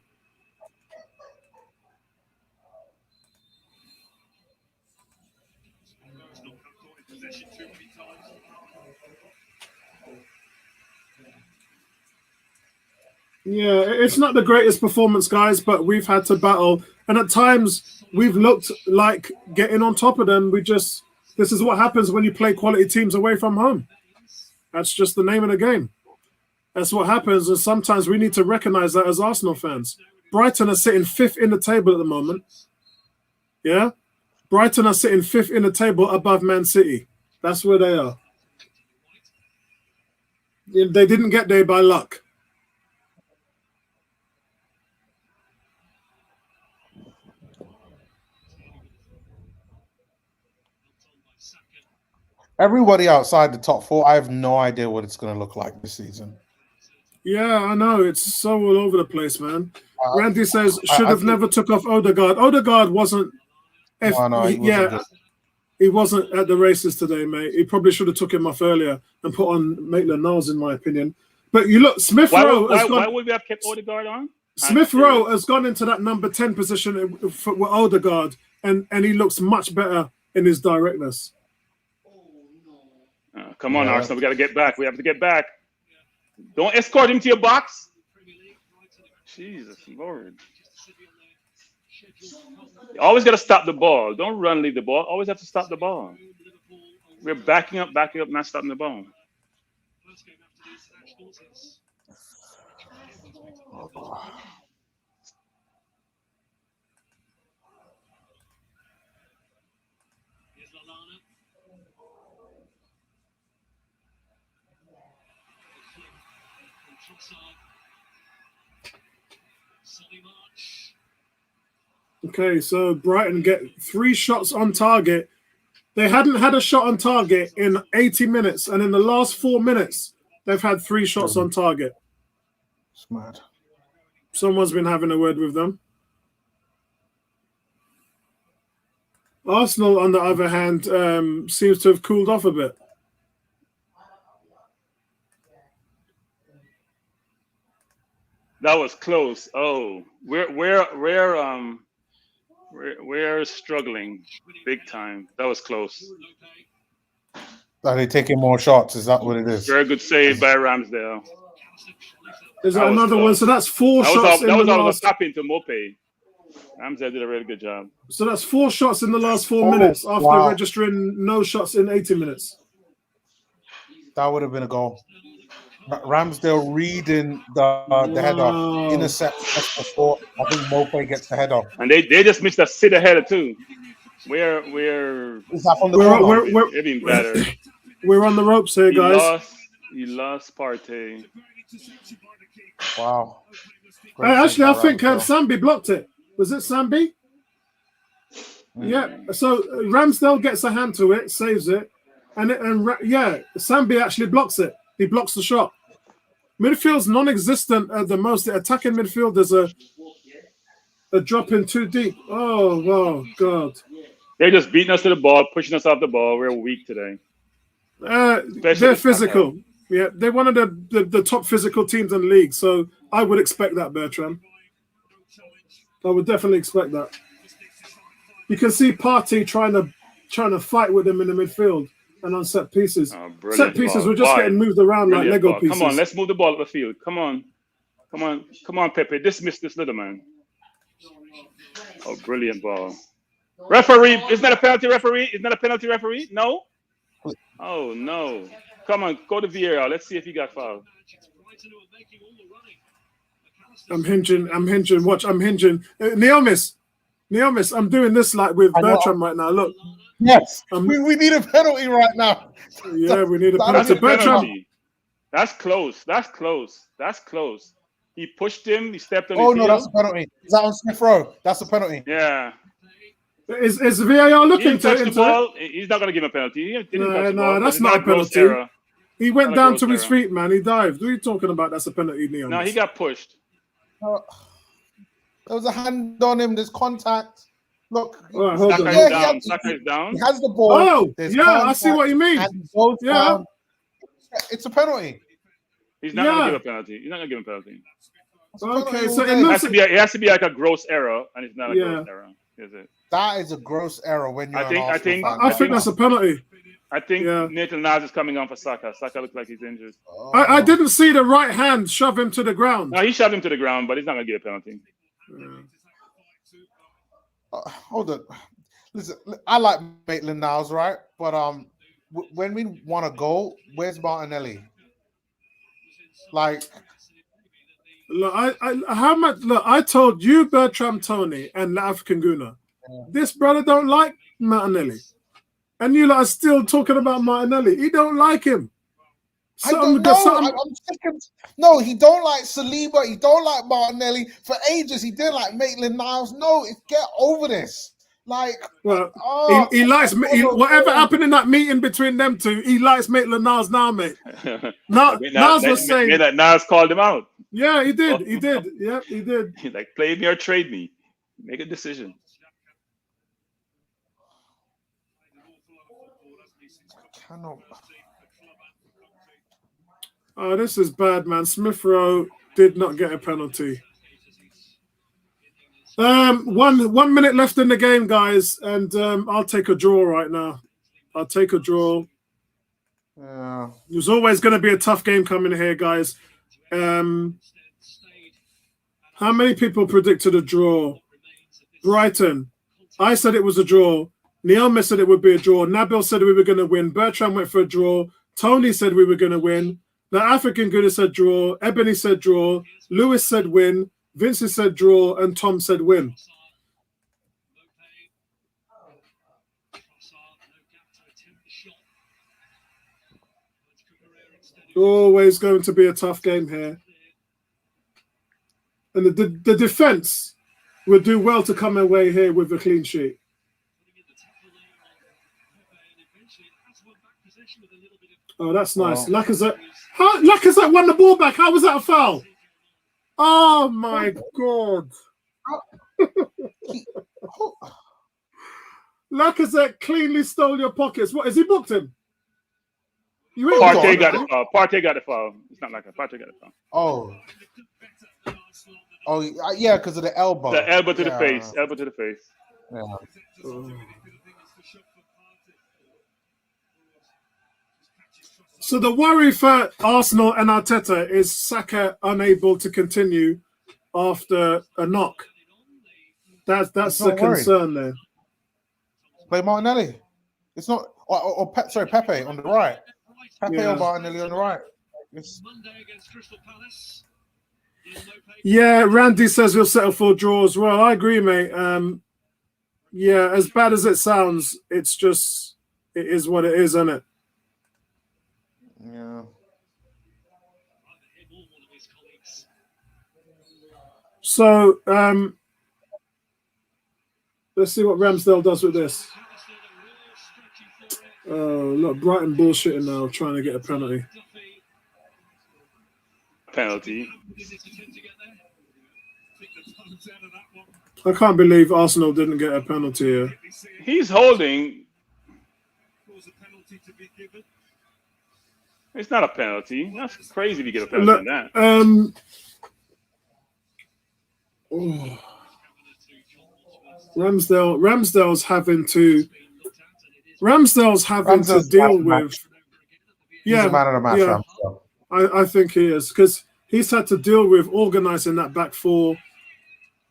Yeah, it's not the greatest performance, guys, but we've had to battle. And at times, we've looked like getting on top of them. This is what happens when you play quality teams away from home. That's just the name of the game. That's what happens, and sometimes we need to recognize that as Arsenal fans. Brighton are sitting 5th in the table at the moment. Yeah? Brighton are sitting 5th in the table above Man City. That's where they are. They didn't get there by luck. Everybody outside the top 4, I have no idea what it's going to look like this season. Yeah, I know. It's so all over the place, man. Randy says should have never took off Odegaard. Odegaard wasn't. He wasn't good. He wasn't at the races today, mate. He probably should have took him off earlier and put on Maitland-Niles, in my opinion. But you look, Smith Rowe. Why would we have kept Odegaard on? Smith Rowe has gone into that number 10 position with Odegaard, and he looks much better in his directness. Come on, Arsenal. We got to get back. We have to get back. Don't escort him to your box. Jesus Lord. You always got to stop the ball. Don't run, leave the ball. Always have to stop the ball. We're backing up, not stopping the ball. Okay, so Brighton get 3 shots on target. They hadn't had a shot on target in 80 minutes, and in the last 4 minutes, they've had 3 shots on target. It's mad. Someone's been having a word with them. Arsenal, on the other hand, seems to have cooled off a bit. That was close. Oh, we're struggling big time. That was close. Are they taking more shots? Is that what it is? Very good save by Ramsdale. Is that another one? So that's 4 shots. That was all a tap into Mwepu. Ramsdale did a really good job. So that's 4 shots in the last 4 minutes after registering no shots in 80 minutes. That would have been a goal. Ramsdale reading the header, intercept just before I think Mwepu gets the header. And they just missed a sitter header too. We're is that from the it'd been better. We're on the ropes here, guys. He lost Partey. Wow. Actually, I think Sambi blocked it. Was it Sambi? Yeah. So Ramsdale gets a hand to it, saves it, and Sambi actually blocks it. He blocks the shot. Midfield's non-existent at the most. The attacking midfield is a drop in too deep. Oh, wow, God. They're just beating us to the ball, pushing us off the ball. We're weak today. They're physical. Yeah, they're one of the top physical teams in the league. So I would expect that, Bertrand. I would definitely expect that. You can see Partey trying to fight with them in the midfield and on set pieces. Set pieces were just getting moved around like Lego pieces. Come on, let's move the ball up the field. Come on, Pepe. Dismiss this little man. Oh, brilliant ball. Referee, isn't that a penalty, referee? Isn't that a penalty, referee? No? Oh, no. Come on, go to VAR. Let's see if he got fouled. I'm hinging. Watch, I'm hinging. Neomis, I'm doing this like with Bertram right now. Look. Yes, we need a penalty right now. Yeah, we need a penalty. Bertram. That's close. He pushed him. He stepped on his heel. That's a penalty. Is that on Smith Rowe? That's a penalty. Yeah. Is VAR looking into the ball? He's not going to give him a penalty. No, that's not a penalty. He went down to his feet, man. He dived. What are you talking about? That's a penalty, Neomis. No, he got pushed. There was a hand on him. There's contact. Look, Xhaka is down. He has the ball. Oh, I see what you mean. Yeah, it's a penalty. He's not going to give a penalty. Okay, so it has to be like a gross error, and it's not a gross error, is it? That is a gross error when you're. I think that's a penalty. I think Nathan Niles is coming on for Xhaka. Xhaka looks like he's injured. I didn't see the right hand shove him to the ground. No, he shoved him to the ground, but he's not going to get a penalty. Hold on. Listen, I like Maitland-Niles, right? But when we want a goal, where's Martinelli? Like, look, I told you, Bertram, Tony, and the African Guna, this brother don't like Martinelli, and you lot are still talking about Martinelli. He don't like him. I don't know. No, he don't like Saliba. He don't like Martinelli. For ages, he didn't like Maitland-Niles. No, get over this. Like, Well, oh, he likes whatever happened in that meeting between them two. He likes Maitland-Niles now, mate. Niles was saying that Niles called him out. Yeah, he did. He did. Yeah, he did. He's like, play me or trade me. Make a decision. Oh, this is bad, man. Smith Rowe did not get a penalty. 1 minute left in the game, guys, and I'll take a draw right now. I'll take a draw. Yeah. There's always going to be a tough game coming here, guys. How many people predicted a draw? Brighton. I said it was a draw. Nielma said it would be a draw. Nabil said we were going to win. Bertrand went for a draw. Tony said we were going to win. The African Gooder said draw. Ebony said draw. Lewis said win. Vincent said draw. And Tom said win. Always going to be a tough game here. And the defense would do well to come away here with a clean sheet. Oh, that's nice. Wow. Lacazette won the ball back. How was that a foul? Oh, my God. Lacazette cleanly stole your pockets. What, has he booked him? Partey got the foul. Partey got the foul. It's not like a Partey got the foul. Oh, yeah, because of the elbow. The elbow to the face. Elbow to the face. Yeah. So the worry for Arsenal and Arteta is Saka unable to continue after a knock. That's the concern there. Play Martinelli. It's not. Sorry, Pepe on the right. Pepe or Martinelli on the right. Yeah, Randy says we'll settle for a draw as well. I agree, mate. Yeah, as bad as it sounds, it is what it is, isn't it? Yeah. So let's see what Ramsdale does with this. Oh, look, Brighton bullshitting now, trying to get a penalty. I can't believe Arsenal didn't get a penalty here. He's holding. It's not a penalty. That's crazy if you get a penalty on that. Ramsdale's having to deal with. Yeah, he's a man of the match. Yeah, I think he is, because he's had to deal with organising that back four.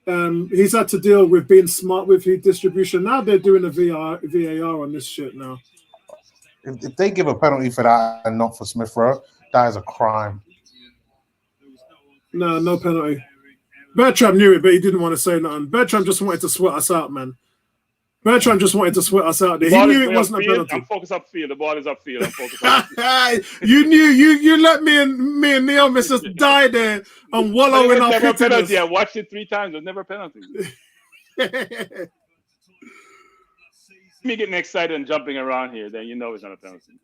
He's had to deal with being smart with his distribution. Now they're doing a VAR on this shit now. If they give a penalty for that and not for Smith Rowe, that is a crime. No penalty. Bertram knew it, but he didn't want to say nothing. Bertram just wanted to sweat us out, man. Bertram just wanted to sweat us out there. He knew it wasn't a penalty. I'm focused upfield. The ball is upfield. I'm focused upfield. You knew you let me and Neil just die there and wallow in our never a penalty. pittiness. I watched it 3 times. There's never a penalty. Me getting excited and jumping around here, then you know it's not a penalty.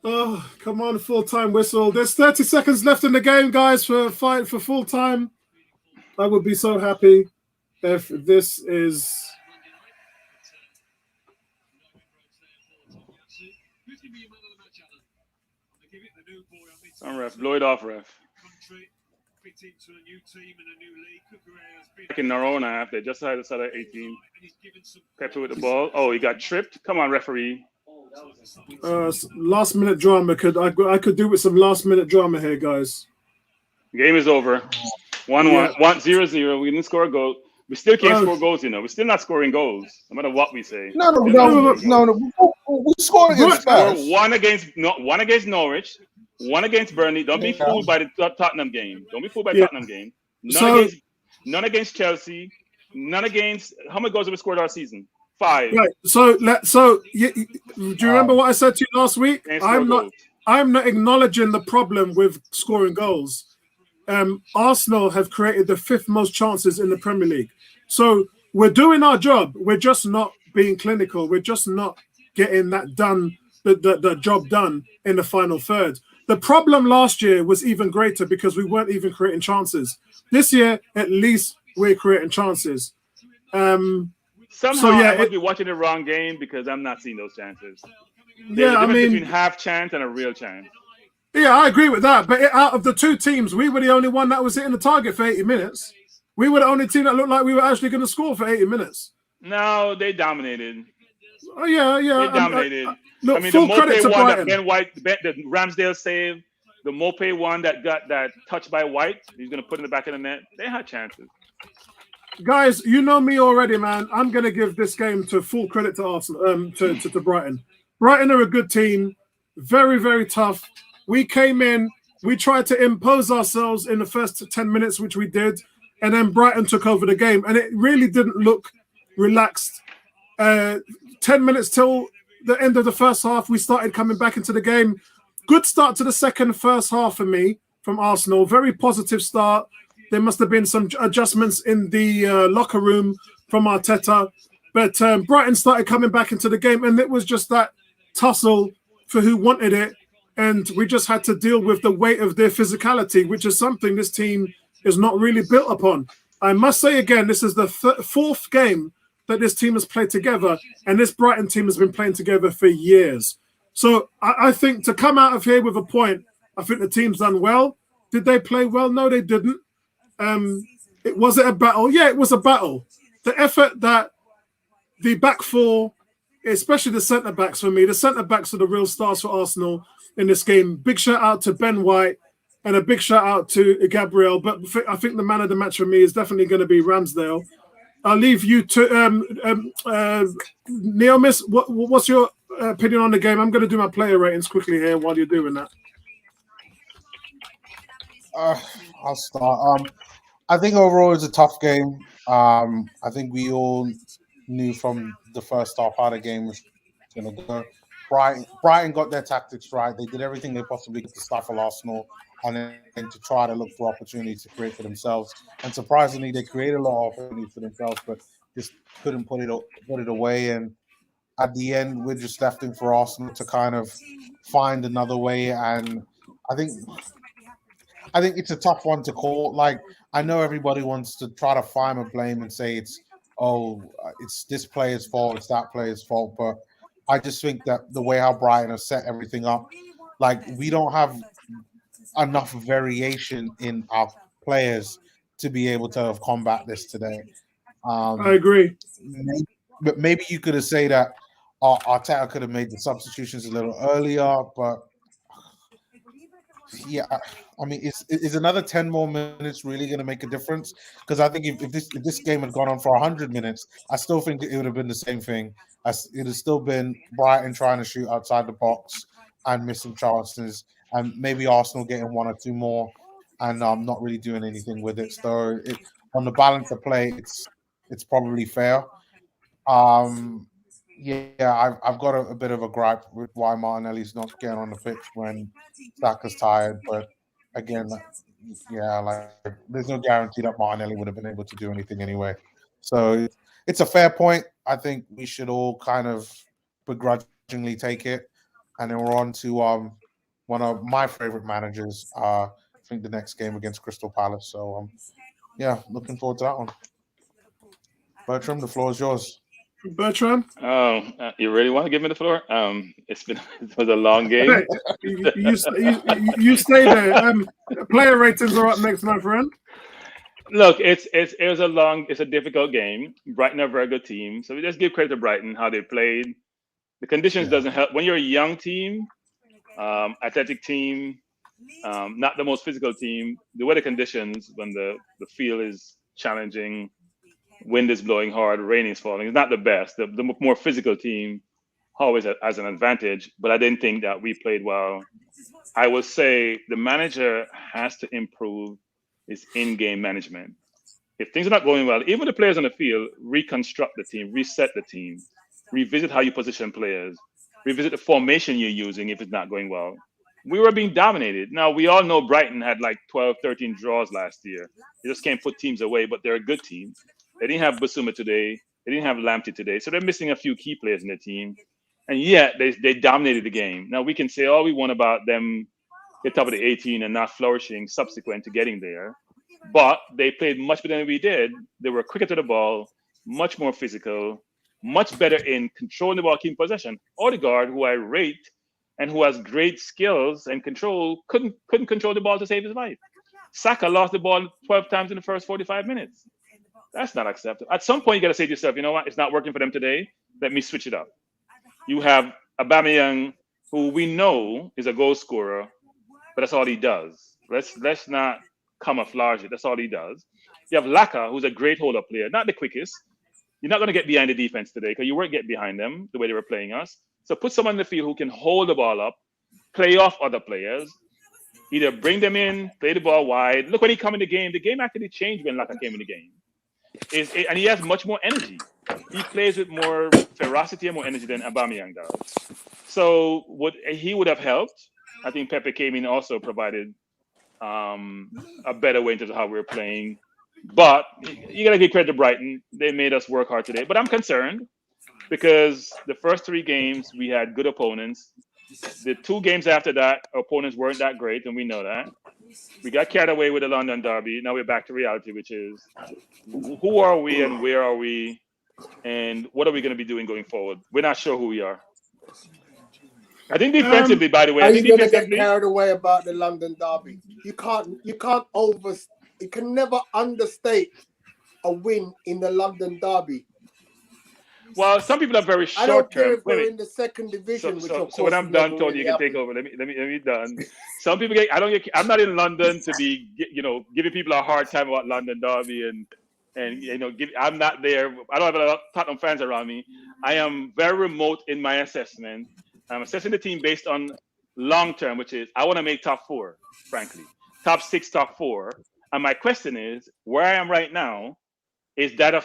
Oh, come on, full-time whistle. There's 30 seconds left in the game, guys, for a fight for full-time. I would be so happy if this is... Some ref. Blow it off, ref. Back in their own half, they just had the side of 18. Pepe with the ball. Oh, he got tripped. Come on, referee. Last minute drama. I could do with some last minute drama here, guys. Game is over. 1-1, 0-0. We didn't score a goal. We still can't score goals, you know. We're still not scoring goals, no matter what we say. No. We scored against Spurs. One against Norwich, one against Burnley. Don't be fooled by the Tottenham game. Tottenham game. None against Chelsea. None against. How many goals have we scored our season? 5. Right. So do you remember what I said to you last week? I'm not acknowledging the problem with scoring goals. Arsenal have created the 5th most chances in the Premier League. So we're doing our job. We're just not being clinical. We're just not getting that done, the job done in the final third. The problem last year was even greater because we weren't even creating chances. This year, at least, we're creating chances. Somehow I must be watching the wrong game because I'm not seeing those chances. There's a difference between half chance and a real chance. Yeah, I agree with that. But out of the 2 teams, we were the only one that was hitting the target for 80 minutes. We were the only team that looked like we were actually going to score for 80 minutes. No, they dominated. Oh, yeah. They dominated. Look, I mean, full the credit to Mwepu one Brighton. that Ben White, the Ramsdale save, the Mwepu one that got that touch by White, he's going to put in the back of the net. They had chances. Guys, you know me already, man. I'm going to give this game to full credit to Arsenal, to Brighton. Brighton are a good team. Very, very tough. We came in, we tried to impose ourselves in the first 10 minutes, which we did, and then Brighton took over the game, and it really didn't look relaxed. 10 minutes till the end of the first half, we started coming back into the game. Good start to the first half for me from Arsenal. Very positive start. There must have been some adjustments in the locker room from Arteta, but Brighton started coming back into the game, and it was just that tussle for who wanted it, and we just had to deal with the weight of their physicality, which is something this team is not really built upon. I must say again, this is the 4th game that this team has played together, and this Brighton team has been playing together for years. So I think to come out of here with a point, I think the team's done well. Did they play well? No, they didn't. Was it a battle? Yeah, it was a battle. The effort that the back 4, especially the centre-backs for me, the centre-backs are the real stars for Arsenal in this game. Big shout-out to Ben White and a big shout-out to Gabriel. But I think the man of the match for me is definitely going to be Ramsdale. I'll leave you to Neomis. What's your opinion on the game? I'm going to do my player ratings quickly here while you're doing that. I'll start. I think overall it's a tough game. I think we all knew from the first half how the game was going to go. Brighton got their tactics right. They did everything they possibly could to stifle Arsenal and then to try to look for opportunities to create for themselves. And surprisingly, they created a lot of opportunities for themselves, but just couldn't put it away. And at the end, we're just left in for Arsenal to kind of find another way. And I think it's a tough one to call. Like, I know everybody wants to try to find a blame and say it's this player's fault, it's that player's fault. But I just think that the way how Brighton has set everything up, like, we don't have enough variation in our players to be able to have combat this today. I agree. But maybe you could have said that Arteta could have made the substitutions a little earlier, but yeah, I mean, is another 10 more minutes really going to make a difference? Because I think if this game had gone on for 100 minutes, I still think it would have been the same thing. It would have still been Brighton trying to shoot outside the box and missing chances, and maybe Arsenal getting 1 or 2 more and not really doing anything with it. So on the balance of play, it's probably fair. Yeah, I've got a bit of a gripe with why Martinelli's not getting on the pitch when Xhaka's tired. But again, yeah, like, there's no guarantee that Martinelli would have been able to do anything anyway. So it's a fair point. I think we should all kind of begrudgingly take it. And then we're on to one of my favorite managers. I think the next game against Crystal Palace. So yeah, looking forward to that one. Bertram, the floor is yours. Bertram? Oh, you really want to give me the floor? It was a long game. You stay there. Player ratings are up next, my friend. Look, it's a difficult game. Brighton are a very good team, so we just give credit to Brighton how they played. The conditions doesn't help when you're a young team, athletic team, not the most physical team. The weather conditions when the field is challenging. Wind is blowing hard, rain is falling. It's not the best. The more physical team always has an advantage, but I didn't think that we played well. I will say the manager has to improve his in-game management. If things are not going well, even the players on the field, reconstruct the team, reset the team, revisit how you position players, revisit the formation you're using if it's not going well. we were being dominated. Now, we all know Brighton had like 12, 13 draws last year. They just can't put teams away, but they're a good team. They didn't have Bissouma today. They didn't have Lamptey today. So they're missing a few key players in the team. And yet, they dominated the game. Now, we can say all we want about them at top of the 18 and not flourishing subsequent to getting there. But they played much better than we did. They were quicker to the ball, much more physical, much better in controlling the ball, keeping possession. Odegaard, who I rate and who has great skills and control, couldn't control the ball to save his life. Xhaka lost the ball 12 times in the first 45 minutes. That's not acceptable. At some point, you got to say to yourself, you know what? It's not working for them today. Let me switch it up. You have Aubameyang, who we know is a goal scorer, but that's all he does. Let's not camouflage it. That's all he does. You have Laka, who's a great hold-up player, not the quickest. You're not going to get behind the defense today because you weren't getting behind them the way they were playing us. So put someone in the field who can hold the ball up, play off other players, either bring them in, play the ball wide. Look when he come in the game actually changed when Laka came in the game. And he has much more energy. He plays with more ferocity and more energy than Aubameyang does. So he would have helped. I think Pepe came in also provided a better way in terms of how we were playing. But you got to give credit to Brighton. They made us work hard today. But I'm concerned because the first 3 games, we had good opponents. The 2 games after that, our opponents weren't that great, and we know that. We got carried away with the London derby. Now we're back to reality, which is who are we and where are we and what are we going to be doing going forward? We're not sure who we are. I think defensively, by the way, are you going to get carried away about the London derby? You can never understate a win in the London derby. Well, some people are very short term. I don't care if we're in the second division. So when I'm done, Tony, you can take over. Let me done. Some people I'm not in London to be giving people a hard time about London derby and I'm not there. I don't have a lot of Tottenham fans around me. I am very remote in my assessment. I'm assessing the team based on long term, which is I want to make top 4, frankly, top 6, top 4. And my question is, where I am right now, is that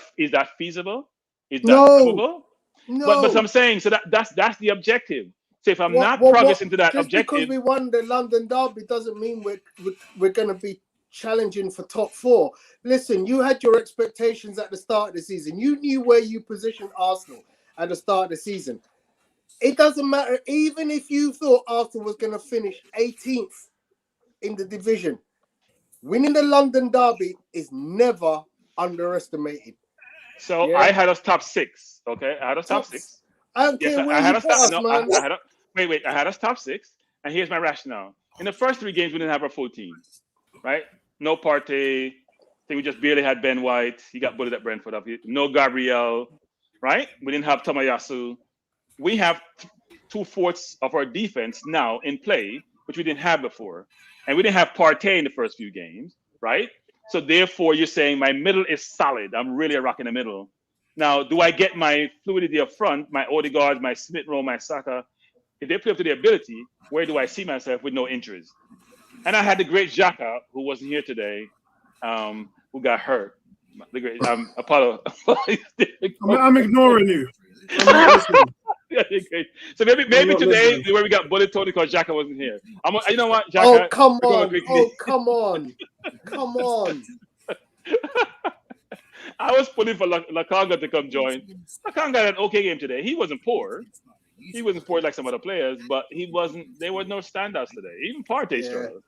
feasible? Is that probable? No. But I'm saying, so that's the objective. So if I'm not progressing to that just objective, because we won the London derby doesn't mean we're going to be challenging for top 4. Listen, you had your expectations at the start of the season. You knew where you positioned Arsenal at the start of the season. It doesn't matter, even if you thought Arsenal was going to finish 18th in the division. Winning the London derby is never underestimated. So yeah. I had us top 6. Okay, I had us top 6. I don't care where you put us, man. I had us top 6, and here's my rationale. In the first 3 games, we didn't have our full team, right? No Partey. I think we just barely had Ben White. He got bullied at Brentford. No Gabriel, right? We didn't have Tomiyasu. We have 2/4 of our defense now in play, which we didn't have before. And we didn't have Partey in the first few games, right? So therefore, you're saying my middle is solid. I'm really a rock in the middle. Now, do I get my fluidity up front, my Odegaard, my Smith Rowe, my Xhaka? If they play up to their ability, where do I see myself with no injuries? And I had the great Xhaka, who wasn't here today, who got hurt. The great Apollo. I'm ignoring you. So maybe today where we got bullied Tony because Xhaka wasn't here. You know what, Xhaka? Oh come on! Come on! I was pulling for Lakanga to come join. Lakanga had an okay game today. He wasn't poor. He wasn't poor like some other players, but he wasn't. There were no standouts today. Even Partey struggled.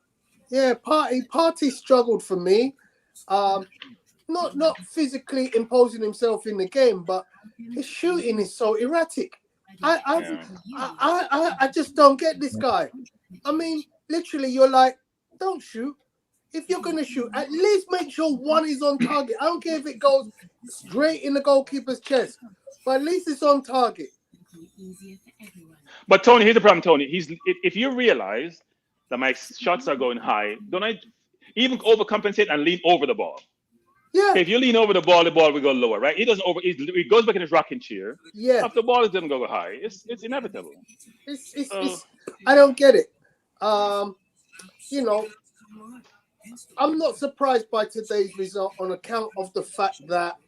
Yeah, Partey struggled for me. Not physically imposing himself in the game, but his shooting is so erratic. I just don't get this guy. I mean, literally, you're like, don't shoot. If you're going to shoot, at least make sure one is on target. I don't care if it goes straight in the goalkeeper's chest, but at least it's on target. But Tony, here's the problem, Tony. If you realize that my shots are going high, don't I even overcompensate and lean over the ball? Yeah. If you lean over the ball will go lower, right? He goes back in his rocking chair. Yeah. If the ball is going to go high, it's inevitable. I don't get it. I'm not surprised by today's result on account of the fact that,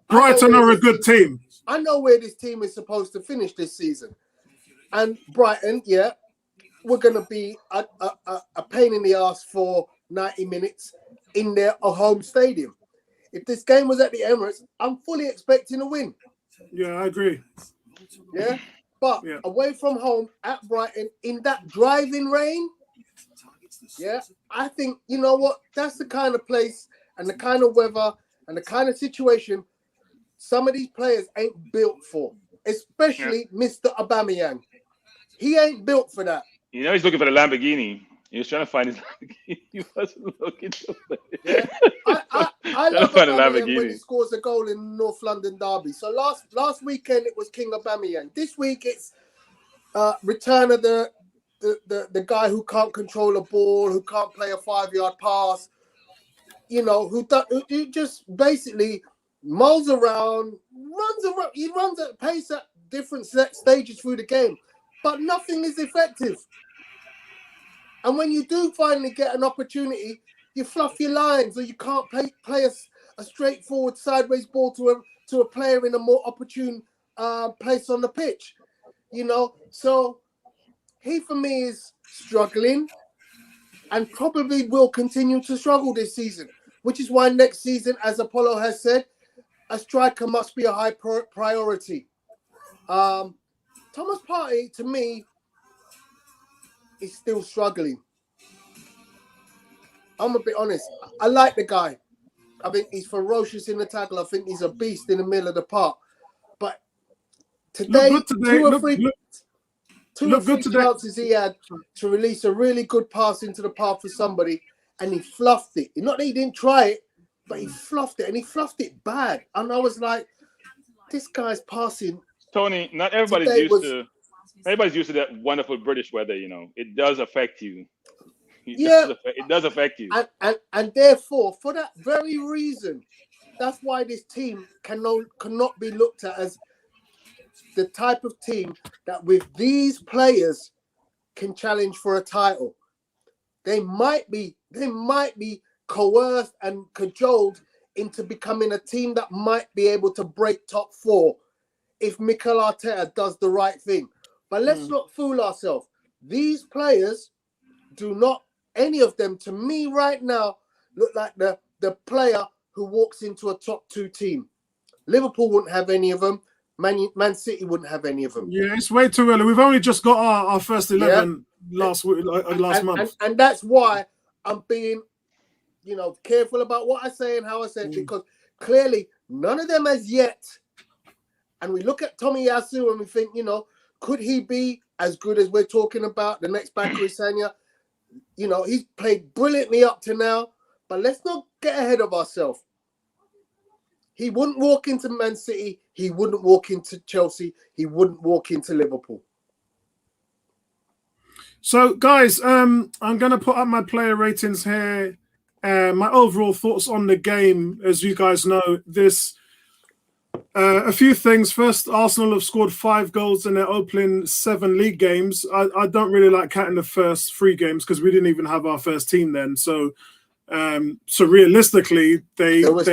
Brighton are a good team. I know where this team is supposed to finish this season. And Brighton, were going to be a pain in the ass for 90 minutes in their home stadium. If this game was at the Emirates, I'm fully expecting a win. Yeah, I agree. Yeah, but away from home at Brighton in that driving rain, yeah, I think, you know what, that's the kind of place and the kind of weather and the kind of situation some of these players ain't built for, especially Mr. Aubameyang. He ain't built for that. You know, he's looking for the Lamborghini. He was trying to find his Lamborghini. He wasn't looking for it. Yeah. I love Aubameyang when he scores a goal in North London derby. So last weekend it was King Aubameyang. This week it's return of the guy who can't control a ball, who can't play a 5-yard pass, you know, who just basically mulls around, runs around. He runs at pace at different stages through the game, but nothing is effective. And when you do finally get an opportunity, you fluff your lines, or you can't play a straightforward sideways ball to a player in a more opportune place on the pitch. You know, so he for me is struggling and probably will continue to struggle this season, which is why next season, as Apollo has said, a striker must be a high priority. Thomas Partey, to me, is still struggling. I'm a bit honest. I like the guy. I think he's ferocious in the tackle. I think he's a beast in the middle of the park. But today, two or three chances he had to release a really good pass into the path for somebody, and he fluffed it. Not that he didn't try it, but he fluffed it, and he fluffed it bad. And I was like, this guy's passing. Tony, not everybody's everybody's used to that wonderful British weather, you know. It does affect you. It does affect you. And therefore, for that very reason, that's why this team cannot be looked at as the type of team that with these players can challenge for a title. They might be coerced and cajoled into becoming a team that might be able to break top 4 if Mikel Arteta does the right thing. But let's not fool ourselves. These players do not, any of them, to me right now, look like the player who walks into a top 2 team. Liverpool wouldn't have any of them. Man City wouldn't have any of them. Yeah, it's way too early. We've only just got our first 11 last month. And that's why I'm being, you know, careful about what I say and how I say it, because clearly none of them as yet. And we look at Tommy Yasu and we think, you know, could he be as good as we're talking about? The next Bakary Sagna, you know, he's played brilliantly up to now, but let's not get ahead of ourselves. He wouldn't walk into Man City. He wouldn't walk into Chelsea. He wouldn't walk into Liverpool. So, guys, I'm going to put up my player ratings here. My overall thoughts on the game, as you guys know, a few things. First, Arsenal have scored 5 goals in their opening 7 league games. I don't really like counting the first 3 games because we didn't even have our first team then. So realistically, they were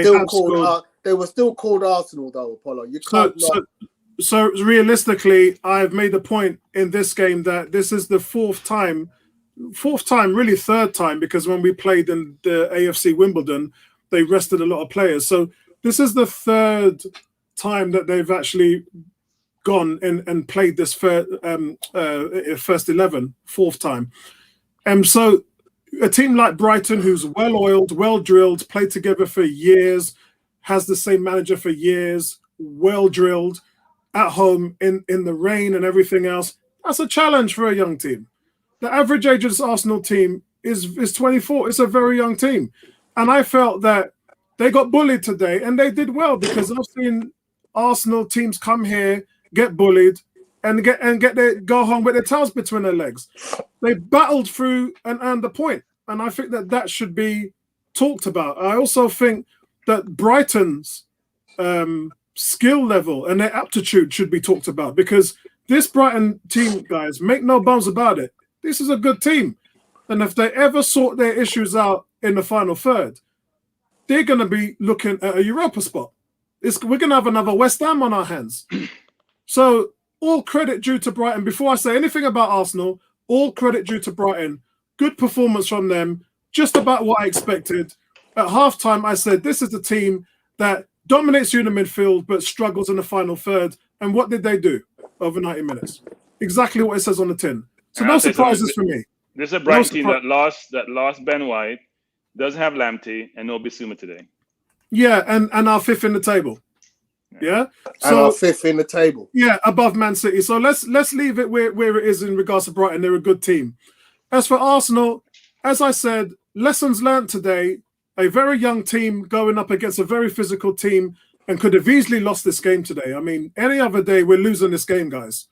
still called Arsenal, though, Apollo. You can't. So realistically, I've made the point in this game that this is the fourth time, really third time, because when we played in the AFC Wimbledon, they rested a lot of players. So this is the third time that they've actually gone and played this first 11, fourth time. So a team like Brighton, who's well-oiled, well-drilled, played together for years, has the same manager for years, well-drilled, at home in the rain and everything else, that's a challenge for a young team. The average age of this Arsenal team is 24. It's a very young team. And I felt that they got bullied today, and they did well, because I've seen Arsenal teams come here, get bullied, and go home with their tails between their legs. They battled through and earned the point, and I think that should be talked about. I also think that Brighton's skill level and their aptitude should be talked about, because this Brighton team, guys, make no bones about it, this is a good team. And if they ever sort their issues out in the final third, they're going to be looking at a Europa spot. We're going to have another West Ham on our hands. So all credit due to Brighton. Before I say anything about Arsenal, all credit due to Brighton. Good performance from them, just about what I expected. At halftime, I said, this is the team that dominates you in the midfield but struggles in the final third. And what did they do over 90 minutes? Exactly what it says on the tin. So no surprises for me. This is a Brighton team that lost Ben White, doesn't have Lamptey, and no Bissouma today. Yeah, and our fifth in the table. Yeah, and our fifth in the table. Yeah, above Man City. So let's leave it where it is in regards to Brighton. They're a good team. As for Arsenal, as I said, lessons learned today. A very young team going up against a very physical team and could have easily lost this game today. I mean, any other day we're losing this game, guys.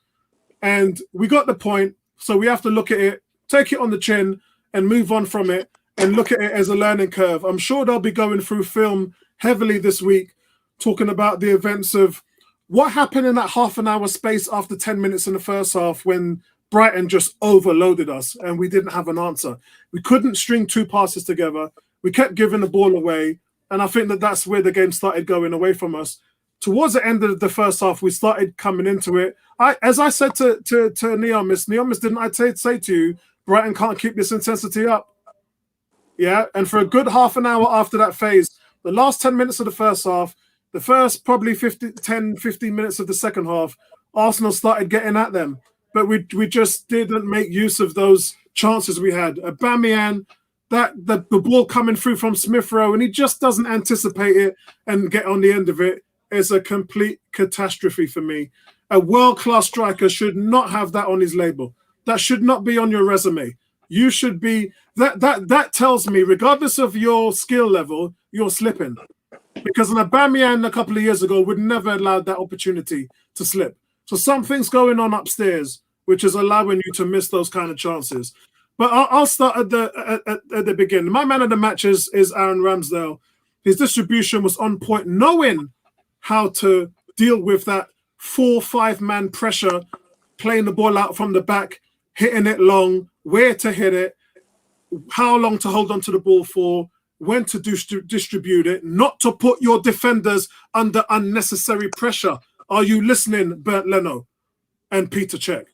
And we got the point, so we have to look at it, take it on the chin, and move on from it and look at it as a learning curve. I'm sure they'll be going through film heavily this week, talking about the events of what happened in that half an hour space after 10 minutes in the first half when Brighton just overloaded us and we didn't have an answer. We couldn't string two passes together. We kept giving the ball away. And I think that's where the game started going away from us. Towards the end of the first half, we started coming into it. As I said to Neomis, didn't I say to you, Brighton can't keep this intensity up? Yeah, and for a good half an hour after that phase, the last 10 minutes of the first half, the first probably 15 minutes of the second half, Arsenal started getting at them. But we just didn't make use of those chances we had. Aubameyang, the ball coming through from Smith Rowe, and he just doesn't anticipate it and get on the end of it, is a complete catastrophe for me. A world-class striker should not have that on his label. That should not be on your resume. You should be that tells me, regardless of your skill level, you're slipping. Because an Aubameyang a couple of years ago would never allow that opportunity to slip. So something's going on upstairs, which is allowing you to miss those kind of chances. But I'll start at the beginning. My man of the match is Aaron Ramsdale. His distribution was on point, knowing how to deal with that 4-5 man pressure, playing the ball out from the back, hitting it long, where to hit it, how long to hold on to the ball for, when to distribute it, not to put your defenders under unnecessary pressure. Are you listening, Bernd Leno and Peter Cech?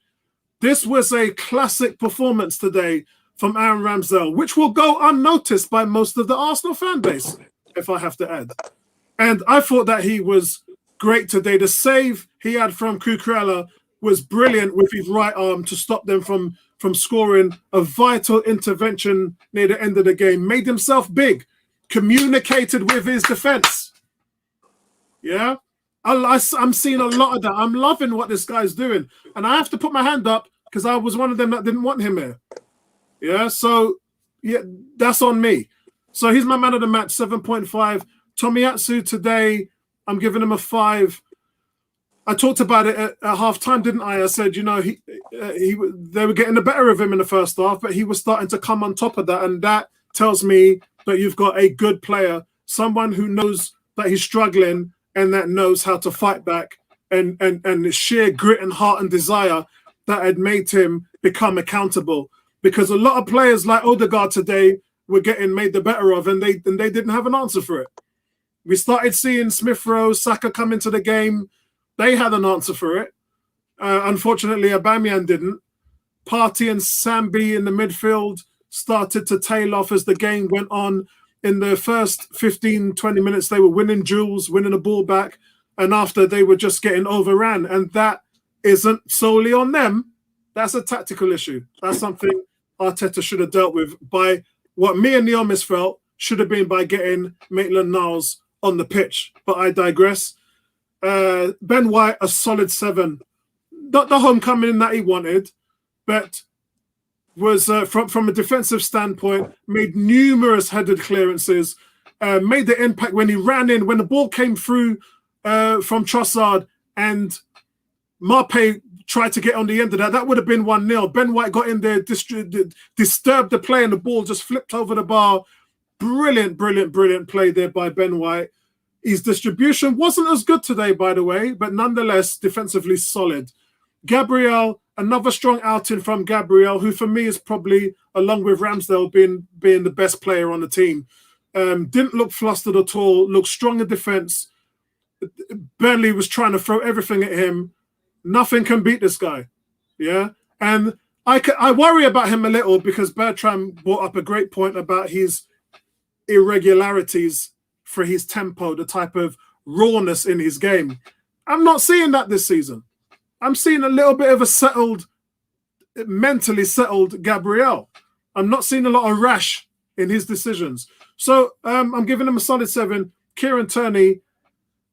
This was a classic performance today from Aaron Ramsdale, which will go unnoticed by most of the Arsenal fan base, if I have to add. And I thought that he was great today. The save he had from Cucurella was brilliant with his right arm to stop them from scoring. A vital intervention near the end of the game. Made himself big. Communicated with his defense. Yeah? I'm seeing a lot of that. I'm loving what this guy's doing. And I have to put my hand up because I was one of them that didn't want him here. Yeah? So, yeah, that's on me. So he's my man of the match, 7.5. Tomiyasu today, I'm giving him a 5. I talked about it at half-time, didn't I? I said, you know, they were getting the better of him in the first half, but he was starting to come on top of that, and that tells me that you've got a good player, someone who knows that he's struggling and that knows how to fight back, and the sheer grit and heart and desire that had made him become accountable. Because a lot of players like Odegaard today were getting made the better of, and they didn't have an answer for it. We started seeing Smith Rowe, Saka come into the game. They had an answer for it. Unfortunately, Aubameyang didn't. Partey and Sambi in the midfield started to tail off as the game went on. In the first 15, 20 minutes, they were winning duels, winning the ball back. And after, they were just getting overran. And that isn't solely on them. That's a tactical issue. That's something Arteta should have dealt with by what me and Neomis felt should have been by getting Maitland-Niles on the pitch. But I digress. Ben White, a solid 7. Not the homecoming that he wanted, but was from a defensive standpoint, made numerous headed clearances, made the impact when he ran in, when the ball came through from Trossard and Marpe tried to get on the end of that. That would have been 1-0. Ben White got in there, disturbed the play, and the ball just flipped over the bar. Brilliant play there by Ben White. His distribution wasn't as good today, by the way, but nonetheless, defensively solid. Gabriel, another strong outing from Gabriel, who for me is probably, along with Ramsdale, being the best player on the team. Didn't look flustered at all, looked strong in defense. Burnley was trying to throw everything at him. Nothing can beat this guy. Yeah? And I worry about him a little because Bertram brought up a great point about his irregularities for his tempo, the type of rawness in his game. I'm not seeing that this season. I'm seeing a little bit of a mentally settled Gabriel. I'm not seeing a lot of rash in his decisions. So I'm giving him a solid 7. Kieran Tierney,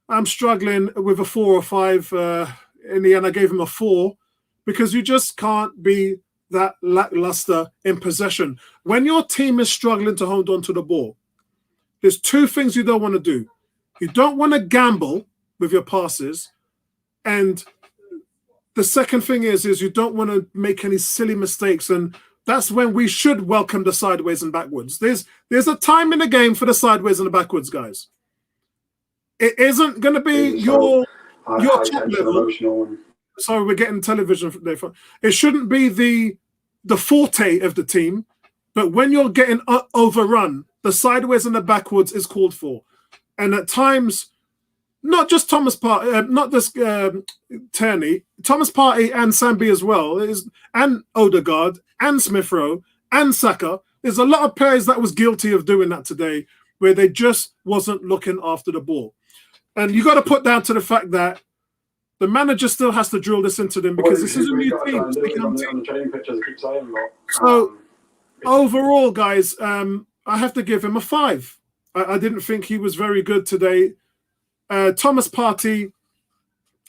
I'm struggling with a 4 or 5. In the end, I gave him a 4 because you just can't be that lackluster in possession. When your team is struggling to hold on to the ball, there's 2 things you don't want to do. You don't want to gamble with your passes, and the second thing is you don't want to make any silly mistakes, and that's when we should welcome the sideways and backwards. There's a time in the game for the sideways and the backwards, guys. It isn't going to be your top level. Sorry, we're getting television there. It shouldn't be the forte of the team, but when you're getting overrun, the sideways and the backwards is called for. And at times, not just Thomas Partey, not just Tierney, Thomas Partey and Sambi as well, and Odegaard and Smith Rowe and Saka. There's a lot of players that was guilty of doing that today, where they just wasn't looking after the ball. And you got to put down to the fact that the manager still has to drill this into them because this is a new team. So overall, guys, I have to give him a 5. I didn't think he was very good today. Thomas Partey,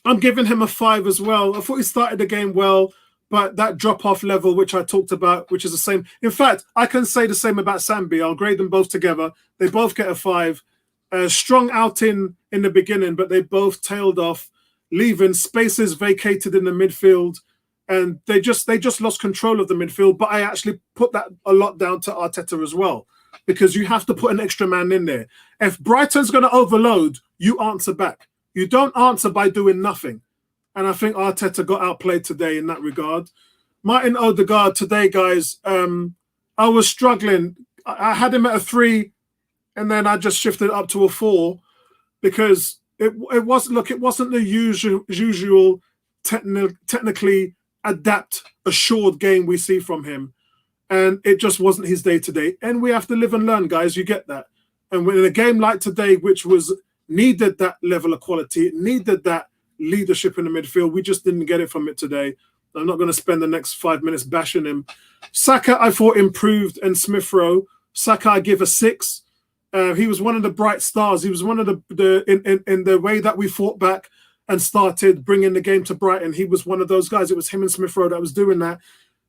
I'm giving him a 5 as well. I thought he started the game well, but that drop-off level, which I talked about, which is the same. In fact, I can say the same about Sambi. I'll grade them both together. They both get a 5. Strong outing in the beginning, but they both tailed off, leaving spaces vacated in the midfield, and they just lost control of the midfield. But I actually put that a lot down to Arteta as well, because you have to put an extra man in there. If Brighton's going to overload, you answer back. You don't answer by doing nothing. And I think Arteta got outplayed today in that regard. Martin Odegaard today, guys, I was struggling. I had him at a 3, and then I just shifted up to a 4 because it wasn't the usual technically assured game we see from him. And it just wasn't his day-to-day. And we have to live and learn, guys. You get that. And in a game like today, which needed that level of quality, it needed that leadership in the midfield, we just didn't get it from it today. I'm not going to spend the next 5 minutes bashing him. Saka, I thought, improved, and Smith Rowe. Saka, I give a 6. He was one of the bright stars. He was one of in the way that we fought back and started bringing the game to Brighton. He was one of those guys. It was him and Smith Rowe that was doing that.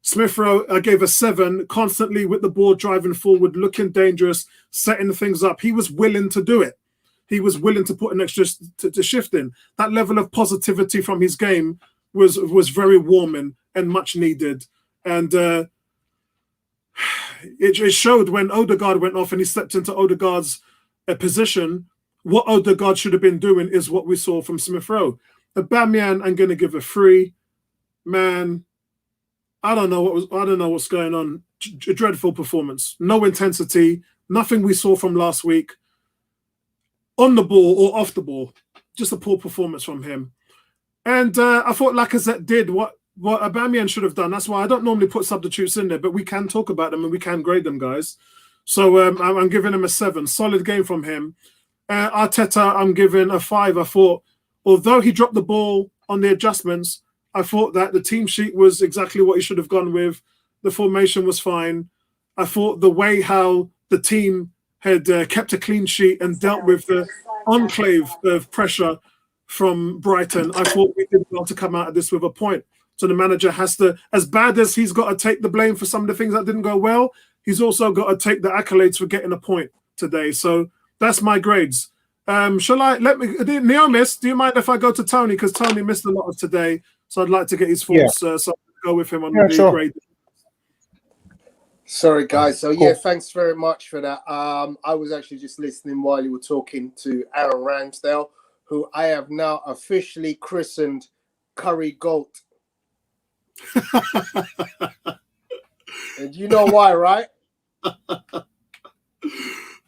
Smith Rowe, I gave a 7, constantly with the ball driving forward, looking dangerous, setting things up. He was willing to do it. He was willing to put an extra to shift in. That level of positivity from his game was very warming and much needed. And it showed when Odegaard went off and he stepped into Odegaard's position. What Odegaard should have been doing is what we saw from Smith Rowe. Aubameyang, I'm going to give a 3. Man, I don't know what's going on. A dreadful performance. No intensity. Nothing we saw from last week. On the ball or off the ball. Just a poor performance from him. And I thought Lacazette did what Aubameyang should have done. That's why I don't normally put substitutes in there, but we can talk about them and we can grade them, guys. So I'm giving him a 7. Solid game from him. Arteta, I'm giving a 5. I thought, although he dropped the ball on the adjustments, I thought that the team sheet was exactly what he should have gone with. The formation was fine. I thought the way how the team had kept a clean sheet and dealt with the enclave of pressure from Brighton, I thought we did well to come out of this with a point. So the manager has to, as bad as he's got to take the blame for some of the things that didn't go well, he's also got to take the accolades for getting a point today. So that's my grades. Neomis, do you mind if I go to Tony? Because Tony missed a lot of today. So I'd like to get his thoughts. So I'll go with him on the grade. Sorry, guys. So, yeah, thanks very much for that. I was actually just listening while you were talking to Aaron Ramsdale, who I have now officially christened Curry Goat. And you know why, right?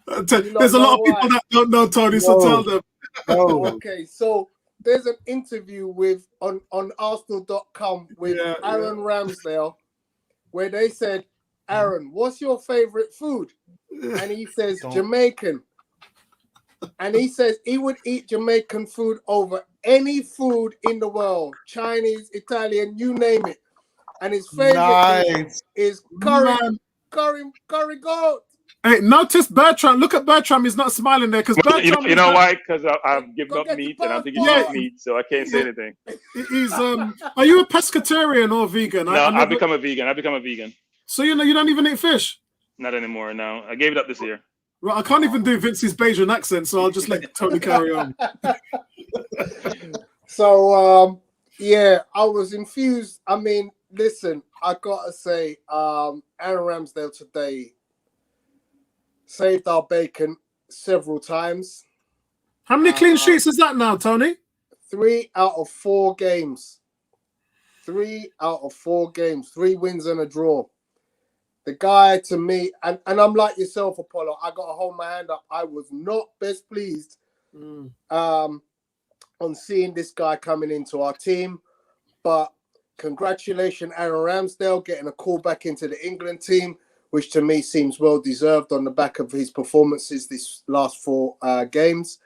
There's a lot of people that don't know, Tony, so tell them. Okay, so there's an interview on Arsenal.com with Aaron Ramsdale, where they said, Aaron, what's your favorite food? And he says, Jamaican. And he says he would eat Jamaican food over any food in the world. Chinese, Italian, you name it. And his favorite is curry goat. Hey, notice Bertram. Look at Bertram. He's not smiling there because Bertram. You know why? Because I've given up meat and I'm thinking about meat, so I can't say anything. He's Are you a pescatarian or vegan? No, I've become a vegan. So you don't even eat fish? Not anymore. No, I gave it up this year. Right, I can't even do Vince's Bajan accent, so I'll just let Tony carry on. So yeah, I was infused. I mean, listen, I gotta say, Aaron Ramsdale today saved our bacon several times. How many clean sheets is that now, Tony? 3 out of 4 games. 3 out of 4 games. 3 wins and a draw. The guy, to me, and I'm like yourself, Apollo, I got to hold my hand up. I was not best pleased on seeing this guy coming into our team. But congratulations, Aaron Ramsdale, getting a call back into the England team, which to me seems well deserved on the back of his performances this last 4 games.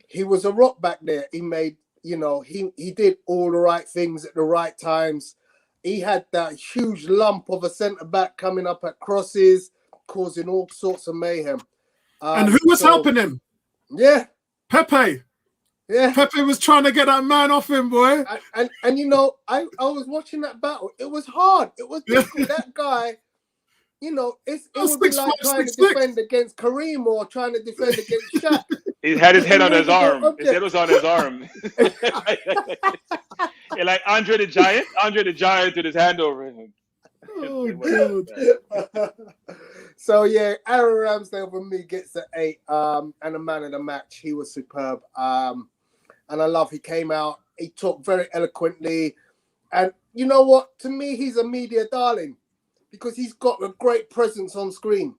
He was a rock back there. He made, he did all the right things at the right times. He had that huge lump of a centre-back coming up at crosses, causing all sorts of mayhem. And who was helping him? Yeah. Pepe. Yeah. Pepe was trying to get that man off him, boy. And I was watching that battle. It was hard. It was difficult. That guy, it would be like trying to defend against Kareem or trying to defend against Shaq. He had his head on his arm. His head was on his arm. Yeah, like Andre the Giant. Andre the Giant with his hand over him. Oh, God. So, yeah, Aaron Ramsdale for me gets an 8 and a man of the match. He was superb. And I love he came out. He talked very eloquently. And you know what? To me, he's a media darling because he's got a great presence on screen.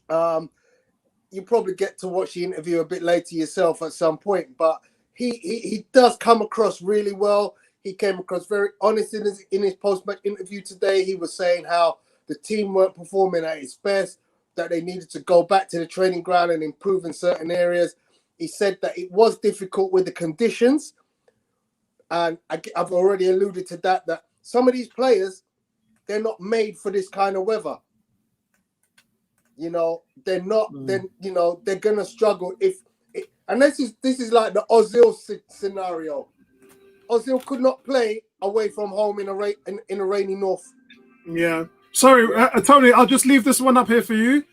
You probably get to watch the interview a bit later yourself at some point, but he does come across really well. He came across very honest in his post-match interview today. He was saying how the team weren't performing at its best, that they needed to go back to the training ground and improve in certain areas. He said that it was difficult with the conditions, and I've already alluded to that some of these players, they're not made for this kind of weather. They're not. Then they're gonna struggle and this is like the Ozil scenario. Ozil could not play away from home in a rainy north. Yeah. Sorry, Tony. I'll just leave this one up here for you.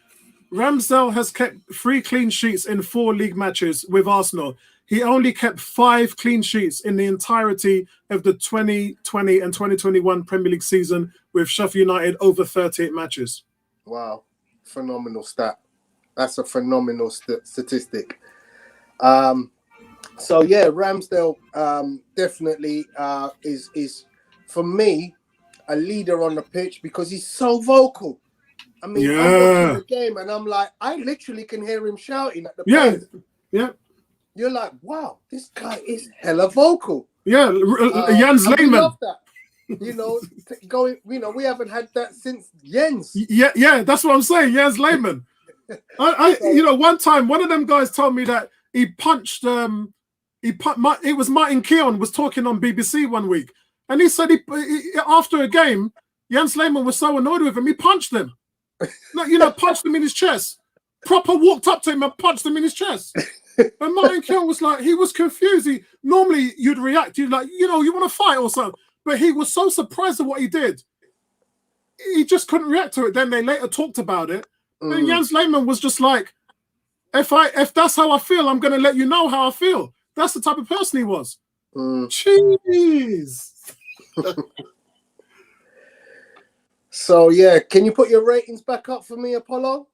Ramsdale has kept 3 clean sheets in 4 league matches with Arsenal. He only kept 5 clean sheets in the entirety of the 2020 and 2021 Premier League season with Sheffield United over 38 matches. Wow. Phenomenal stat. That's a phenomenal statistic. So yeah, Ramsdale definitely is for me a leader on the pitch because he's so vocal. I mean, I'm watching the game and I'm like, I literally can hear him shouting at the players. Yeah. You're like, wow, this guy is hella vocal. Yeah, Jens Lehmann. Love that. We haven't had that since Jens. Yeah, that's what I'm saying. Jens Lehmann. One time, one of them guys told me that he punched. It was Martin Keown was talking on BBC one week, and he said he after a game, Jens Lehmann was so annoyed with him, he punched him. Punched him in his chest. Proper walked up to him and punched him in his chest. And Martin Keown was like, he was confused. Normally you'd react, you'd like, you want to fight or something. But he was so surprised at what he did. He just couldn't react to it. Then they later talked about it. And Jens Lehmann was just like, if that's how I feel, I'm going to let you know how I feel. That's the type of person he was. Jeez. So, yeah, can you put your ratings back up for me, Apollo?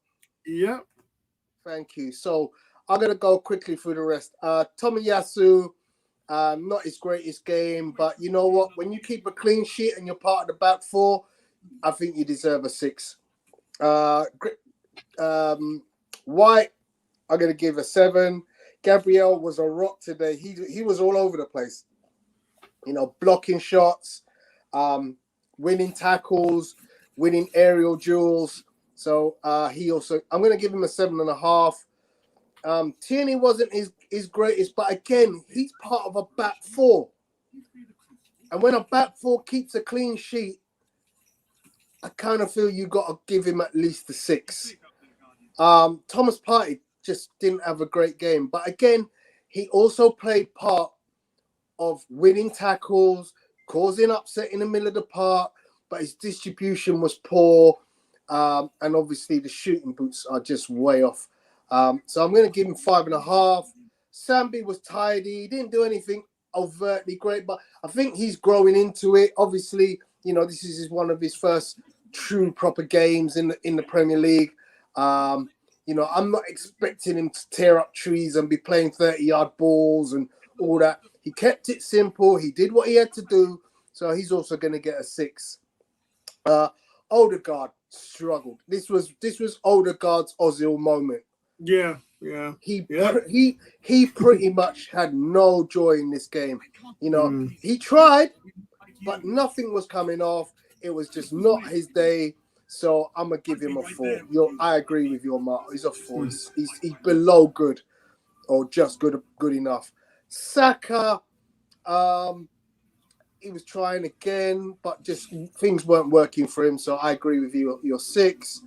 Yeah. Thank you. So, I'm going to go quickly through the rest. Tomiyasu, not his greatest game, but you know what? When you keep a clean sheet and you're part of the back 4, I think you deserve a 6. White, I'm going to give a 7. Gabriel was a rock today. He was all over the place. Blocking shots, winning tackles, winning aerial duels. So he also, I'm going to give him a 7.5. Tierney wasn't his greatest, but again, he's part of a back four. And when a back four keeps a clean sheet, I kind of feel you got to give him at least a 6. Thomas Partey just didn't have a great game. But again, he also played part of winning tackles, causing upset in the middle of the park, but his distribution was poor. And obviously the shooting boots are just way off. So I'm going to give him 5.5. Sambi was tidy. He didn't do anything overtly great, but I think he's growing into it. Obviously, you know, this is one of his first true proper games in the Premier League. You know, I'm not expecting him to tear up trees and be playing 30-yard balls and all that. He kept it simple. He did what he had to do. So he's also going to get a 6. Odegaard struggled. This was Odegaard's Ozil moment. Yeah. He pretty much had no joy in this game. You know, he tried, but nothing was coming off. It was just not his day. So I'm gonna give him a 4. I agree with you, Mark. He's a 4. He's below good, or just good enough. Saka, he was trying again, but just things weren't working for him. So I agree with you. You're 6.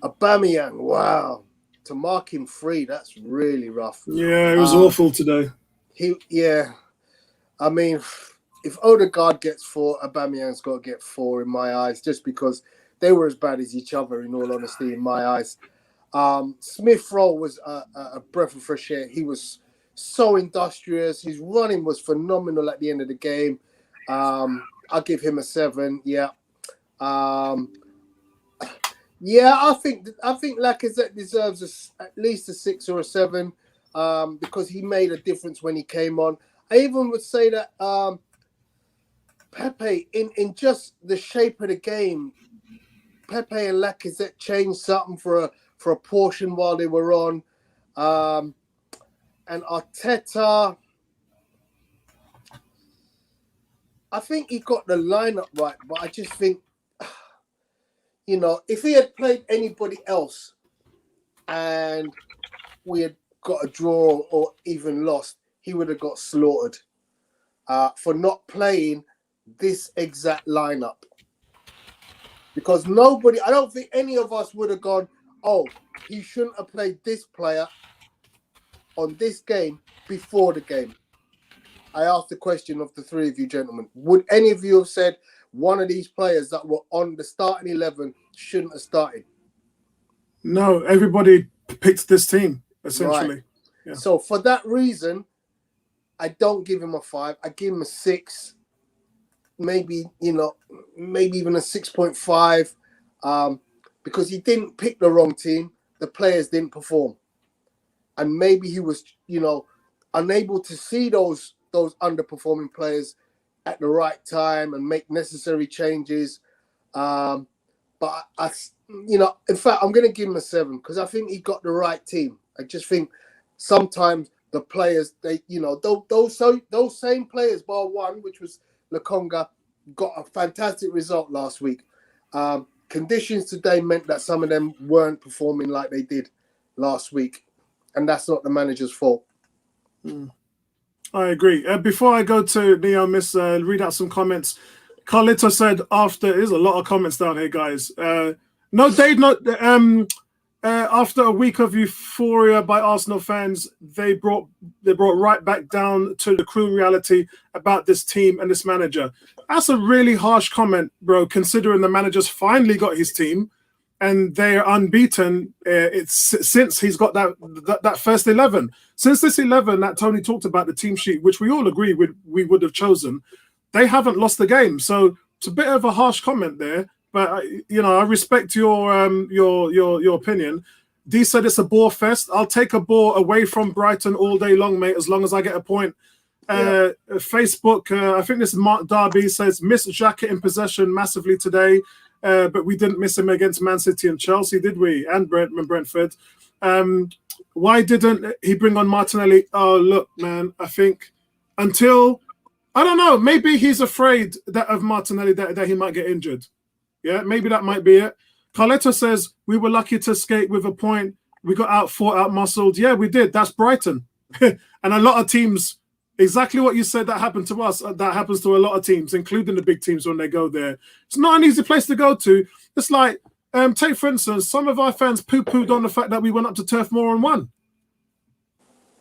Aubameyang, wow, to mark him 3, that's really rough. Yeah, it was awful today. I mean, if Odegaard gets 4, Aubameyang's got to get 4 in my eyes, just because they were as bad as each other, in all honesty, in my eyes. Smith Rowe was a breath of fresh air. He was so industrious. His running was phenomenal at the end of the game. I'll give him a 7. Yeah. I think Lacazette deserves at least a 6 or a 7 because he made a difference when he came on. I even would say that Pepe, in just the shape of the game, Pepe and Lacazette changed something for a portion while they were on. And Arteta, I think he got the lineup right, but I just think, you know, if he had played anybody else and we had got a draw or even lost, he would have got slaughtered for not playing this exact lineup. Because I don't think any of us would have gone, oh, he shouldn't have played this player on this game before the game. I asked the question of the 3 of you gentlemen. Would any of you have said one of these players that were on the starting 11 shouldn't have started? No, everybody picked this team, essentially. Right. Yeah. So for that reason, I don't give him a 5. I give him a 6. Maybe even a 6.5 because he didn't pick the wrong team. The players didn't perform. And maybe he was, unable to see those underperforming players at the right time and make necessary changes. But in fact, I'm going to give him a 7 because I think he got the right team. I just think sometimes the players, those same players, bar one, which was Lokonga, got a fantastic result last week. Conditions today meant that some of them weren't performing like they did last week. And that's not the manager's fault. I agree. Before I go to Neo Miss, read out some comments. Carlito said there's a lot of comments down here, guys. After a week of euphoria by Arsenal fans, they brought right back down to the cruel reality about this team and this manager. That's a really harsh comment, bro, considering the manager's finally got his team and they're unbeaten. Since he's got that first 11. Since this 11 that Tony talked about, the team sheet, which we all agree we would have chosen, they haven't lost the game. So it's a bit of a harsh comment there. But I respect your opinion. Dee said it's a bore fest. I'll take a bore away from Brighton all day long, mate, as long as I get a point. Facebook, I think this is Mark Darby, says missed Xhaka in possession massively today, but we didn't miss him against Man City and Chelsea, did we? And Brentford. Why didn't he bring on Martinelli? Oh, look, man, I think until I don't know. Maybe he's afraid that of Martinelli that he might get injured. Yeah, maybe that might be it. Carletto says we were lucky to escape with a point. We got out muscled. Yeah, we did. That's Brighton, and a lot of teams. Exactly what you said that happened to us. That happens to a lot of teams, including the big teams when they go there. It's not an easy place to go to. It's like, take for instance, some of our fans poo-pooed on the fact that we went up to Turf Moor and won.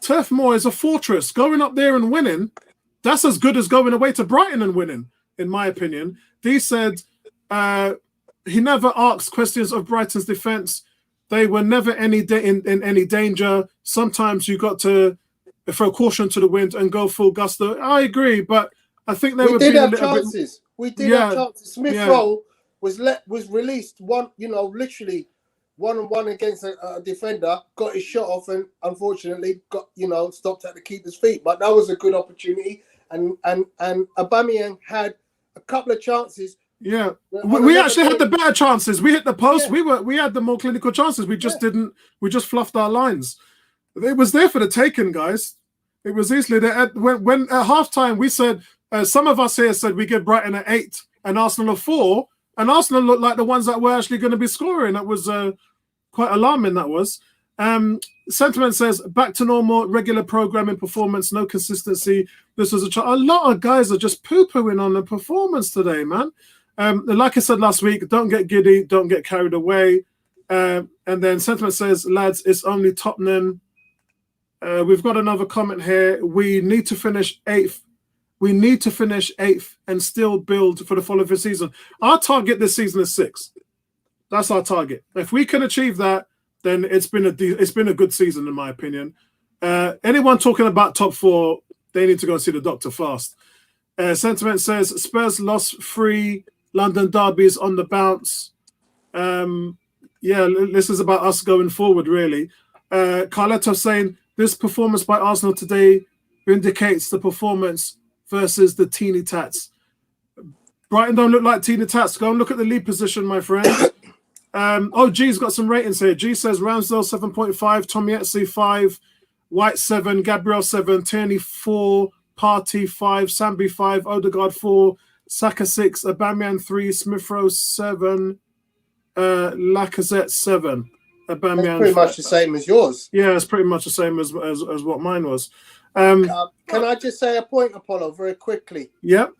Turf Moor is a fortress. Going up there and winning, that's as good as going away to Brighton and winning, in my opinion. Dee said he never asked questions of Brighton's defence. They were never in any danger. Sometimes you got to throw caution to the wind and go full gusto. I agree, but I think they we were did being have a little chances. bit... We did have chances. Smith Rowe was released literally one-on-one against a defender, got his shot off, and unfortunately got stopped at the keeper's feet. But that was a good opportunity, and Aubameyang had a couple of chances. Yeah, we actually had the better chances. We hit the post. Yeah. We had the more clinical chances. We just didn't. We just fluffed our lines. It was there for the taking, guys. It was easily there. When at halftime we said some of us here said we give Brighton an 8 and Arsenal a 4, and Arsenal looked like the ones that were actually going to be scoring. That was quite alarming. That was. Sentiment says back to normal, regular programming performance, no consistency. This was a lot of guys are just poo-pooing on the performance today, man. Like I said last week, don't get giddy, don't get carried away. And then Sentiment says, lads, it's only Tottenham. We've got another comment here. We need to finish 8th. We need to finish 8th and still build for the following season. Our target this season is 6th. That's our target. If we can achieve that, then it's been a good season, in my opinion. Anyone talking about top 4, they need to go and see the doctor fast. Sentiment says Spurs lost 3 London derbies on the bounce. This is about us going forward, really. Carletto saying this performance by Arsenal today vindicates the performance versus the teeny tats. Brighton don't look like teeny tats. Go and look at the lead position, my friend. G's got some ratings here. G says Ramsdale 7.5, Tomietsi 5, White 7, Gabriel 7, Tierney 4, Partey 5, Sambi 5, Odegaard 4, Saka 6, Aubameyang 3, Smith Rowe 7, Lacazette 7. Aubameyang. That's pretty much the same as yours. Yeah, it's pretty much the same as what mine was. Can I just say a point, Apollo, very quickly? Yep.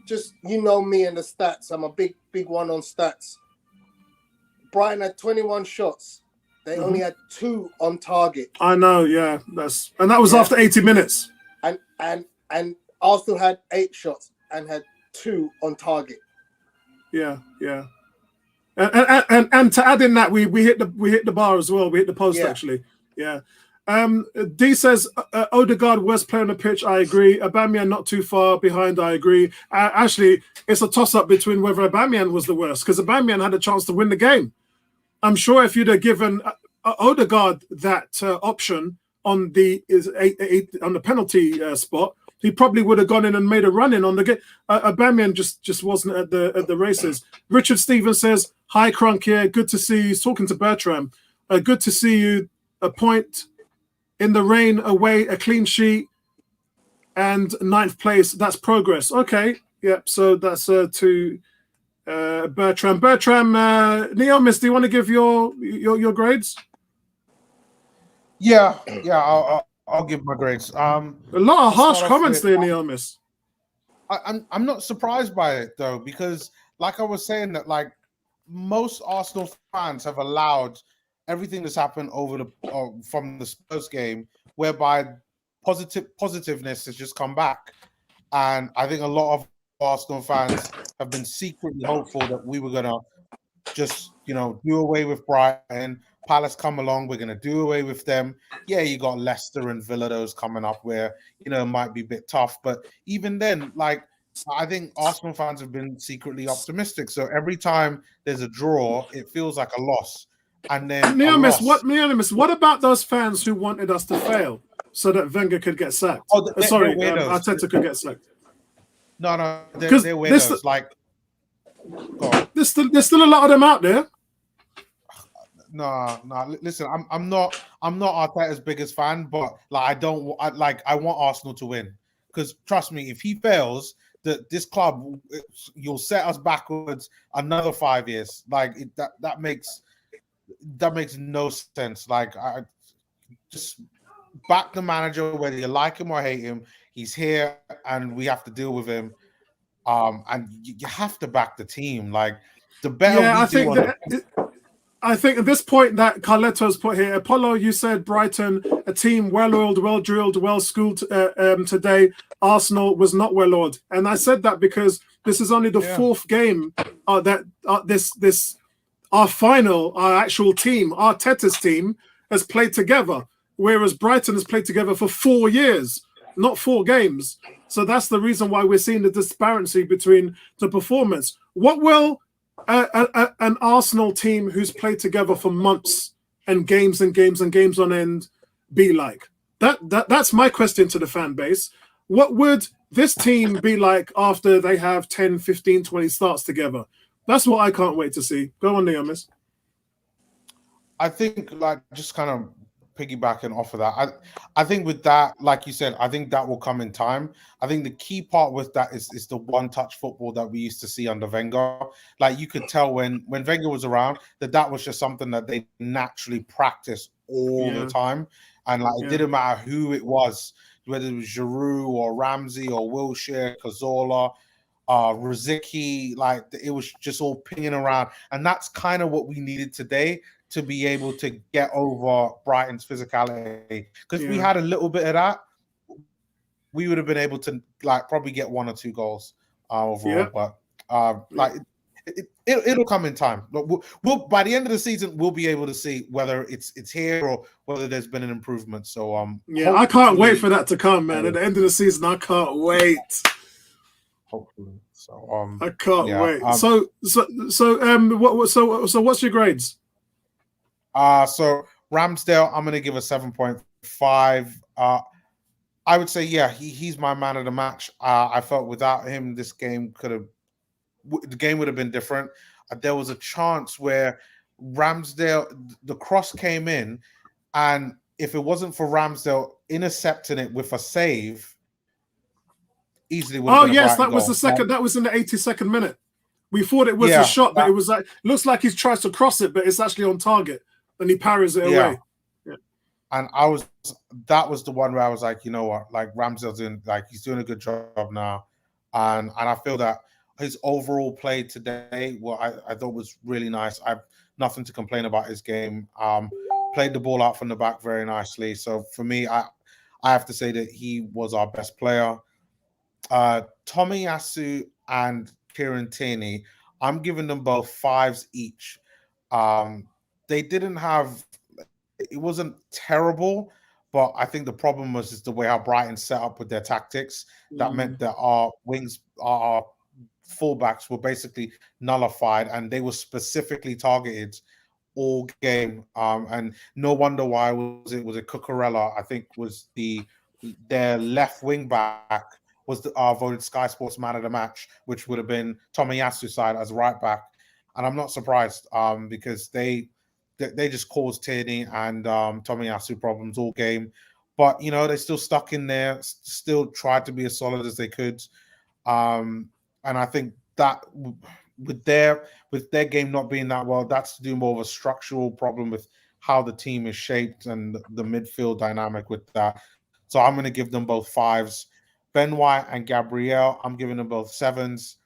Just me and the stats. I'm a big one on stats. Brighton had 21 shots. They only had 2 on target. I know, yeah. That was after 80 minutes. And Arsenal had 8 shots and had 2 on target. Yeah. And to add in that, we hit the bar as well. We hit the post actually. Yeah. D says Odegaard worst player on the pitch. I agree. Aubameyang not too far behind. I agree. Actually, it's a toss-up between whether Aubameyang was the worst, because Aubameyang had a chance to win the game. I'm sure if you'd have given Odegaard that option on the penalty spot, he probably would have gone in and made a run in on the game. Aubameyang just wasn't at the races. Richard Stevens says, "Hi, Crunk here. Good to see you." He's talking to Bertram. Good to see you. A point in the rain, away, a clean sheet, and 9th place. That's progress. Okay. Yep. So that's to Bertram. Bertram, Neomis, do you want to give your grades? Yeah. I'll give my grades. A lot of harsh comments there, Neomis. I'm not surprised by it though, because like I was saying, that like most Arsenal fans have allowed everything that's happened from the Spurs game, whereby positiveness has just come back, and I think a lot of Arsenal fans have been secretly hopeful that we were gonna just do away with Brighton. Palace come along, we're gonna do away with them. Yeah, you got Leicester and Villa, those coming up where it might be a bit tough, but even then, like, I think Arsenal fans have been secretly optimistic. So every time there's a draw, it feels like a loss. And then Neomis, what about those fans who wanted us to fail so that Wenger could get sacked? Arteta could get sacked. No, they're weirdos. There's still a lot of them out there. No. Listen, I'm not Arteta's biggest fan, but I want Arsenal to win. because trust me, if he fails, this club, you'll set us backwards another 5 years. Like that makes no sense. Like I just back the manager, whether you like him or hate him. He's here, and we have to deal with him. And you have to back the team. Like the better Yeah, we do. I think at this point that Carleto's put here, Apollo, you said Brighton, a team well-oiled, well-drilled, well-schooled today. Arsenal was not well-oiled. And I said that because this is only the fourth game that our actual team, Arteta's team, has played together, whereas Brighton has played together for 4 years, not 4 games. So that's the reason why we're seeing the disparity between the performance. What will an Arsenal team who's played together for months and games and games and games on end be like? That's my question to the fan base. What would this team be like after they have 10, 15, 20 starts together? That's what I can't wait to see. Go on, Neomis. I think, like, just kind of piggybacking off of that, I think with that, like you said, I think that will come in time. I think the key part with that is the one-touch football that we used to see under Wenger. Like, you could tell when Wenger was around that was just something that they naturally practice all the time. And like, it didn't matter who it was, whether it was Giroud or Ramsey or Wilshere, Cazorla, Rosicky, like it was just all pinging around. And that's kind of what we needed today to be able to get over Brighton's physicality. Because if we had a little bit of that, we would have been able to like probably get 1 or 2 goals overall. But like it'll come in time. But we'll by the end of the season, we'll be able to see whether it's here or whether there's been an improvement. So I can't wait for that to come, man. At the end of the season, I can't wait. Hopefully. So I can't wait. So what's your grades? So Ramsdale, I'm gonna give a 7.5. I would say, he's my man of the match. I felt without him, this game the game would have been different. There was a chance where Ramsdale, the cross came in, and if it wasn't for Ramsdale intercepting it with a save, easily would have been a Brighton was goal. the second. That was in the 82nd minute. We thought it was a shot, but it was like looks like he tries to cross it, but it's actually on target, and he parries it away. Yeah. And that was the one where I was like, you know what, like Ramsdale's he's doing a good job now, and I feel that his overall play today, I thought was really nice. I have nothing to complain about his game. Played the ball out from the back very nicely. So for me, I have to say that he was our best player. Tomiyasu and Kieran Tierney, I'm giving them both 5s each. They didn't have, it wasn't terrible, but I think the problem was just the way how Brighton set up with their tactics. That meant that our fullbacks were basically nullified, and they were specifically targeted all game. And no wonder why it was a Cucurella, I think was their left wing back was voted Sky Sports man of the match, which would have been Tomiyasu's side as right back. And I'm not surprised because they just caused Tierney and Tomiyasu problems all game. But, they still stuck in there, still tried to be as solid as they could. And I think that with their game not being that well, that's to do more of a structural problem with how the team is shaped and the midfield dynamic with that. So I'm going to give them both 5s. Ben White and Gabriel, I'm giving them both 7s.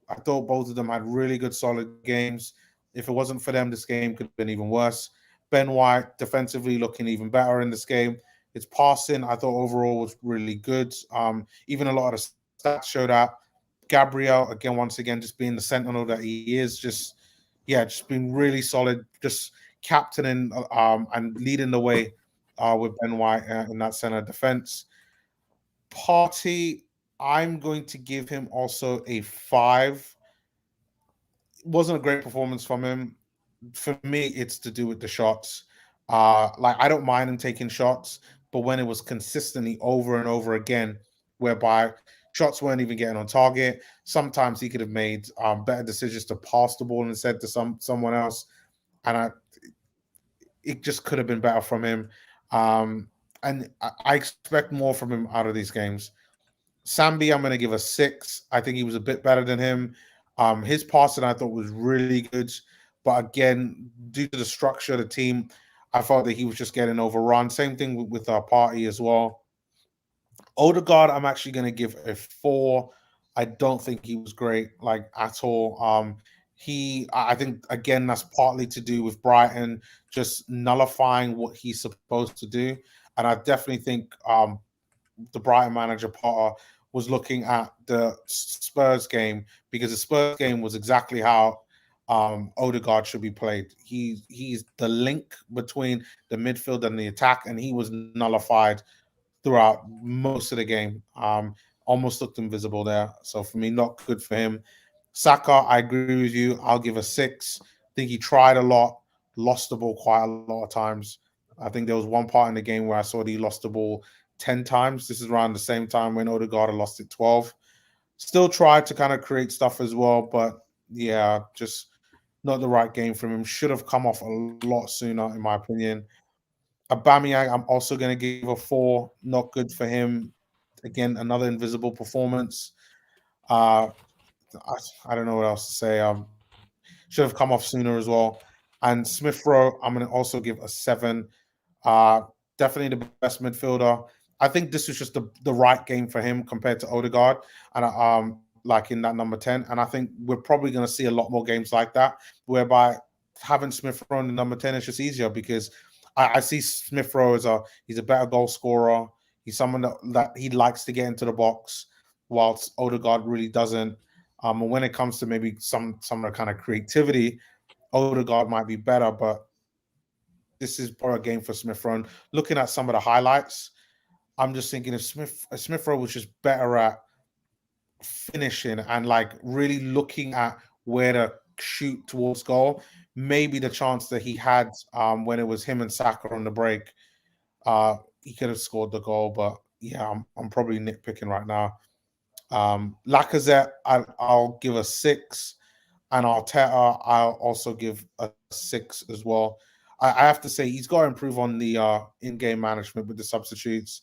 I thought both of them had really good, solid games. If it wasn't for them, this game could have been even worse. Ben White defensively looking even better in this game. His passing, I thought overall was really good. Even a lot of the stats show that. Gabriel, once again, just being the sentinel that he is, just been really solid, just captaining and leading the way with Ben White in that center defense. Partey, I'm going to give him also a 5. It wasn't a great performance from him. For me, it's to do with the shots. I don't mind him taking shots, but when it was consistently over and over again, whereby shots weren't even getting on target, sometimes he could have made better decisions to pass the ball instead to someone else, and it just could have been better from him. And I expect more from him out of these games. Sambi, I'm going to give a 6. I think he was a bit better than him. His passing, I thought, was really good. But again, due to the structure of the team, I felt that he was just getting overrun. Same thing with our party as well. Odegaard, I'm actually going to give a 4. I don't think he was great, like, at all. I think, again, that's partly to do with Brighton just nullifying what he's supposed to do. And I definitely think the Brighton manager, Potter, was looking at the Spurs game, because the Spurs game was exactly how Odegaard should be played. He's the link between the midfield and the attack, and he was nullified throughout most of the game. Almost looked invisible there. So for me, not good for him. Saka, I agree with you. I'll give a 6. I think he tried a lot, lost the ball quite a lot of times. I think there was one part in the game where I saw that he lost the ball 10 times. This is around the same time when Odegaard lost it 12. Still tried to kind of create stuff as well, but yeah, just not the right game from him. Should have come off a lot sooner, in my opinion. Aubameyang, I'm also going to give a 4. Not good for him. Again, another invisible performance. I don't know what else to say. Should have come off sooner as well. And Smith Rowe, I'm going to also give a 7. Definitely the best midfielder. I think this was just the right game for him compared to Odegaard, and like in that number 10. And I think we're probably going to see a lot more games like that, whereby having Smith Rowe in the number 10 is just easier, because I see Smith Rowe as he's a better goal scorer. He's someone that he likes to get into the box, whilst Odegaard really doesn't. And when it comes to maybe some of the kind of creativity, Odegaard might be better, but this is probably a game for Smith Rowe. Looking at some of the highlights, I'm just thinking if Smith Rowe was just better at finishing and like really looking at where to shoot towards goal, maybe the chance that he had when it was him and Saka on the break, he could have scored the goal. But yeah, I'm probably nitpicking right now. Lacazette, I'll give a 6, and Arteta, I'll also give a 6 as well. I have to say he's got to improve on the in-game management with the substitutes.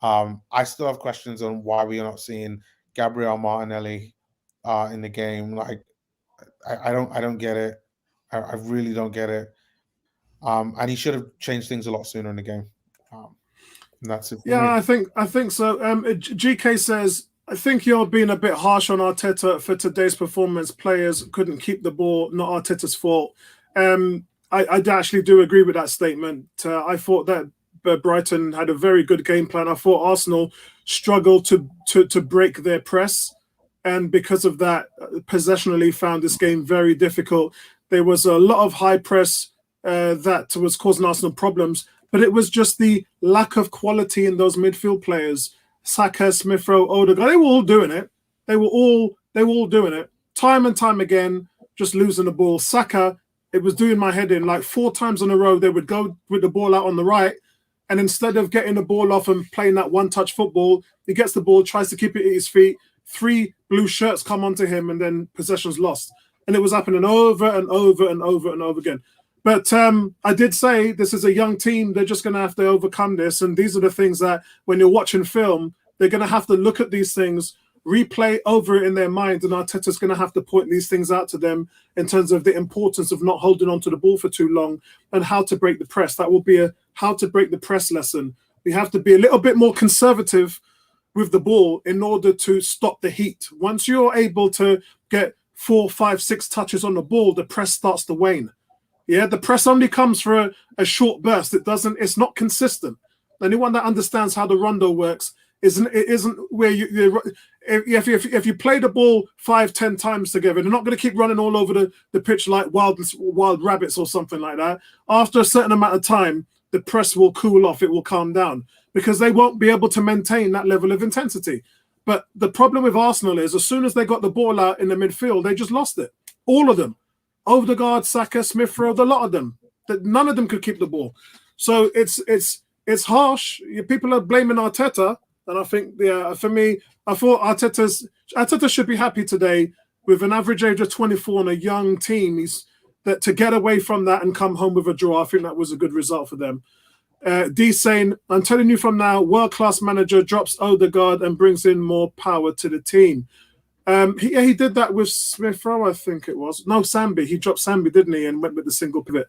I still have questions on why we are not seeing Gabriel Martinelli in the game. Like, I don't get it. I really don't get it. And he should have changed things a lot sooner in the game. And that's it. Yeah, I think so. GK says, I think you're being a bit harsh on Arteta for today's performance. Players couldn't keep the ball, not Arteta's fault. I actually do agree with that statement. I thought that Brighton had a very good game plan. I thought Arsenal struggled to break their press, and because of that, possessionally found this game very difficult. There was a lot of high press that was causing Arsenal problems, but it was just the lack of quality in those midfield players. Saka, Smith Rowe, Odegaard, they were all doing it. They were all doing it. Time and time again, just losing the ball. Saka, it was doing my head in. Like 4 times in a row, they would go with the ball out on the right, and instead of getting the ball off and playing that one-touch football, he gets the ball, tries to keep it at his feet. 3 blue shirts come onto him, and then possession's lost. And it was happening over and over and over and over again. But I did say this is a young team. They're just going to have to overcome this. And these are the things that when you're watching film, they're going to have to look at these things, replay over it in their mind. And Arteta's going to have to point these things out to them in terms of the importance of not holding on to the ball for too long and how to break the press. That will be a how to break the press lesson. We have to be a little bit more conservative with the ball in order to stop the heat. Once you're able to get 4, 5, 6 touches on the ball, the press starts to wane. Yeah, the press only comes for a short burst. It's not consistent. Anyone that understands how the rondo works isn't where if you play the ball 5, 10 times together, they're not going to keep running all over the pitch like wild rabbits or something like that. After a certain amount of time, the press will cool off. It will calm down because they won't be able to maintain that level of intensity. But the problem with Arsenal is as soon as they got the ball out in the midfield, they just lost it. All of them. Odegaard, Saka, Smith Rowe, a lot of them. None of them could keep the ball. So it's harsh. People are blaming Arteta. And I think, for me, I thought Arteta should be happy today with an average age of 24 and a young team. To get away from that and come home with a draw, I think that was a good result for them. D saying, I'm telling you from now, world-class manager drops Odegaard and brings in more power to the team. He did that with Smith Rowe, I think it was. No, Sambi. He dropped Sambi, didn't he, and went with the single pivot.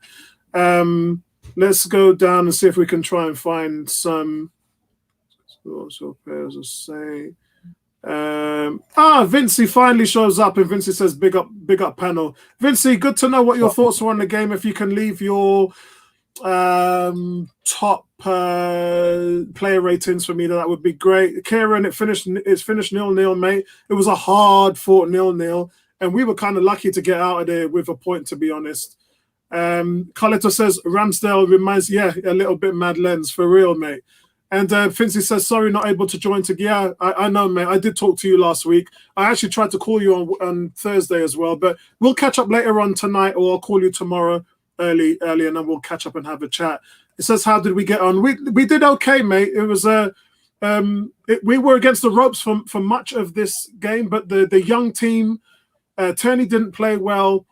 Let's go down and see if we can try and find some. So players will say. Vincey finally shows up, and Vincey says, "Big up, panel." Vincey, good to know what your thoughts were on the game. If you can leave your top player ratings for me, that would be great. Kieran, it's finished 0-0, mate. It was a hard fought 0-0, and we were kind of lucky to get out of there with a point, to be honest. Carlito says Ramsdale reminds, a little bit Mad Lens for real, mate. And Fincy says, sorry, not able to join. I know, mate. I did talk to you last week. I actually tried to call you on Thursday as well, but we'll catch up later on tonight, or I'll call you tomorrow early, and then we'll catch up and have a chat. It says, how did we get on? We did okay, mate. It was we were against the ropes for much of this game, but the young team, Turney didn't play well.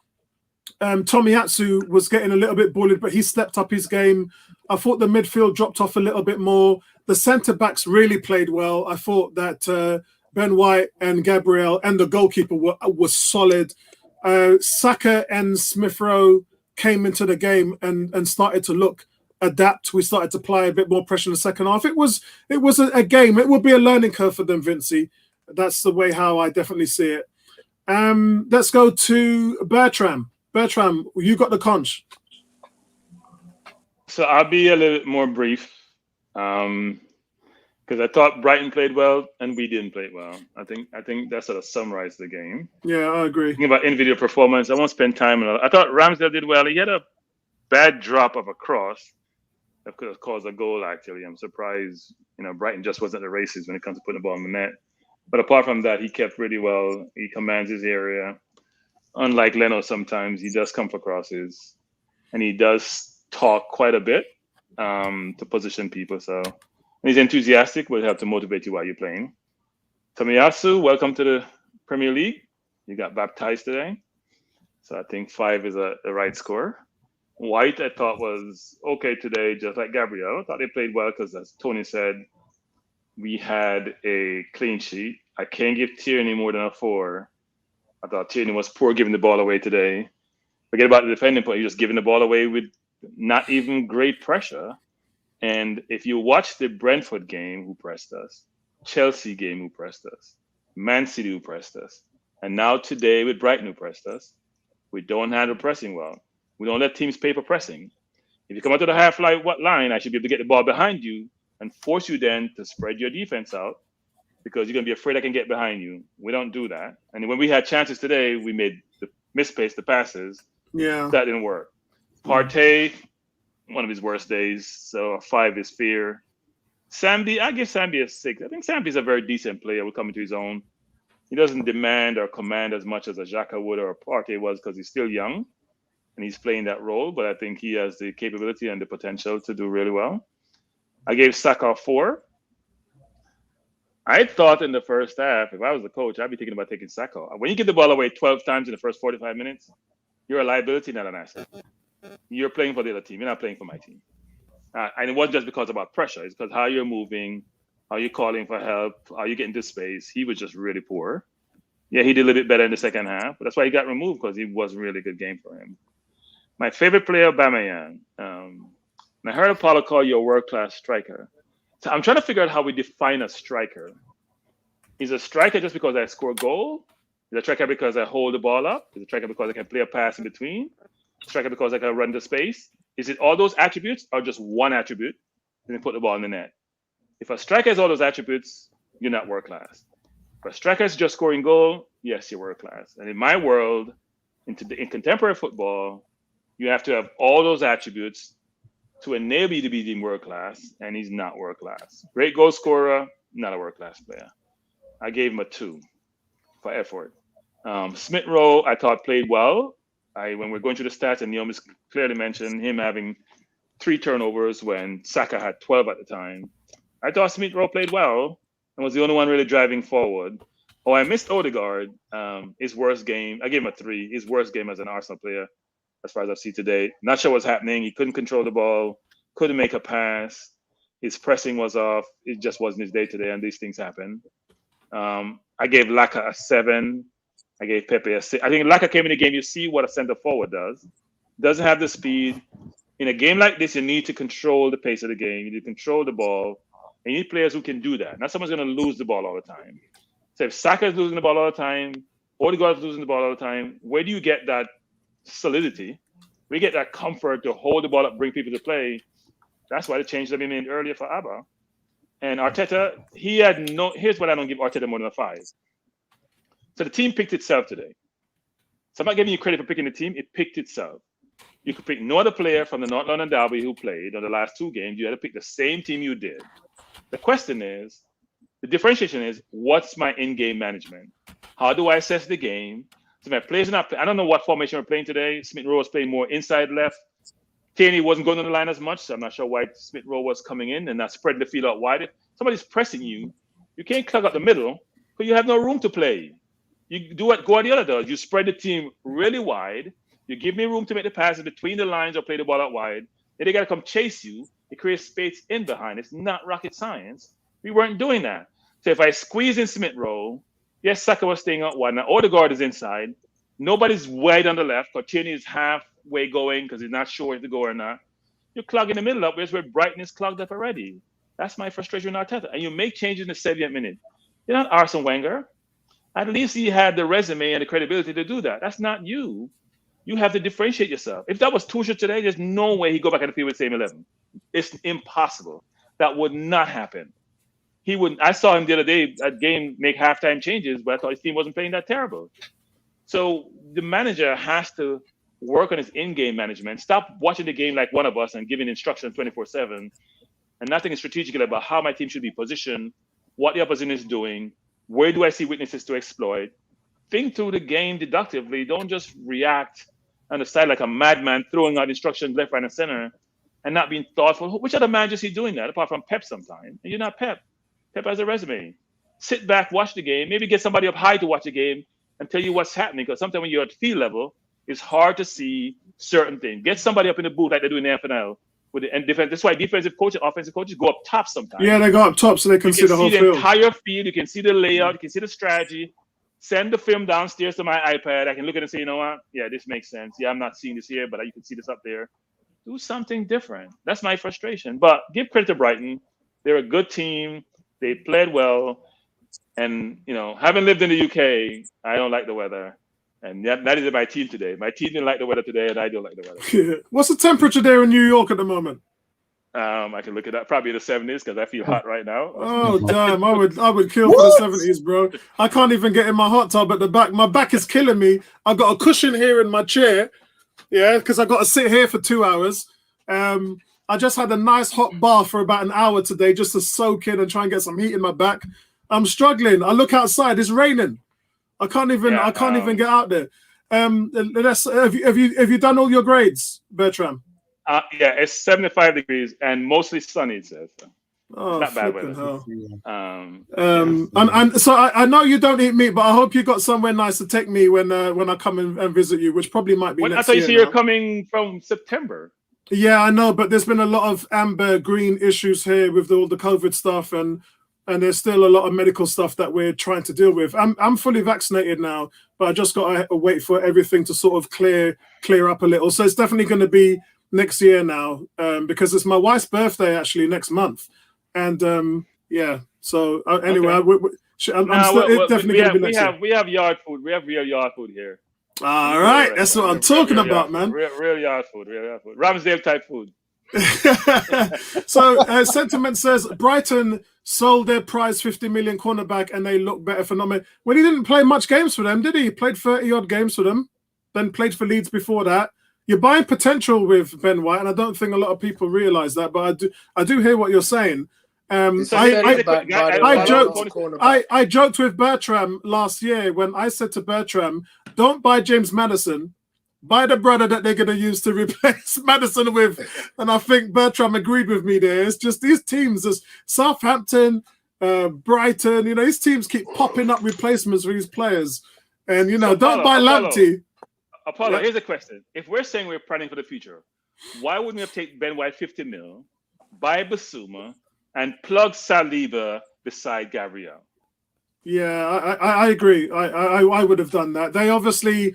Tomiyasu was getting a little bit bullied, but he stepped up his game. I thought the midfield dropped off a little bit more. The centre-backs really played well. I thought that Ben White and Gabriel and the goalkeeper were solid. Saka and Smith Rowe came into the game and started to adapt. We started to apply a bit more pressure in the second half. It was a game. It would be a learning curve for them, Vincey. That's the way how I definitely see it. Let's go to Bertram. Bertram, you got the conch. So I'll be a little bit more brief because I thought Brighton played well and we didn't play well. I think that sort of summarized the game. Yeah, I agree. Thinking about individual performance, I won't spend time on it. I thought Ramsdale did well. He had a bad drop of a cross that could have caused a goal, actually. I'm surprised, Brighton just wasn't the races when it comes to putting the ball in the net. But apart from that, he kept really well. He commands his area. Unlike Leno, sometimes he does come for crosses, and he does talk quite a bit to position people. So he's enthusiastic, will help to motivate you while you're playing. Tomiyasu, welcome to the Premier League. You got baptized today. So I think 5 is the right score. White, I thought, was okay today, just like Gabriel. I thought they played well because, as Tony said, we had a clean sheet. I can't give Tierney more than a 4. I thought Tierney was poor giving the ball away today. Forget about the defending point. He's just giving the ball away with not even great pressure. And if you watch the Brentford game, who pressed us, Chelsea game, who pressed us, Man City, who pressed us, and now today with Brighton, who pressed us, we don't handle pressing well. We don't let teams pay for pressing. If you come out to the half-line I should be able to get the ball behind you and force you then to spread your defense out, because you're going to be afraid I can get behind you. We don't do that. And when we had chances today, we made misplaced the passes. Yeah. That didn't work. Partey, one of his worst days. So a 5 is fear. Sambi, I give Sambi a 6. I think Sambi's a very decent player. Will come into his own. He doesn't demand or command as much as a Xhaka would or a Partey was, because he's still young and he's playing that role. But I think he has the capability and the potential to do really well. I gave Saka a 4. I thought in the first half, if I was the coach, I'd be thinking about taking Saka. When you give the ball away 12 times in the first 45 minutes, you're a liability, not an asset. You're playing for the other team. You're not playing for my team. And it wasn't just because about pressure. It's because how you're moving, how you're calling for help, how you get into space. He was just really poor. Yeah, he did a little bit better in the second half, but that's why he got removed, because it wasn't really a good game for him. My favorite player, Aubameyang. I heard Apollo call you a world-class striker. So I'm trying to figure out how we define a striker. Is a striker just because I score a goal? Is a striker because I hold the ball up? Is a striker because I can play a pass in between? Is a striker because I can run the space? Is it all those attributes or just one attribute and then put the ball in the net? If a striker has all those attributes, you're not world class. If a striker is just scoring goal, yes, you're world class. And in my world, in contemporary football, you have to have all those attributes to enable you to be deemed world class, and he's not world class. Great goal scorer, not a world class player. I gave him a 2 for effort. Smith Rowe, I thought played well. When we're going through the stats, and Neomis clearly mentioned him having 3 turnovers when Saka had 12 at the time. I thought Smith Rowe played well and was the only one really driving forward. Oh, I missed Odegaard. His worst game, I gave him a 3. His worst game as an Arsenal player, as far as I've seen today. Not sure what's happening. He couldn't control the ball, couldn't make a pass. His pressing was off. It just wasn't his day today, and these things happen. I gave Xhaka a 7. I gave Pepe a 6. I think Xhaka came in the game. You see what a center forward does. Doesn't have the speed. In a game like this, you need to control the pace of the game. You need to control the ball. And you need players who can do that. Not someone's going to lose the ball all the time. So if Saka is losing the ball all the time, Odegaard is losing the ball all the time, where do you get that solidity? Where you get that comfort to hold the ball up, bring people to play? That's why the changes have been made earlier for Abba. And Arteta, here's what I don't give Arteta more than a 5. So the team picked itself today. So I'm not giving you credit for picking the team. It picked itself. You could pick no other player from the North London Derby who played on the last 2 games. You had to pick the same team you did. The question is, the differentiation is, what's my in-game management? How do I assess the game? So my players are not. I don't know what formation we're playing today. Smith Rowe was playing more inside left. Tierney wasn't going on the line as much, so I'm not sure why Smith Rowe was coming in and not spreading the field out wide. If somebody's pressing you, you can't clog up the middle because you have no room to play. You do what Guardiola does. You spread the team really wide. You give me room to make the passes between the lines or play the ball out wide. Then they got to come chase you. It creates space in behind. It's not rocket science. We weren't doing that. So if I squeeze in Smith Rowe, yes, Saka was staying out wide. Now Odegaard is inside. Nobody's wide on the left. Tierney is halfway going because he's not sure if to go or not. You're clogging the middle up. Where's where Brighton is clogged up already. That's my frustration with Arteta. And you make changes in the 70th minute. You're not Arsene Wenger. At least he had the resume and the credibility to do that. That's not you. You have to differentiate yourself. If that was Tuchel today, there's no way he'd go back on the field with the same 11. It's impossible. That would not happen. He wouldn't. I saw him the other day at game make halftime changes, but I thought his team wasn't playing that terrible. So the manager has to work on his in-game management. Stop watching the game like one of us and giving instructions 24/7, and not thinking strategically about how my team should be positioned, what the opposition is doing, where do I see weaknesses to exploit. Think through the game deductively. Don't just react on the side like a madman, throwing out instructions left, right, and center, and not being thoughtful. Which other managers is he doing that, apart from Pep sometimes? And you're not Pep. Pep has a resume. Sit back, watch the game, maybe get somebody up high to watch the game and tell you what's happening, because sometimes when you're at field level, it's hard to see certain things. Get somebody up in the booth like they do in the FNL. And defense. That's why defensive coaches, offensive coaches go up top sometimes. Yeah, they go up top so they can see the whole field. You can see the entire field. You can see the layout. You can see the strategy. Send the film downstairs to my iPad. I can look at it and say, you know what? Yeah, this makes sense. Yeah, I'm not seeing this here, but you can see this up there. Do something different. That's my frustration. But give credit to Brighton. They're a good team. They played well. And, having lived in the UK, I don't like the weather. And that is my team today. My team didn't like the weather today, and I don't like the weather. What's the temperature there in New York at the moment? I can look at that. Probably in the 70s because I feel hot right now. Oh damn! I would kill for the 70s, bro. I can't even get in my hot tub at the back. My back is killing me. I got a cushion here in my chair, because I got to sit here for 2 hours. I just had a nice hot bath for about an hour today, just to soak in and try and get some heat in my back. I'm struggling. I look outside; it's raining. I can't even get out there. Have you done all your grades, Bertram? Yeah, it's 75 degrees and mostly sunny, it says. So. Oh, not bad weather. And so I know you don't eat meat, but I hope you got somewhere nice to take me when I come and visit you, which probably might be next year. I thought you said you're coming from September. Yeah, I know, but there's been a lot of amber green issues here with all the COVID stuff, and there's still a lot of medical stuff that we're trying to deal with. I'm fully vaccinated now, but I just got to wait for everything to sort of clear up a little. So it's definitely going to be next year now, because it's my wife's birthday actually next month, and So anyway, okay. definitely we have yard food. We have real yard food here. All right, that's what I'm talking about, man. Real yard food. Ramsdale type food. So Sentiment says Brighton sold their prize 50 million cornerback and they look better for nomination. Well, he didn't play much games for them, did he? He played 30 odd games for them, then played for Leeds before that. You're buying potential with Ben White, and I don't think a lot of people realize that, but I do hear what you're saying. I joked with Bertram last year when I said to Bertram, don't buy James Maddison, buy the brother that they're going to use to replace Maddison with. And I think Bertram agreed with me there. It's just these teams, as Southampton, Brighton, these teams keep popping up replacements for these players. And, don't buy Lamptey. Apollo, here's a question. If we're saying we're planning for the future, why wouldn't we have taken Ben White 50 mil, buy Bissouma, and plug Saliba beside Gabriel? Yeah, I agree. I would have done that. They obviously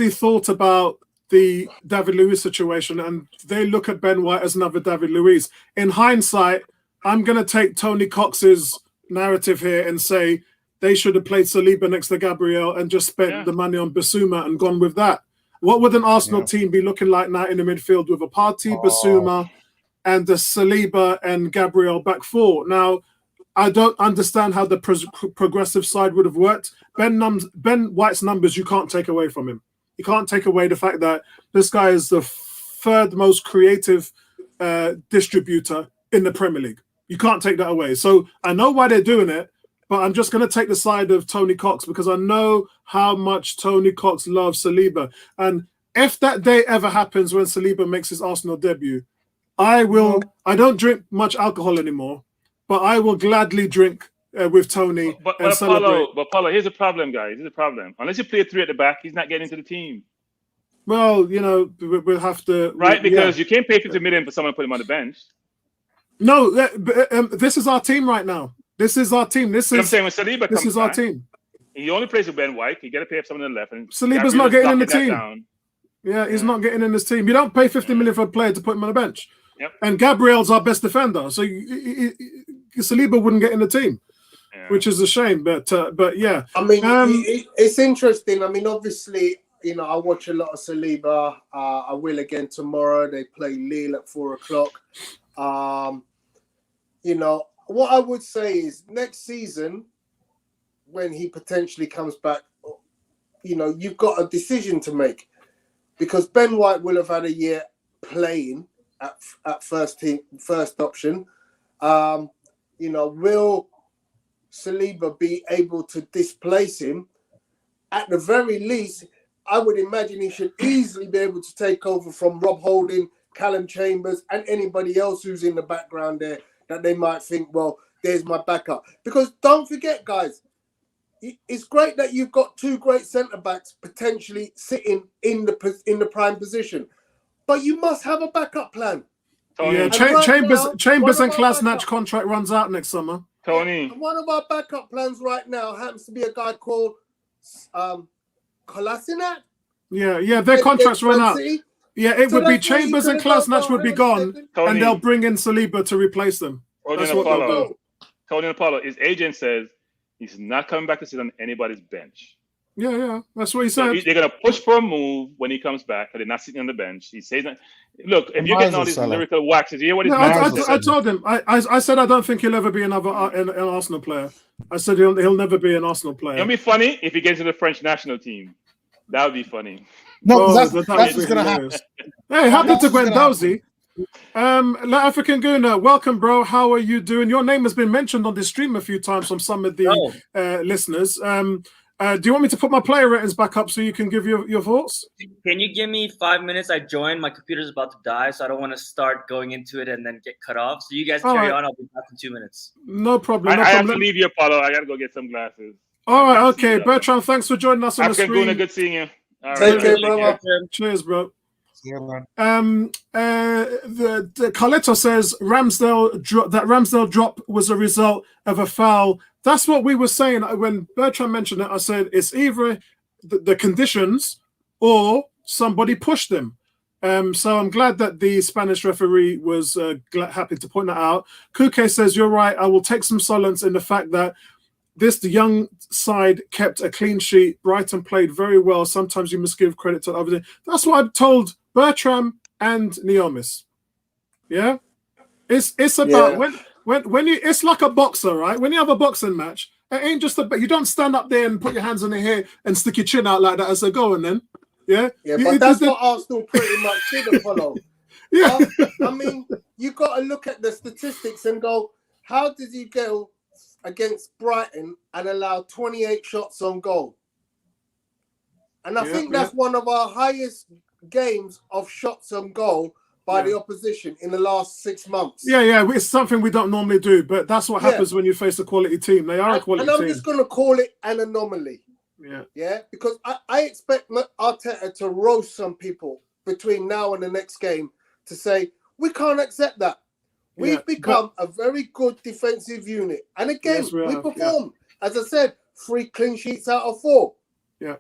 thought about the David Luiz situation, and they look at Ben White as another David Luiz. In hindsight, I'm going to take Tony Cox's narrative here and say they should have played Saliba next to Gabriel and just spent the money on Bissouma and gone with that. What would an Arsenal team be looking like now in the midfield with a Partey, Bissouma, and the Saliba and Gabriel back four? Now, I don't understand how the progressive side would have worked. Ben White's numbers, you can't take away from him. You can't take away the fact that this guy is the third most creative distributor in the Premier League. You can't take that away. So I know why they're doing it, but I'm just going to take the side of Tony Cox because I know how much Tony Cox loves Saliba. And if that day ever happens when Saliba makes his Arsenal debut, I don't drink much alcohol anymore, but I will gladly drink with Tony and celebrate. But Paulo, here's the problem, guys. Here's the problem. Unless you play 3 at the back, he's not getting into the team. Well, we'll have to... Right, because you can't pay 50 million for someone to put him on the bench. No, this is our team right now. This is our team. I'm saying when Saliba this comes is our back, team. He only plays with Ben White. You got to pay up someone on the left. And Saliba's not getting in the team. Yeah, he's not getting in this team. You don't pay 50 million for a player to put him on the bench. Yep. And Gabriel's our best defender, so Saliba wouldn't get in the team, which is a shame. But yeah, I mean, it's interesting. I mean, obviously, I watch a lot of Saliba. I will again tomorrow. They play Lille at 4:00. What I would say is next season, when he potentially comes back, you've got a decision to make because Ben White will have had a year playing at first option. Will Saliba be able to displace him? At the very least, I would imagine he should easily be able to take over from Rob Holding, Callum Chambers, and anybody else who's in the background there that they might think, well, there's my backup. Because don't forget, guys, it's great that you've got 2 great centre-backs potentially sitting in the prime position. But you must have a backup plan. Tony. Yeah, Chambers and Klasnach contract runs out next summer. Tony. One of our backup plans right now happens to be a guy called Kolasinac. Yeah, their contracts run out. Yeah, it would be Chambers and Klasnach would be gone, and they'll bring in Saliba to replace them. Tony and Apollo, his agent says he's not coming back to sit on anybody's bench. Yeah, that's what he said. So they're going to push for a move when he comes back, but they're not sitting on the bench. He says that. Look, if you're getting all these lyrical waxes, you hear what he's saying? I told him. I said I don't think he'll ever be an Arsenal player. I said he'll never be an Arsenal player. It'll be funny if he gets to the French national team. That would be funny. No, that's what's going to happen. Hey, happy to Gwendozi. La African Guna, welcome, bro. How are you doing? Your name has been mentioned on this stream a few times from some of the listeners. Do you want me to put my player ratings back up so you can give your thoughts? Can you give me 5 minutes? I joined. My computer's about to die, so I don't want to start going into it and then get cut off. So you guys carry on. I'll be back in 2 minutes. No problem. I have to leave you, Apollo. I got to go get some glasses. All right, okay. Bertrand, thanks for joining us on the stream. Good seeing you. All Take care, brother. Cheers, bro. Yeah, man. The Carletto says Ramsdale drop was a result of a foul. That's what we were saying when Bertrand mentioned it. I said it's either the conditions or somebody pushed him. So I'm glad that the Spanish referee was happy to point that out. Kuke says you're right. I will take some solace in the fact that the young side kept a clean sheet. Brighton played very well. Sometimes you must give credit to the other. That's what I told Bertram and Neomis. Yeah, it's about when you. It's like a boxer, right? When you have a boxing match, it ain't just you don't stand up there and put your hands on the hair and stick your chin out like that as they go, and then but that's what Arsenal pretty much did follow. Yeah, I mean, you got to look at the statistics and go, how did he go against Brighton and allow 28 shots on goal? And I think that's one of our highest games of shots on goal by the opposition in the last 6 months. Yeah, it's something we don't normally do, but that's what happens when you face a quality team. They are a quality team. And I'm just going to call it an anomaly. Yeah, because I expect Arteta to roast some people between now and the next game to say, we can't accept that. We've become a very good defensive unit. And again, Yes, we performed. As I said, 3 clean sheets out of 4. Yeah.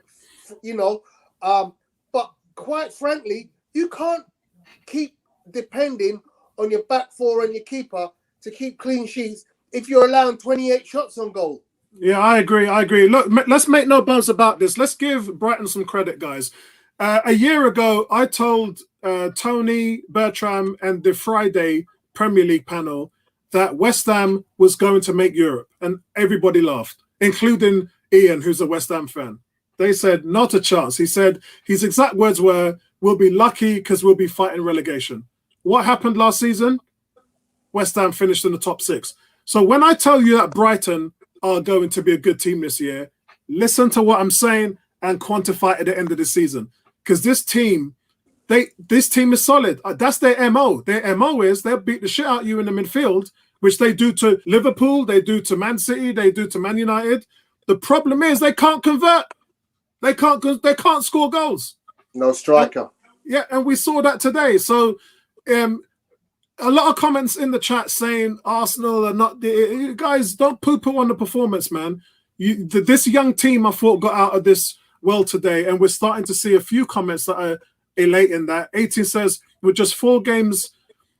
You know, but quite frankly, you can't keep depending on your back 4 and your keeper to keep clean sheets if you're allowing 28 shots on goal. Yeah, I agree. Look, let's make no bones about this. Let's give Brighton some credit, guys. A year ago, I told Tony, Bertram, and the Friday Premier League panel that West Ham was going to make Europe, and everybody laughed, including Ian, who's a West Ham fan. They said, not a chance. He said, his exact words were, we'll be lucky because we'll be fighting relegation. What happened last season? West Ham finished in the top 6. So when I tell you that Brighton are going to be a good team this year, listen to what I'm saying and quantify it at the end of the season. Because this team is solid. That's their MO. Their MO is they'll beat the shit out of you in the midfield, which they do to Liverpool, they do to Man City, they do to Man United. The problem is they can't convert. They can't score goals. No striker. And we saw that today. So a lot of comments in the chat saying Arsenal are not the guys. Don't poo-poo on the performance, man. This young team, I thought, got out of this well today, and we're starting to see a few comments that are elating that. 18 says, with just 4 games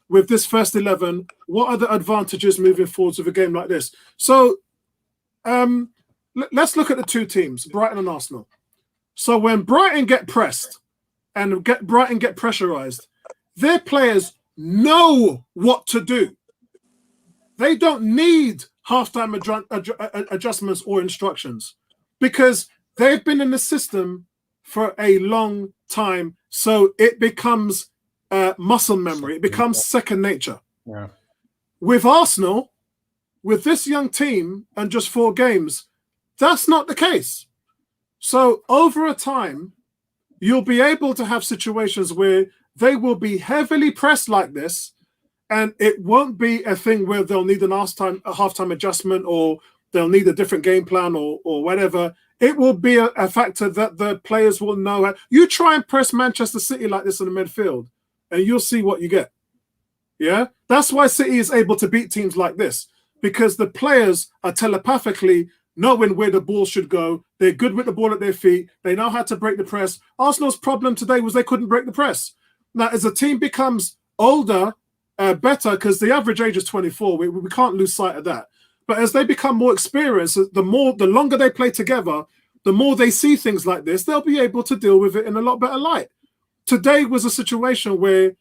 with this first 11, what are the advantages moving forwards with a game like this? So let's look at the 2 teams, Brighton and Arsenal. So when Brighton get pressed and Brighton get pressurized, their players know what to do. They don't need halftime adjustments or instructions because they've been in the system for a long time. So it becomes muscle memory. It becomes second nature. Yeah. With Arsenal, with this young team and just 4 games, that's not the case. So over a time, you'll be able to have situations where they will be heavily pressed like this, and it won't be a thing where they'll need a halftime adjustment or they'll need a different game plan or whatever. It will be a factor that the players will know. You try and press Manchester City like this in the midfield, and you'll see what you get. Yeah? That's why City is able to beat teams like this, because the players are telepathically knowing where the ball should go. They're good with the ball at their feet. They know how to break the press. Arsenal's problem today was they couldn't break the press. Now, as a team becomes older, better, because the average age is 24, we can't lose sight of that. But as they become more experienced, the longer they play together, the more they see things like this, they'll be able to deal with it in a lot better light. Today was a situation where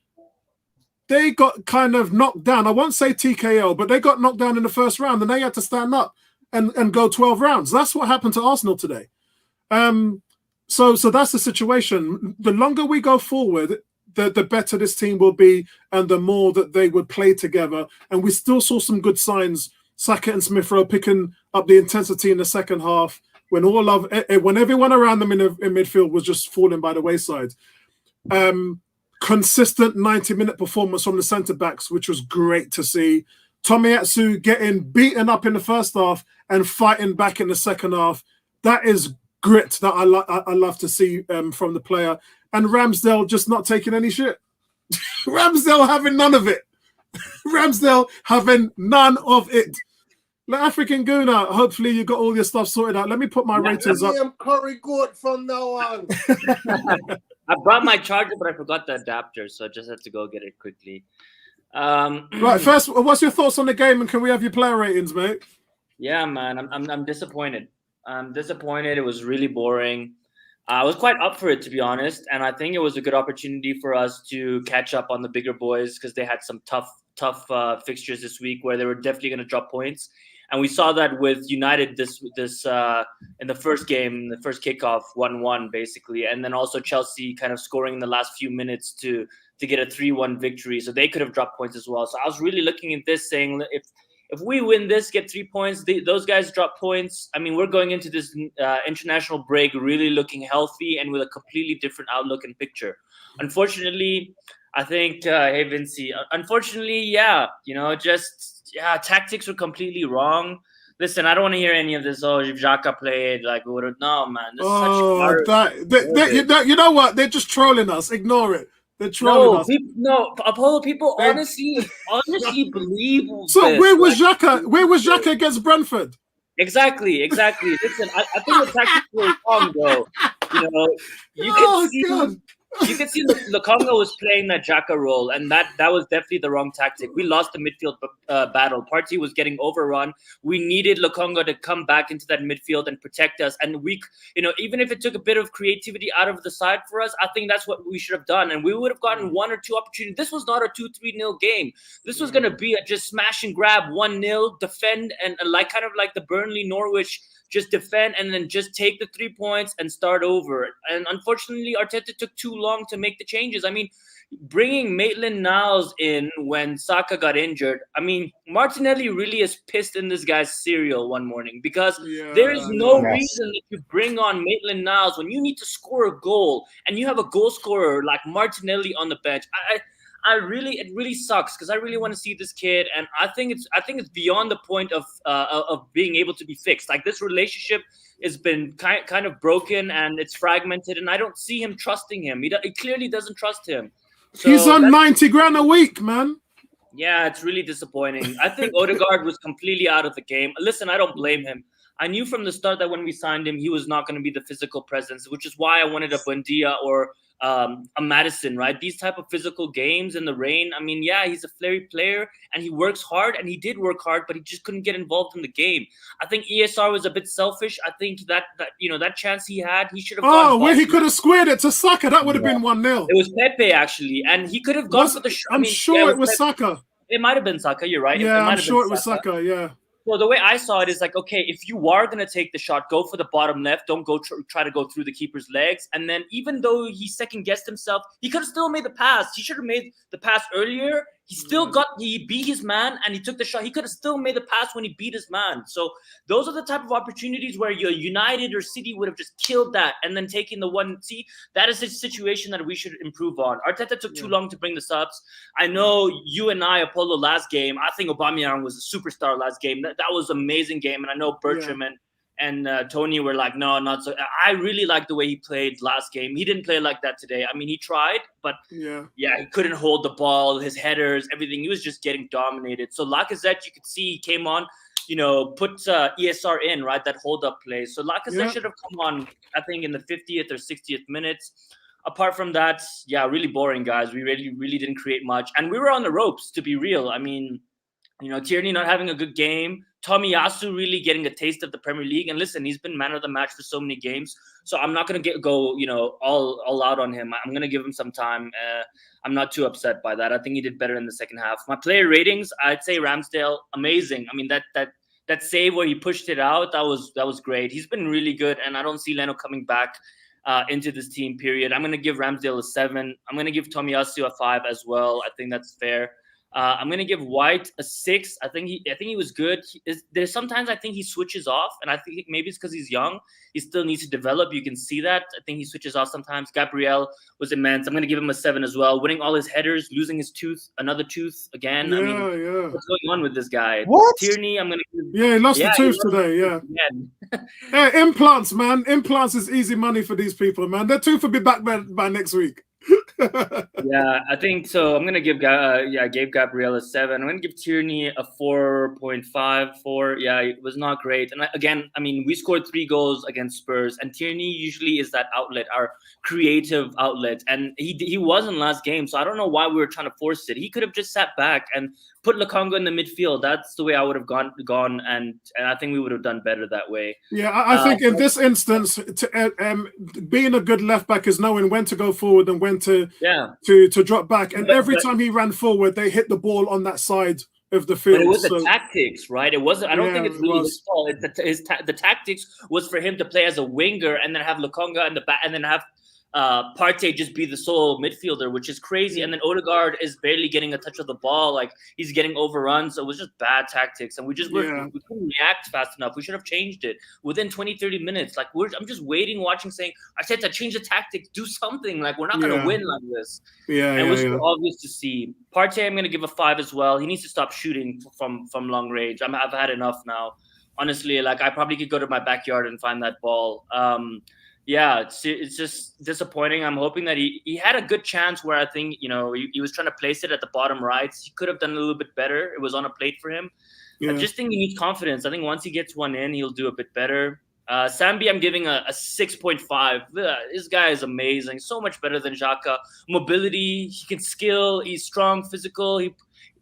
they got kind of knocked down. I won't say TKO, but they got knocked down in the first round and they had to stand up and go 12 rounds. That's what happened to Arsenal today. So that's the situation. The longer we go forward, the better this team will be and the more that they would play together. And we still saw some good signs. Saka and Smith Rowe picking up the intensity in the second half when everyone around them in midfield was just falling by the wayside. Consistent 90-minute performance from the centre-backs, which was great to see. Tomiyasu getting beaten up in the first half and fighting back in the second half. That is grit that I love to see from the player. And Ramsdale just not taking any shit. Ramsdale having none of it. Ramsdale having none of it. African Guna, hopefully you got all your stuff sorted out. Let me put my ratings up. I'm Curry good from now on. I brought my charger, but I forgot the adapter, so I just had to go get it quickly. Right, first, what's your thoughts on the game, and can we have your player ratings, mate? Yeah, man, I'm disappointed. I'm disappointed. It was really boring. I was quite up for it, to be honest, and I think it was a good opportunity for us to catch up on the bigger boys because they had some tough fixtures this week where they were definitely going to drop points. And we saw that with United this in the first game, the first kickoff, 1-1 basically, and then also Chelsea kind of scoring in the last few minutes to get a 3-1 victory. So they could have dropped points as well. So I was really looking at this saying, if we win this, get 3 points, those guys drop points. I mean, we're going into this international break really looking healthy and with a completely different outlook and picture. Unfortunately, I think, hey, Vincey, unfortunately, tactics were completely wrong. Listen, I don't want to hear any of this. Oh, if Xhaka played, like, we would have. No, man. This is you know what? They're just trolling us. Ignore it. They're trolling us. Apollo. People honestly believe. So this. where was Xhaka? Where was Xhaka against Brentford? Exactly. Listen, I think the tactics were wrong, bro. You know, you can see Lokonga was playing that Xhaka role, and that was definitely the wrong tactic. We lost the midfield battle. Partey was getting overrun. We needed Lokonga to come back into that midfield and protect us. And even if it took a bit of creativity out of the side for us, I think that's what we should have done. And we would have gotten 1 or 2 opportunities. This was not a 2-3-0 game. This was going to be a just smash and grab, 1-0, defend, and kind of like the Burnley Norwich. Just defend and then just take the 3 points and start over. And unfortunately, Arteta took too long to make the changes. I mean, bringing Maitland-Niles in when Xhaka got injured, I mean, Martinelli really is pissed in this guy's cereal one morning because there is no reason that you bring on Maitland-Niles when you need to score a goal and you have a goal scorer like Martinelli on the bench. It really sucks because I really want to see this kid, and I think it's beyond the point of being able to be fixed. Like, this relationship has been kind of broken and it's fragmented, and I don't see him trusting him. He clearly doesn't trust him. So he's on 90 grand a week, man. Yeah, it's really disappointing. I think Odegaard was completely out of the game. Listen, I don't blame him. I knew from the start that when we signed him, he was not going to be the physical presence, which is why I wanted a Buendia or a Madison, right? These type of physical games in the rain. I mean, yeah, he's a flary player and he works hard, and he did work hard, but he just couldn't get involved in the game. I think ESR was a bit selfish. I think that chance he had, he should have gone. Oh, where he could have squared it to Xhaka, that would have been 1-0. It was Pepe actually, and he could have gone for the shot. I'm sure it was Xhaka. It might have been Xhaka. You're right. Yeah, I'm sure it was Xhaka. Yeah. So the way I saw it is like, okay, if you are going to take the shot, go for the bottom left. Don't go try to go through the keeper's legs. And then even though he second-guessed himself, he could have still made the pass. He should have made the pass earlier. He beat his man and he took the shot. He could have still made the pass when he beat his man. So those are the type of opportunities where your United or City would have just killed that and then taken the one. See, that is a situation that we should improve on. Arteta took too long to bring the subs. I know you and I, Apollo, last game, I think Aubameyang was a superstar last game. That was an amazing game. And I know Bertram and Tony were like, no, not so. I really liked the way he played last game. He didn't play like that today. I mean, he tried, but he couldn't hold the ball, his headers, everything. He was just getting dominated. So Lacazette, you could see he came on, put ESR in, right, that hold-up play. So Lacazette should have come on, I think, in the 50th or 60th minutes. Apart from that, really boring, guys. We really didn't create much. And we were on the ropes, to be real. I mean, Tierney not having a good game. Tomiyasu really getting a taste of the Premier League. And listen, he's been man of the match for so many games. So I'm not going to go all out on him. I'm going to give him some time. I'm not too upset by that. I think he did better in the second half. My player ratings, I'd say Ramsdale, amazing. I mean, that save where he pushed it out, that was great. He's been really good, and I don't see Leno coming back into this team, period. I'm going to give Ramsdale a 7. I'm going to give Tomiyasu a 5 as well. I think that's fair. I'm gonna give White a 6. I think he was good. There's sometimes I think he switches off, and I think maybe it's because he's young. He still needs to develop. You can see that. I think he switches off sometimes. Gabriel was immense. I'm gonna give him a 7 as well. Winning all his headers, losing his tooth, another tooth again. What's going on with this guy? What? Tierney, I'm gonna give. Yeah, he lost the tooth today. Yeah. Hey, implants, man. Implants is easy money for these people, man. Their tooth will be back by next week. I think so. I'm gonna give Gabe Gabriel a 7. I'm gonna give Tierney a 4.54. Yeah, it was not great. And again, I mean, we scored 3 goals against Spurs, and Tierney usually is that outlet, our creative outlet, and he wasn't last game. So I don't know why we were trying to force it. He could have just sat back and put Lokonga in the midfield. That's the way I would have gone, and I think we would have done better that way. Yeah, I think in this instance, being a good left back is knowing when to go forward and when to drop back. And every time he ran forward, they hit the ball on that side of the field. But it was the tactics, right? It wasn't. I don't think it's really his fault. The tactics was for him to play as a winger and then have Lokonga in the back, and then have Partey just be the sole midfielder, which is crazy. And then Odegaard is barely getting a touch of the ball. Like, he's getting overrun. So it was just bad tactics. And we couldn't react fast enough. We should have changed it within 20, 30 minutes. Like, I'm just watching, saying, Arteta, change the tactics, do something. Like, we're not going to win like this. It was obvious to see. Partey, I'm going to give a 5 as well. He needs to stop shooting from long range. I've had enough now. Honestly, like I probably could go to my backyard and find that ball. Yeah, it's just disappointing. I'm hoping that he had a good chance where I think, he was trying to place it at the bottom right. He could have done a little bit better. It was on a plate for him. I just think he needs confidence. I think once he gets one in, he'll do a bit better. Sambi, I'm giving a 6.5. This guy is amazing. So much better than Xhaka. Mobility, he can skill. He's strong, physical.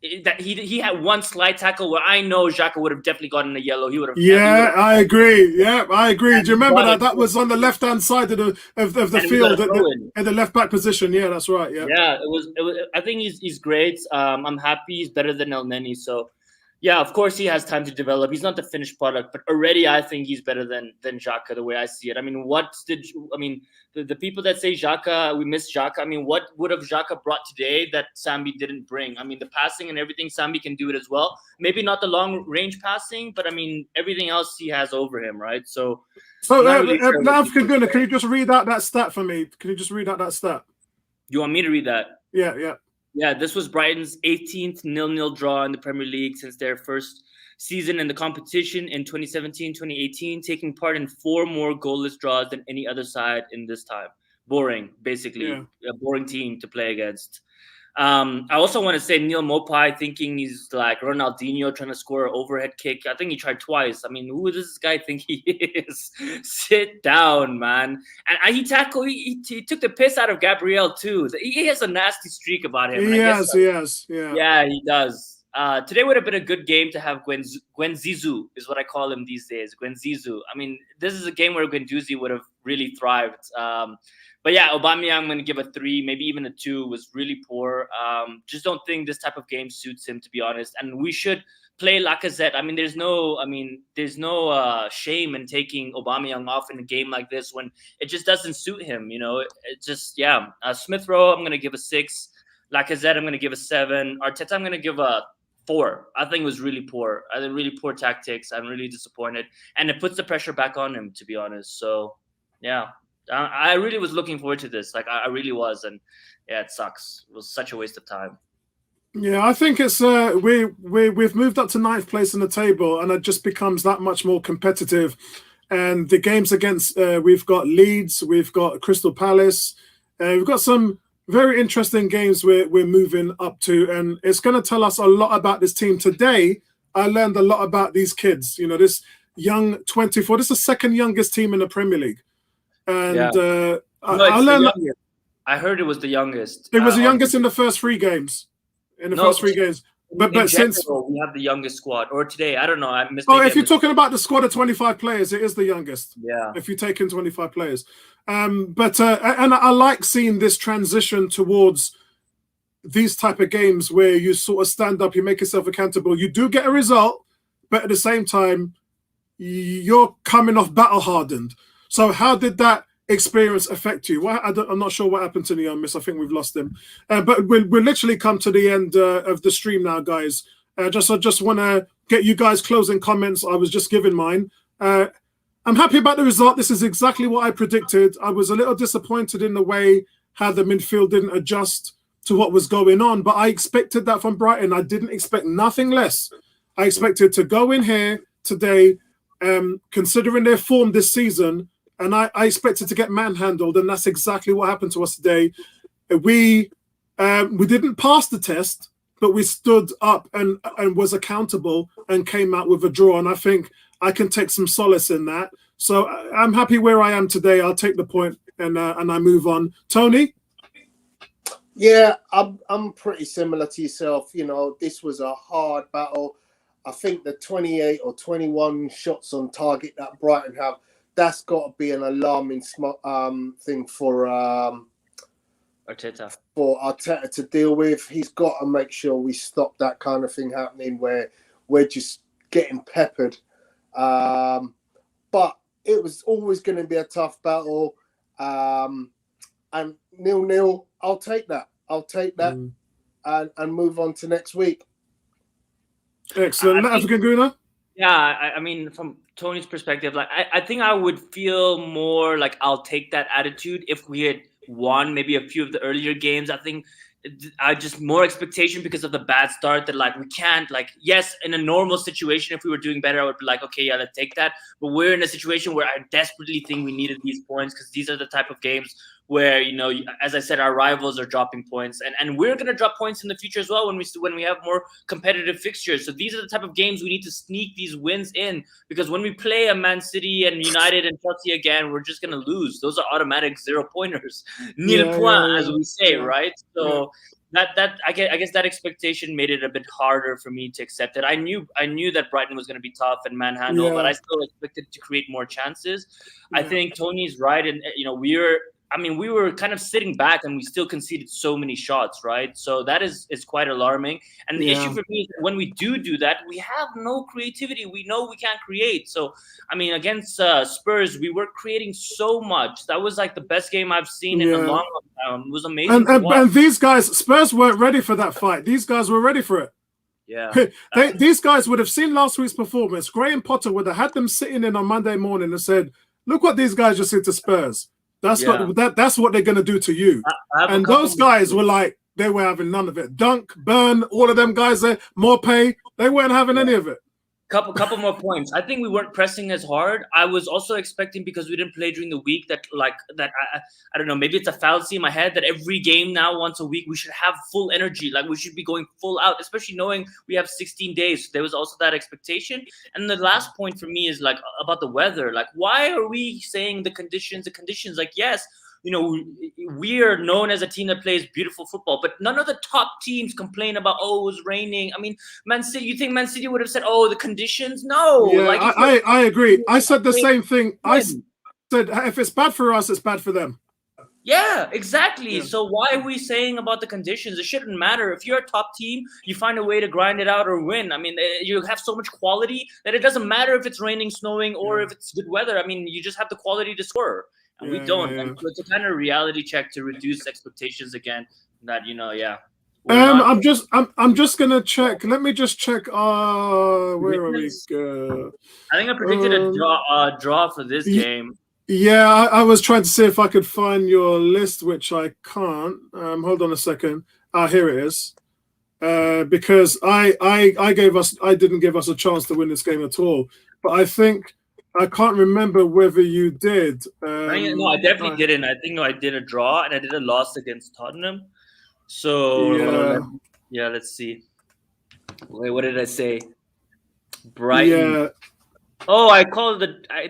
He had one slide tackle where I know Xhaka would have definitely gotten a yellow. He would have. Yeah, I agree. Yeah, I agree. Do you remember that? That was on the left-hand side of the field in the left back position. Yeah, that's right. Yeah. Yeah, it was. I think he's great. I'm happy. He's better than El Neni. So, yeah, of course he has time to develop. He's not the finished product, but already I think he's better than Xhaka the way I see it. I mean, the people that say Xhaka, we miss Xhaka. I mean, what would have Xhaka brought today that Sambi didn't bring? I mean, the passing and everything, Sambi can do it as well. Maybe not the long range passing, but I mean, everything else he has over him, right? So African Gunner, can you just read out that stat for me? Can you just read out that stat? You want me to read that? Yeah. Yeah, this was Brighton's 18th 0-0 draw in the Premier League since their first season in the competition in 2017-2018, taking part in 4 more goalless draws than any other side in this time. Boring, basically. Yeah. A boring team to play against. I also want to say Neil Mopai thinking he's like Ronaldinho trying to score an overhead kick. I think he tried twice. I mean, who does this guy think he is? Sit down, man. And he took the piss out of Gabriel too. He has a nasty streak about him. Yes. Yeah, he does. Today would have been a good game to have Gwen Zizou, is what I call him these days. Gwen Zizou. I mean, this is a game where Guendouzi would have really thrived. But yeah, Aubameyang, I'm going to give a 3, maybe even a 2. Was really poor. Just don't think this type of game suits him, to be honest. And we should play Lacazette. I mean, there's no shame in taking Aubameyang off in a game like this when it just doesn't suit him. Smith Rowe, I'm going to give a 6. Lacazette, I'm going to give a 7. Arteta, I'm going to give a 4. I think it was really poor. I think really poor tactics. I'm really disappointed, and it puts the pressure back on him, to be honest. So, yeah. I really was looking forward to this. Like I really was, and yeah, it sucks. It was such a waste of time. Yeah, I think it's we've moved up to 9th place in the table, and it just becomes that much more competitive. And the games against we've got Leeds, we've got Crystal Palace, we've got some very interesting games we're moving up to, and it's going to tell us a lot about this team. Today, I learned a lot about these kids. This young 24. This is the second youngest team in the Premier League. And I heard it was the youngest. It was the youngest in the first 3 games. But since we have the youngest squad, or today, I don't know. If you're talking about the squad of 25 players, it is the youngest. Yeah. If you take in 25 players, and I like seeing this transition towards these type of games where you sort of stand up, you make yourself accountable, you do get a result, but at the same time, you're coming off battle hardened. So how did that experience affect you? I'm not sure what happened to the young miss. I think we've lost him. But we'll literally come to the end of the stream now, guys. I just want to get you guys closing comments. I was just giving mine. I'm happy about the result. This is exactly what I predicted. I was a little disappointed in the way how the midfield didn't adjust to what was going on, but I expected that from Brighton. I didn't expect nothing less. I expected to go in here today, considering their form this season, and I expected to get manhandled, and that's exactly what happened to us today. We didn't pass the test, but we stood up and was accountable and came out with a draw, and I think I can take some solace in that. So I'm happy where I am today. I'll take the point and I move on. Tony? Yeah, I'm pretty similar to yourself. This was a hard battle. I think the 28 or 21 shots on target that Brighton have, that's got to be an alarming thing for Arteta. For Arteta to deal with. He's got to make sure we stop that kind of thing happening where we're just getting peppered. But it was always going to be a tough battle. And 0-0, I'll take that. And move on to next week. Excellent. African Guna? Yeah, I mean, from Tony's perspective, like I think I would feel more like I'll take that attitude if we had won maybe a few of the earlier games. I think I just more expectation because of the bad start that like we can't like yes in a normal situation if we were doing better I would be like okay yeah let's take that, but we're in a situation where I desperately think we needed these points because these are the type of games where as I said our rivals are dropping points and we're gonna drop points in the future as well when we have more competitive fixtures. So these are the type of games we need to sneak these wins in, because when we play a Man City and United and Chelsea again, we're just gonna lose. Those are automatic 0-pointers, nil point as we say, right? So that I guess that expectation made it a bit harder for me to accept it. I knew that Brighton was going to be tough and manhandle, but I still expected to create more chances. I think Tony's right, and we were kind of sitting back and we still conceded so many shots, right? So that is quite alarming. And the issue for me is that when we do that, we have no creativity. We know we can't create. So, against Spurs, we were creating so much. That was like the best game I've seen in a long time. It was amazing. And these guys, Spurs weren't ready for that fight. These guys were ready for it. Yeah. These guys would have seen last week's performance. Graham Potter would have had them sitting in on Monday morning and said, look what these guys just did to Spurs. That's what they're going to do to you. And those guys were like, they were having none of it. Dunk, Burn, all of them guys there, Morpay, they weren't having any of it. Couple more points. I think we weren't pressing as hard. I was also expecting, because we didn't play during the week, that I don't know, maybe it's a fallacy in my head that every game now once a week we should have full energy, like we should be going full out, especially knowing we have 16 days. So there was also that expectation. And the last point for me is like about the weather. Like, why are we saying the conditions? Like, yes, we are known as a team that plays beautiful football, but none of the top teams complain about, it was raining. Man City, you think Man City would have said, the conditions? No. Yeah, I agree. I said the same thing. I said, if it's bad for us, it's bad for them. Yeah, exactly. Yeah. So why are we saying about the conditions? It shouldn't matter. If you're a top team, you find a way to grind it out or win. You have so much quality that it doesn't matter if it's raining, snowing, or if it's good weather. You just have the quality to score. And we don't. And so it's a kind of reality check to reduce expectations again. That I'm just gonna check. Let me just check. Where are we? I think I predicted a draw for this game. Yeah, I was trying to see if I could find your list, which I can't. Hold on a second. Here it is. Because I didn't give us a chance to win this game at all. But I think. I can't remember whether you did. No, I definitely didn't. I think I did a draw and I did a loss against Tottenham. So let's see. Wait, what did I say? Brighton. Yeah. Oh, I called it. I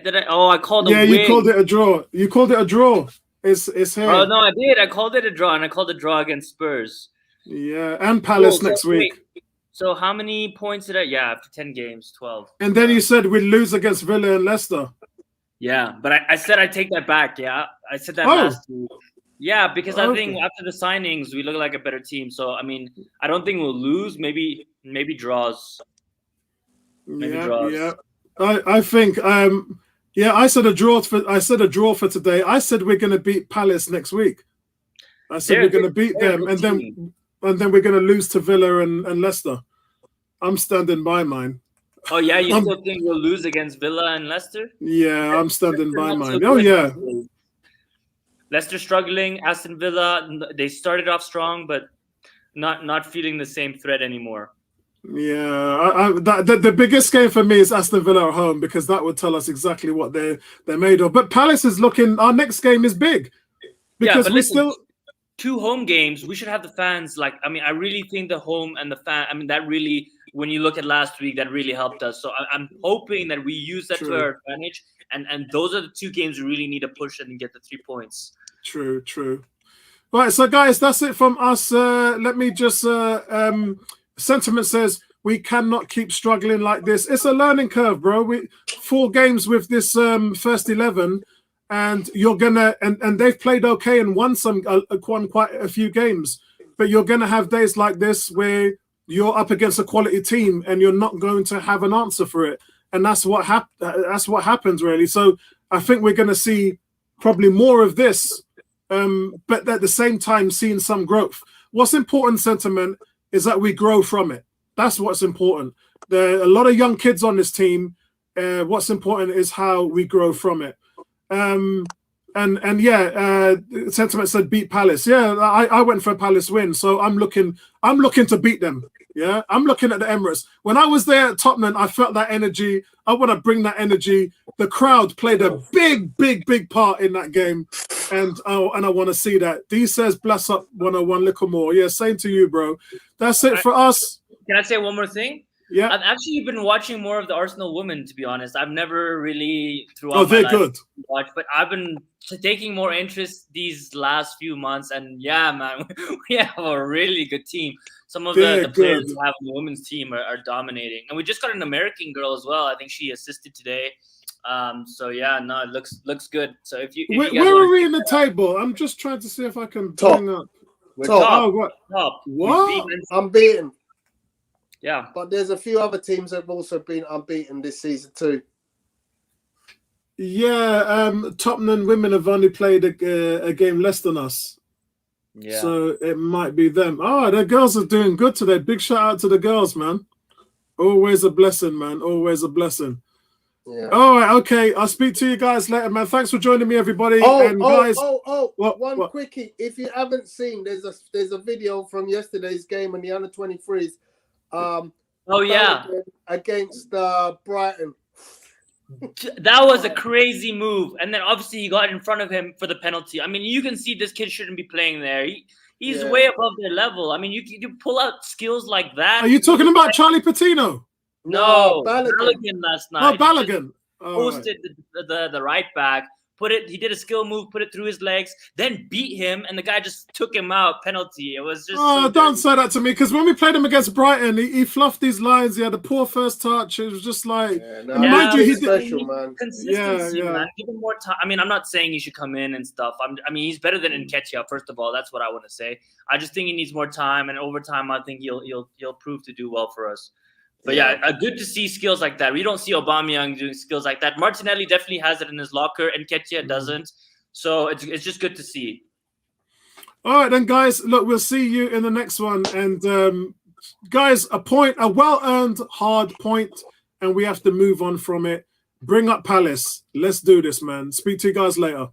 called it. Yeah, you called it a draw. You called it a draw. It's here. Oh no, I did. I called it a draw, and I called it a draw against Spurs. Yeah, and Palace next week. So how many points did I? Yeah, after 10 games, 12. And then you said we'd lose against Villa and Leicester. Yeah, but I said I take that back. Yeah, I said that last week. Yeah, because I think after the signings, we look like a better team. So I don't think we'll lose. Maybe draws. Draws. Yeah. I think. I said a draw for today. I said we're going to beat Palace next week. I said we're going to beat them, and then we're going to lose to Villa and Leicester. I'm standing by mine. Oh, yeah? You still think we'll lose against Villa and Leicester? Yeah, I'm standing by mine. Oh, yeah. Leicester struggling. Aston Villa, they started off strong, but not feeling the same threat anymore. Yeah, the biggest game for me is Aston Villa at home, because that would tell us exactly what they're made of. But Palace is looking. Our next game is big, because we still 2 home games. We should have the fans. I really think the home and the fan. That really, when you look at last week, that really helped us. So I'm hoping that we use that to our advantage. And those are the 2 games we really need to push and get the 3 points. True. Right, so guys, that's it from us. Let me just. Sentiment says we cannot keep struggling like this. It's a learning curve, bro. 4 games with this first 11, and you're gonna and they've played okay and won quite a few games, but you're gonna have days like this where you're up against a quality team and you're not going to have an answer for it, and that's what happens really. So I think we're gonna see probably more of this, but at the same time seeing some growth. What's important, Sentiment, is that we grow from it. That's what's important. There are a lot of young kids on this team. What's important is how we grow from it. And yeah, Sentiment said beat Palace. Yeah, I went for a Palace win, so I'm looking to beat them. Yeah, I'm looking at the Emirates. When I was there at Tottenham, I felt that energy. I want to bring that energy. The crowd played a big part in that game, and I want to see that. D says bless up 101 little more. Yeah, same to you, bro. That's it for us. Can I say one more thing? Yeah, I've actually been watching more of the Arsenal women, to be honest. I've never really throughout oh, they're my life good. watched, but I've been taking more interest these last few months. And yeah, man, we have a really good team. Some of the players we have on the women's team are dominating, and we just got an American girl as well. I think she assisted today. So yeah, no, it looks good. So if you where are we in the table? I'm just trying to see if I can bring up. We're top. Oh, Top. What? Unbeaten. Yeah, but there's a few other teams that have also been unbeaten this season too. Yeah, Tottenham women have only played a game less than us. Yeah. So it might be them. Oh, the girls are doing good today. Big shout out to the girls, man. Always a blessing, man. Always a blessing. Yeah. All right, okay. I'll speak to you guys later, man. Thanks for joining me, everybody. One quickie. If you haven't seen, there's a video from yesterday's game in the under-23s. Against Brighton. That was a crazy move, and then obviously he got in front of him for the penalty. I mean, you can see this kid shouldn't be playing there. He's way above their level. I mean, you pull out skills like that. Are you talking about Charlie Patino? No, Balogun last night. Oh, Balogun posted the right back. He did a skill move, put it through his legs, then beat him, and the guy just took him out. Penalty. It was just. Oh, don't say that to me, because when we played him against Brighton, he fluffed these lines. He had a poor first touch. It was just like, mind you, he's special, man. Consistency, man. Give him more time. I mean, I'm not saying he should come in and stuff. I mean, he's better than Nketiah. First of all, that's what I want to say. I just think he needs more time, and over time, I think he'll prove to do well for us. But yeah, good to see skills like that. We don't see Aubameyang doing skills like that. Martinelli definitely has it in his locker, and Nketiah doesn't. So it's just good to see. All right, then, guys. Look, we'll see you in the next one. And guys, a well-earned hard point, and we have to move on from it. Bring up Palace. Let's do this, man. Speak to you guys later.